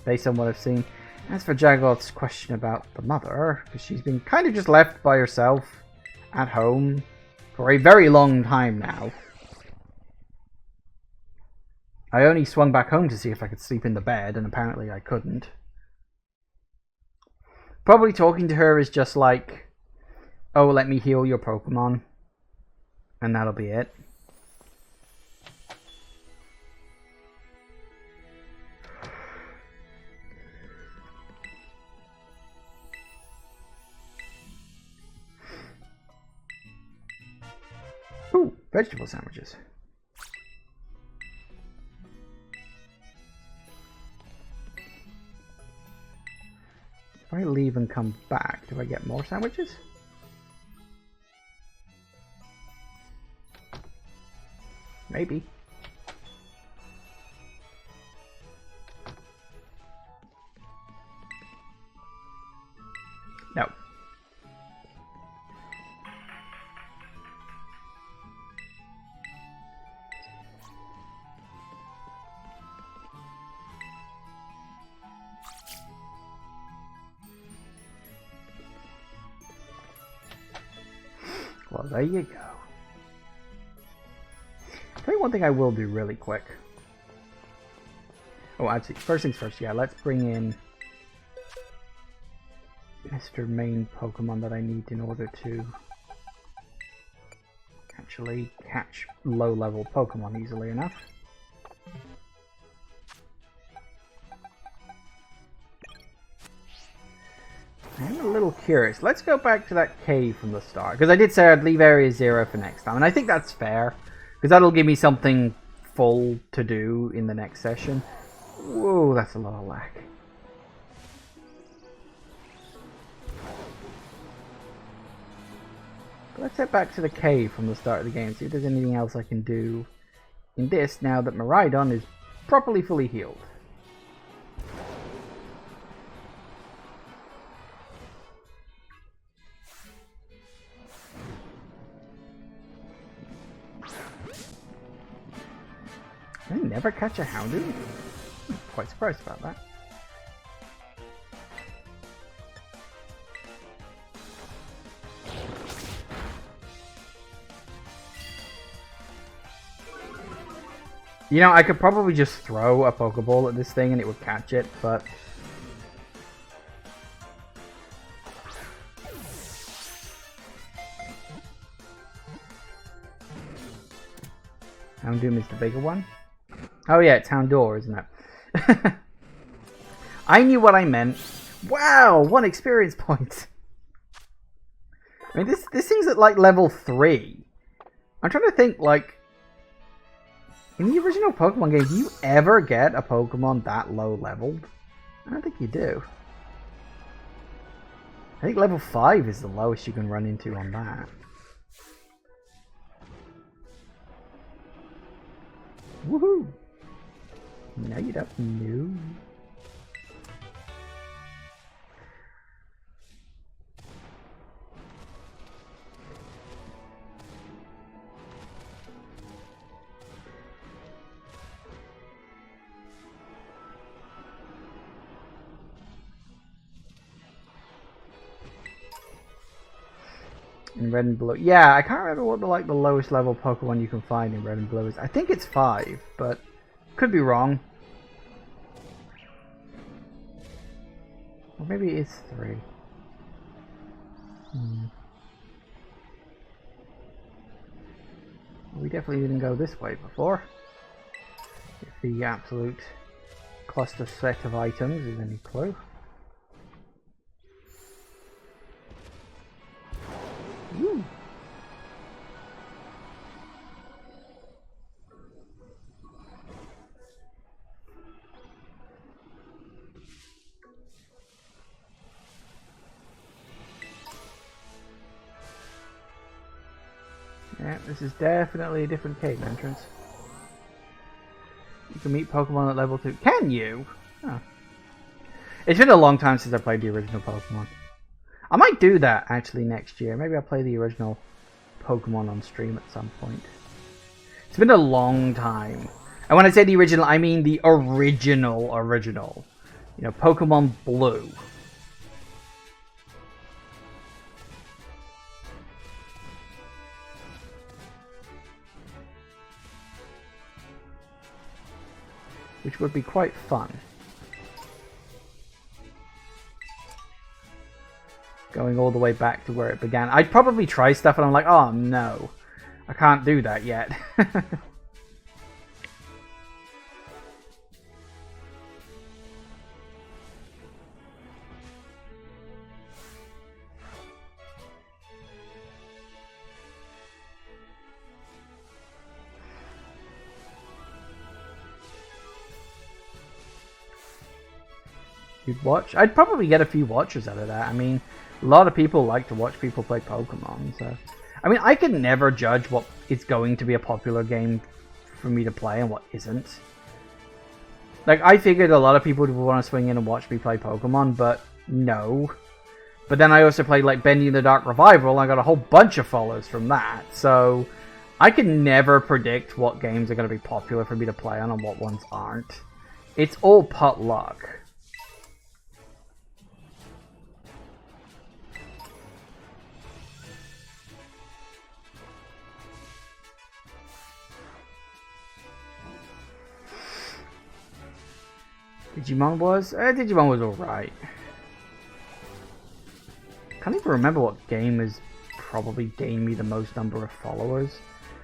Speaker 1: based on what I've seen. As for Jagoth's question about the mother, because she's been kind of just left by herself at home for a very long time now. I only swung back home to see if I could sleep in the bed, and apparently I couldn't. Probably talking to her is just like, oh, let me heal your Pokemon. And that'll be it. Ooh, vegetable sandwiches. If I leave and come back, do I get more sandwiches? Maybe. No. Well, there you go. I'll tell you one thing I will do really quick. Oh, actually, first things first, yeah, let's bring in Mr. Main Pokemon that I need in order to actually catch low-level Pokemon easily enough. I'm a little curious. Let's go back to that cave from the start. Because I did say I'd leave Area 0 for next time. And I think that's fair. Because that'll give me something full to do in the next session. Whoa, that's a lot of lag. Let's head back to the cave from the start of the game. See if there's anything else I can do in this now that Miraidon is properly fully healed. I never catch a Houndoom? I'm quite surprised about that. You know, I could probably just throw a Pokeball at this thing and it would catch it, but... Houndoom is the bigger one? Oh yeah, it's Houndour, isn't it? I knew what I meant. Wow, 1 experience point. I mean, this thing's at like level 3. I'm trying to think, like, in the original Pokemon game, do you ever get a Pokemon that low leveled? I don't think you do. I think level 5 is the lowest you can run into on that. Woohoo! No, you don't. No. In Red and Blue. Yeah, I can't remember what the lowest level Pokemon you can find in Red and Blue is. I think it's 5, but could be wrong. Or maybe it is 3. We definitely didn't go this way before. If the absolute cluster set of items is any clue. Woo. Yeah, this is definitely a different cave entrance. You can meet Pokemon at level 2. Can you? Oh. It's been a long time since I played the original Pokemon. I might do that actually next year. Maybe I'll play the original Pokemon on stream at some point. It's been a long time. And when I say the original, I mean the original. You know, Pokemon Blue. Which would be quite fun. Going all the way back to where it began. I'd probably try stuff and I'm like, oh no, I can't do that yet. You'd watch? I'd probably get a few watchers out of that. I mean, a lot of people like to watch people play Pokemon, so... I mean, I can never judge what is going to be a popular game for me to play and what isn't. Like, I figured a lot of people would want to swing in and watch me play Pokemon, but no. But then I also played, like, Bendy in the Dark Revival, and I got a whole bunch of followers from that, so... I can never predict what games are going to be popular for me to play on and what ones aren't. It's all pot luck. Digimon was alright. Can't even remember what game has probably gained me the most number of followers.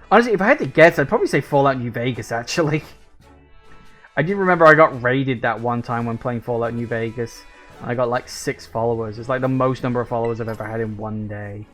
Speaker 1: Honestly, if I had to guess, I'd probably say Fallout New Vegas, actually. I do remember I got raided that one time when playing Fallout New Vegas, and I got like 6 followers. It's like the most number of followers I've ever had in one day.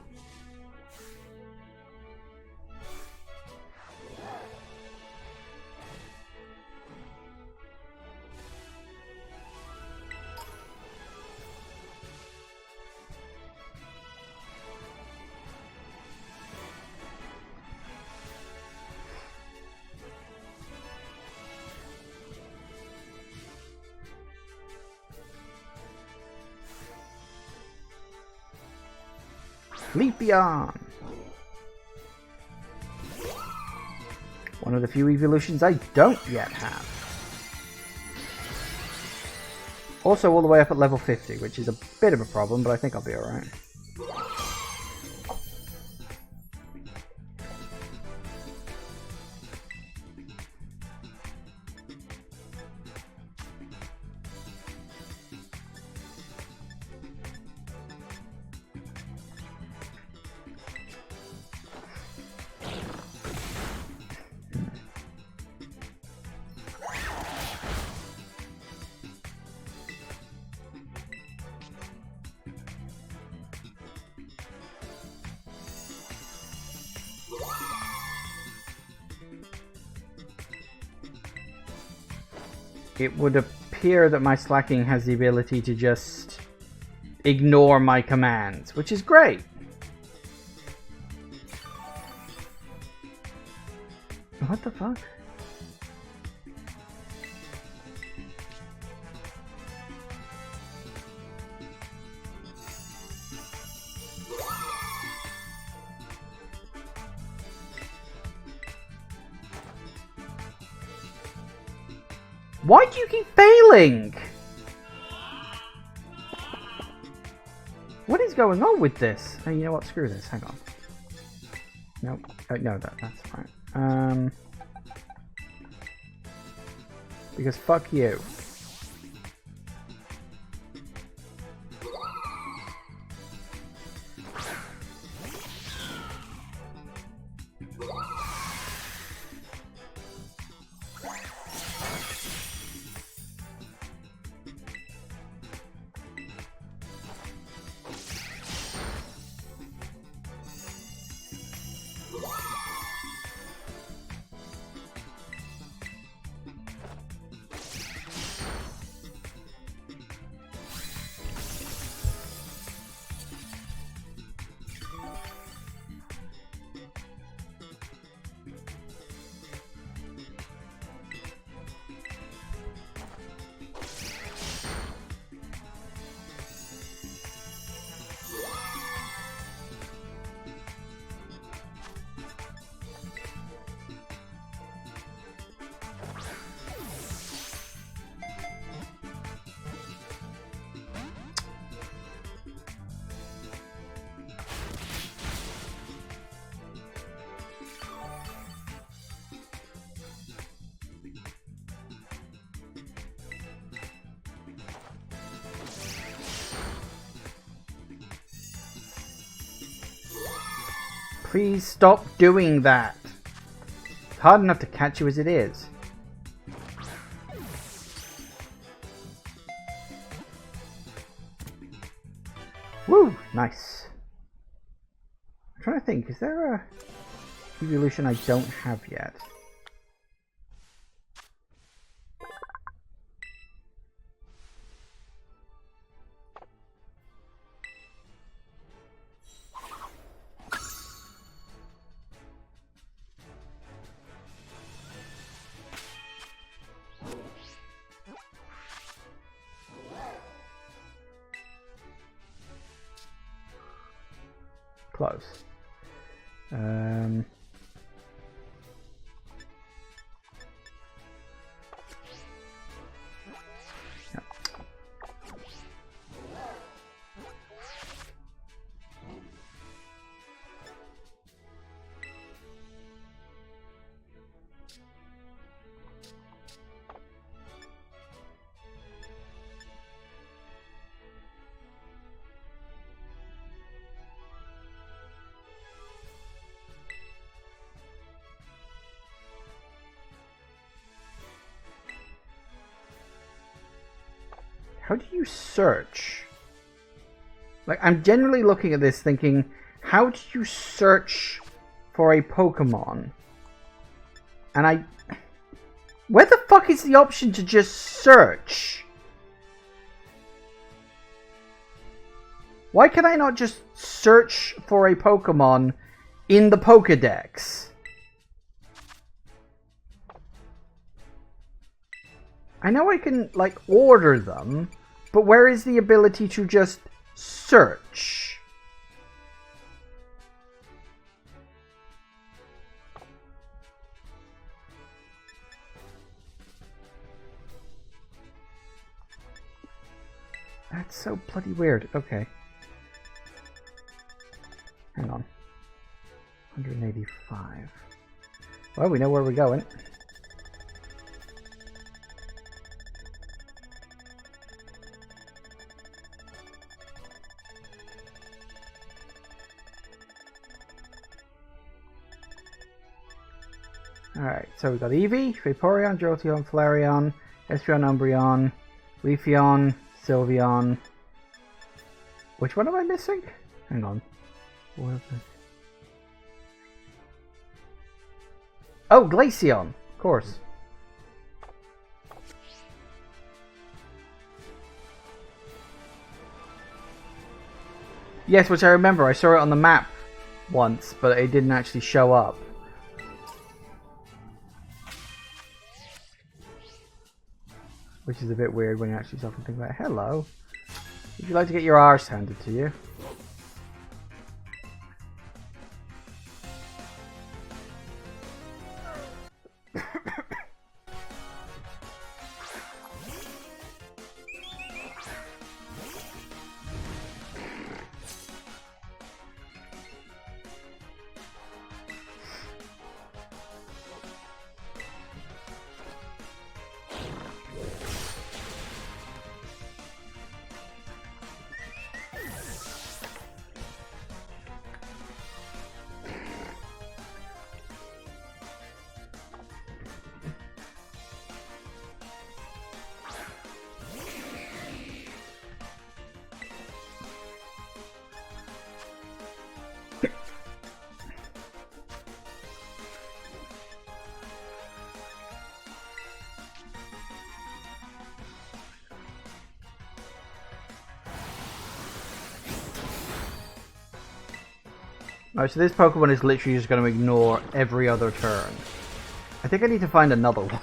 Speaker 1: Leafeon! One of the few evolutions I don't yet have. Also all the way up at level 50, which is a bit of a problem, but I think I'll be alright. it would appear that my Slacking has the ability to just ignore my commands, which is great. What the fuck? Why do you keep failing? What is going on with this? Oh, you know what? Screw this. Hang on. Nope. No, that's fine. Because fuck you. Please stop doing that. It's hard enough to catch you as it is. Woo! Nice. I'm trying to think, is there a evolution I don't have yet? Close. Yeah. How do you search? Like, I'm generally looking at this thinking, how do you search for a Pokemon? And where the fuck is the option to just search? Why can I not just search for a Pokemon in the Pokédex? I know I can, like, order them, but where is the ability to just search? That's so bloody weird. Okay. Hang on. 185. Well, we know where we're going. Alright, so we've got Eevee, Vaporeon, Jolteon, Flareon, Espeon, Umbreon, Leafeon, Sylveon. Which one am I missing? Hang on. What is it? Oh, Glaceon! Of course. Yes, which I remember. I saw it on the map once, but it didn't actually show up. Which is a bit weird when you actually stop and think about it. Hello. Would you like to get your arse handed to you? Alright, so this Pokemon is literally just going to ignore every other turn. I think I need to find another one.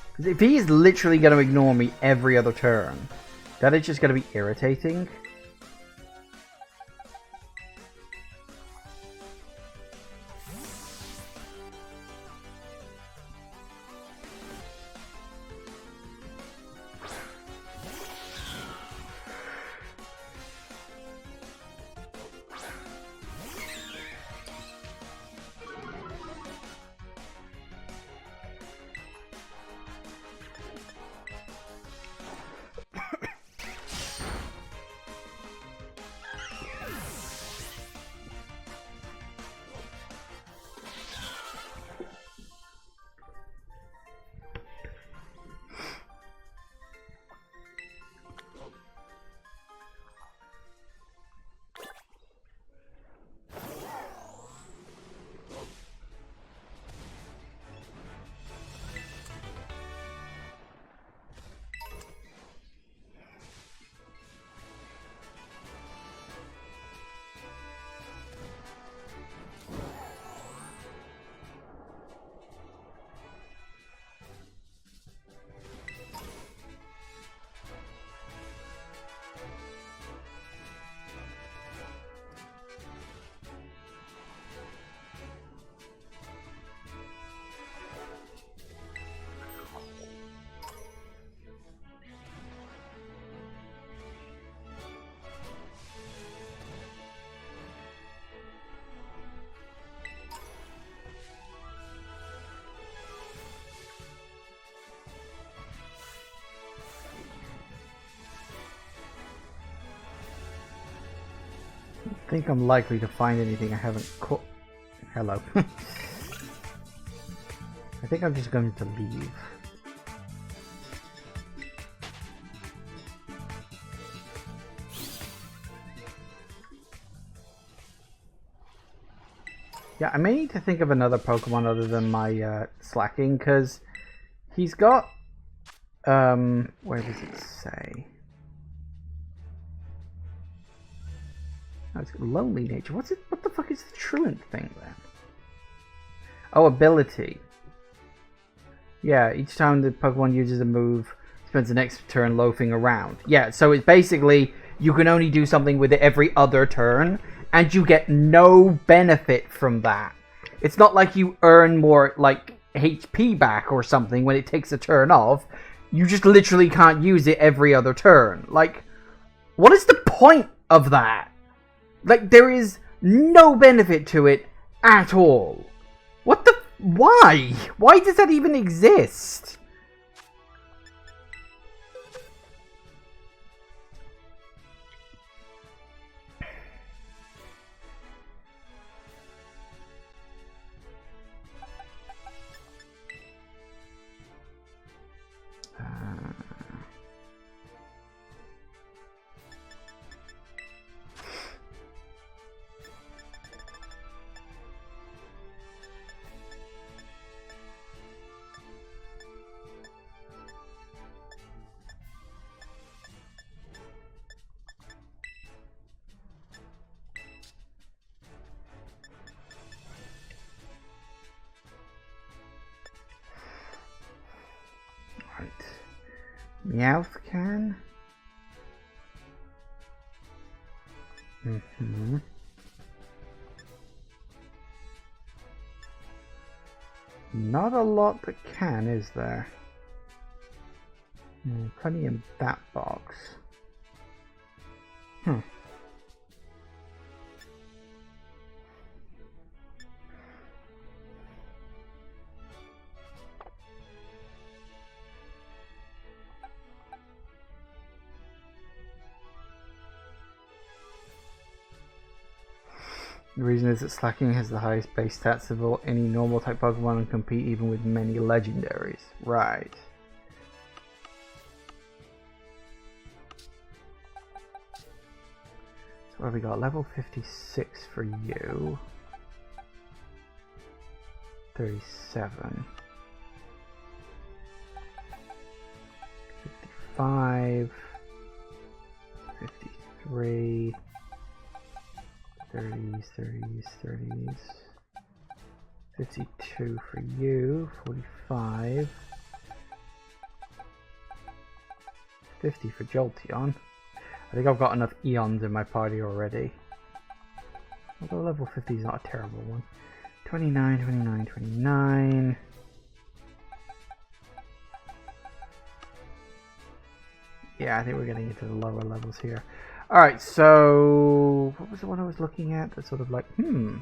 Speaker 1: Because if he's literally going to ignore me every other turn, that is just going to be irritating. I think I'm likely to find anything I haven't caught. Hello. I think I'm just going to leave. Yeah, I may need to think of another Pokemon other than my Slacking, because he's got where does it say? Oh, it's got lonely nature. What the fuck is the truant thing then? Oh, ability. Yeah, each time the Pokemon uses a move, spends the next turn loafing around. Yeah, so it's basically you can only do something with it every other turn, and you get no benefit from that. It's not like you earn more like HP back or something when it takes a turn off. You just literally can't use it every other turn. Like, what is the point of that? Like, there is no benefit to it at all. What the... Why? Why does that even exist? Right. Meowth can. Not a lot that can, is there? Plenty in that box. The reason is that Slacking has the highest base stats of any normal type Pokemon and compete even with many legendaries. Right. So what have we got? Level 56 for you. 37. 55. 53. 30s. 52 for you. 45. 50 for Jolteon. I think I've got enough Eons in my party already. Although level 50 is not a terrible one. 29. Yeah, I think we're getting into the lower levels here. Alright, so what was the one I was looking at? That's sort of like, Which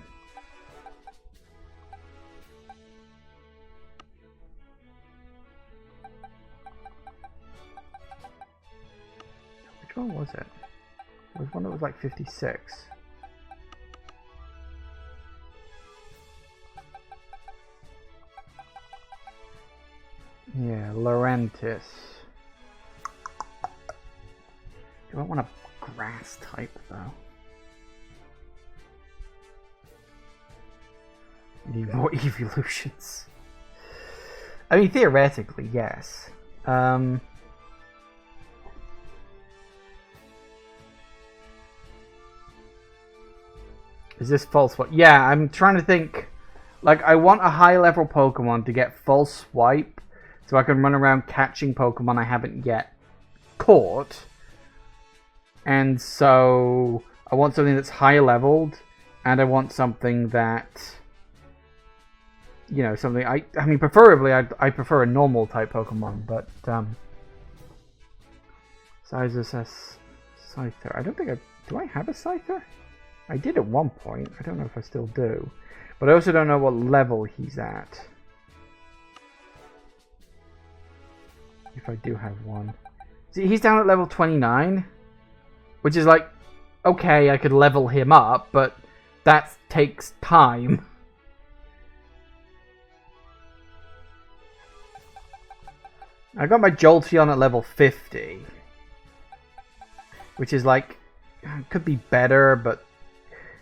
Speaker 1: one was it? There was one that was like 56. Yeah, Lurantis. Do I want a grass type though? Need more evolutions. I mean, theoretically, yes. Is this false swipe? Yeah, I'm trying to think. Like, I want a high level Pokemon to get false swipe so I can run around catching Pokemon I haven't yet caught. And so I want something that's high leveled, and I want something that, you know, something I mean, preferably I prefer a normal type Pokemon, but Sizus Scyther. I don't think do I have a Scyther? I did at one point. I don't know if I still do, but I also don't know what level he's at. If I do have one, see, he's down at level 29. Which is like, okay, I could level him up, but that takes time. I got my Jolteon at level 50. Which is like, could be better, but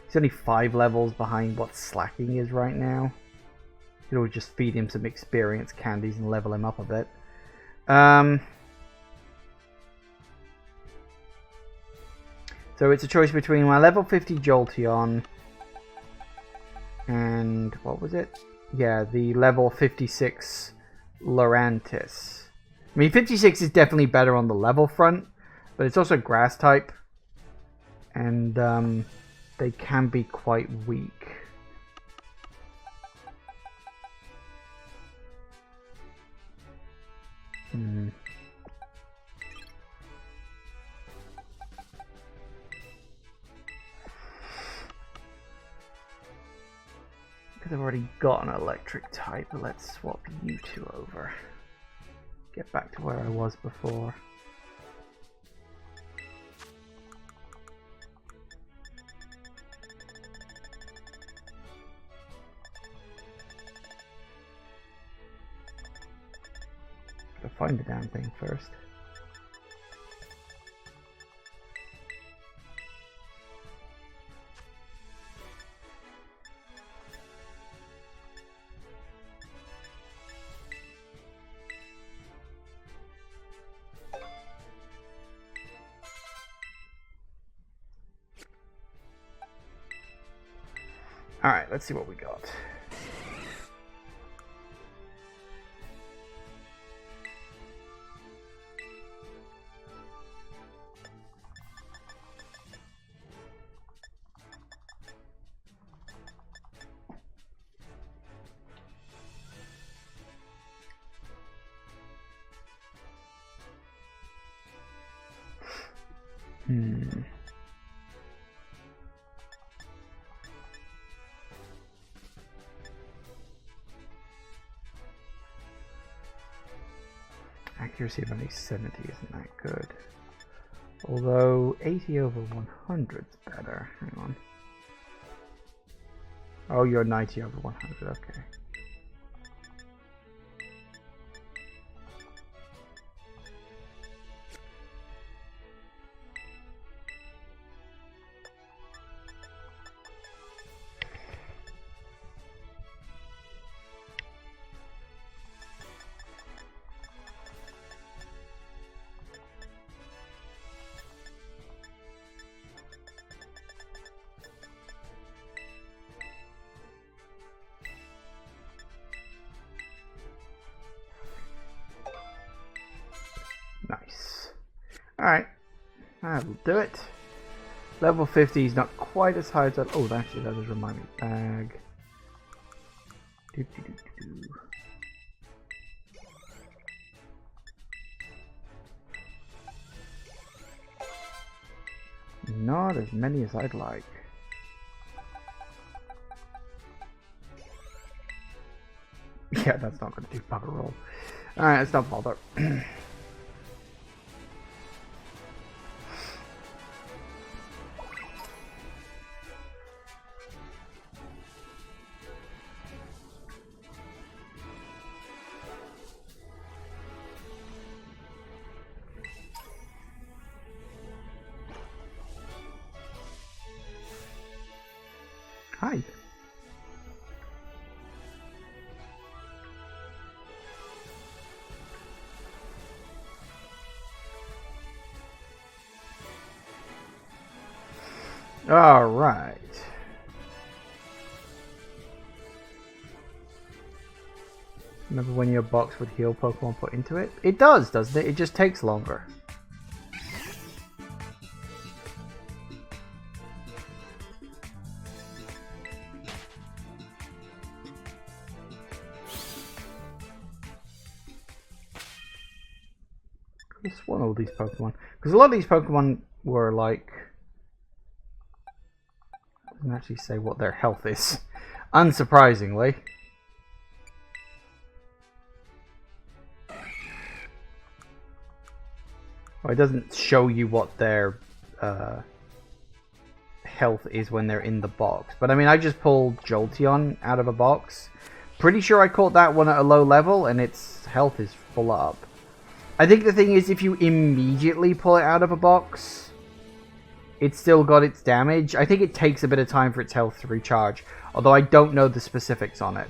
Speaker 1: he's only 5 levels behind what Slacking is right now. It would just feed him some experience candies and level him up a bit. So it's a choice between my level 50 Jolteon and, what was it? Yeah, the level 56 Lurantis. I mean, 56 is definitely better on the level front, but it's also grass type, and they can be quite weak. Because I've already got an electric type, let's swap you two over. Get back to where I was before. Gotta find the damn thing first. Alright, let's see what we got. Accuracy of only 70 isn't that good. Although 80 over 100 is better. Hang on. Oh, you're 90 over 100, okay. Nice. Alright, that'll do it. Level 50 is not quite as high as that. Oh, actually, that does remind me. Bag. Not as many as I'd like. Yeah, that's not going to do bugger roll. Alright, let's not bother. Hi. All right. Remember when your box would heal Pokemon put into it? It does, doesn't it? It just takes longer. I just want all these Pokemon. Because a lot of these Pokemon were like... I doesn't actually say what their health is. Unsurprisingly. Well, it doesn't show you what their health is when they're in the box. But I mean, I just pulled Jolteon out of a box. Pretty sure I caught that one at a low level and its health is full up. I think the thing is, if you immediately pull it out of a box, it's still got its damage. I think it takes a bit of time for its health to recharge, although I don't know the specifics on it.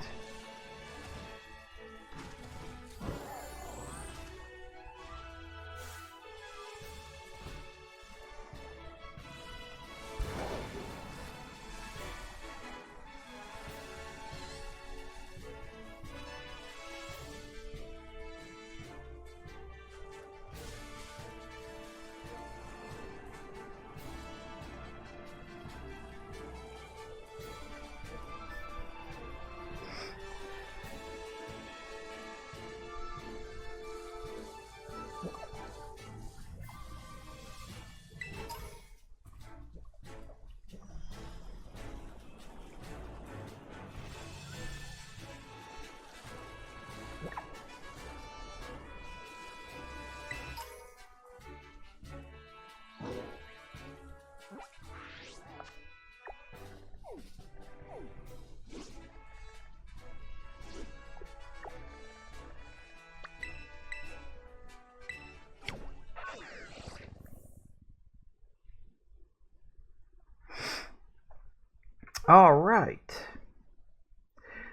Speaker 1: Alright.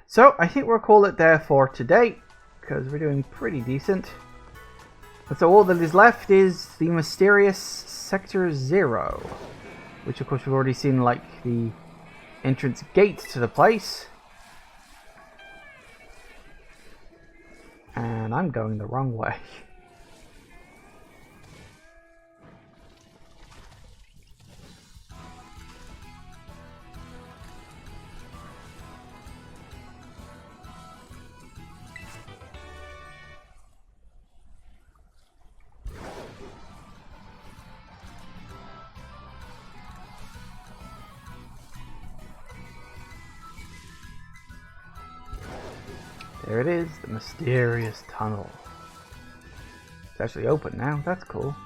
Speaker 1: So, I think we'll call it there for today, because we're doing pretty decent. And so all that is left is the mysterious Sector 0, which of course we've already seen like the entrance gate to the place. And I'm going the wrong way. There it is, the mysterious tunnel. It's actually open now. That's cool.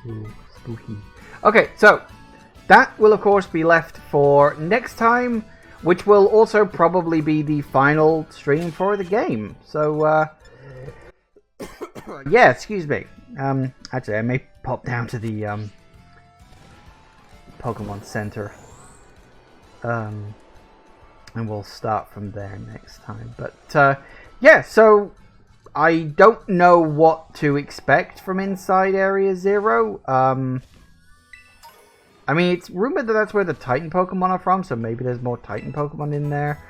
Speaker 1: Ooh, spooky. Okay, so that will of course be left for next time, which will also probably be the final stream for the game. So, yeah, excuse me. Actually, I may pop down to the Pokemon Center, and we'll start from there next time. But yeah, so I don't know what to expect from inside Area Zero. I mean, it's rumored that that's where the Titan Pokemon are from, so maybe there's more Titan Pokemon in there.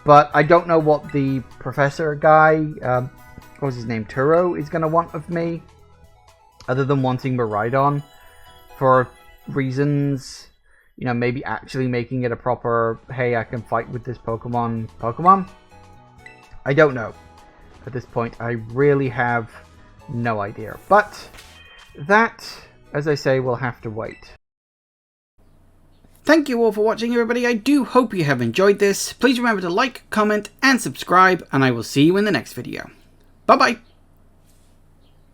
Speaker 1: But I don't know what the professor guy, what was his name, Turo, is going to want of me. Other than wanting Miraidon for reasons, you know, maybe actually making it a proper, hey, I can fight with this Pokemon. I don't know. At this point, I really have no idea. But that, as I say, will have to wait. Thank you all for watching, everybody. I do hope you have enjoyed this. Please remember to like, comment, and subscribe, and I will see you in the next video. Bye-bye.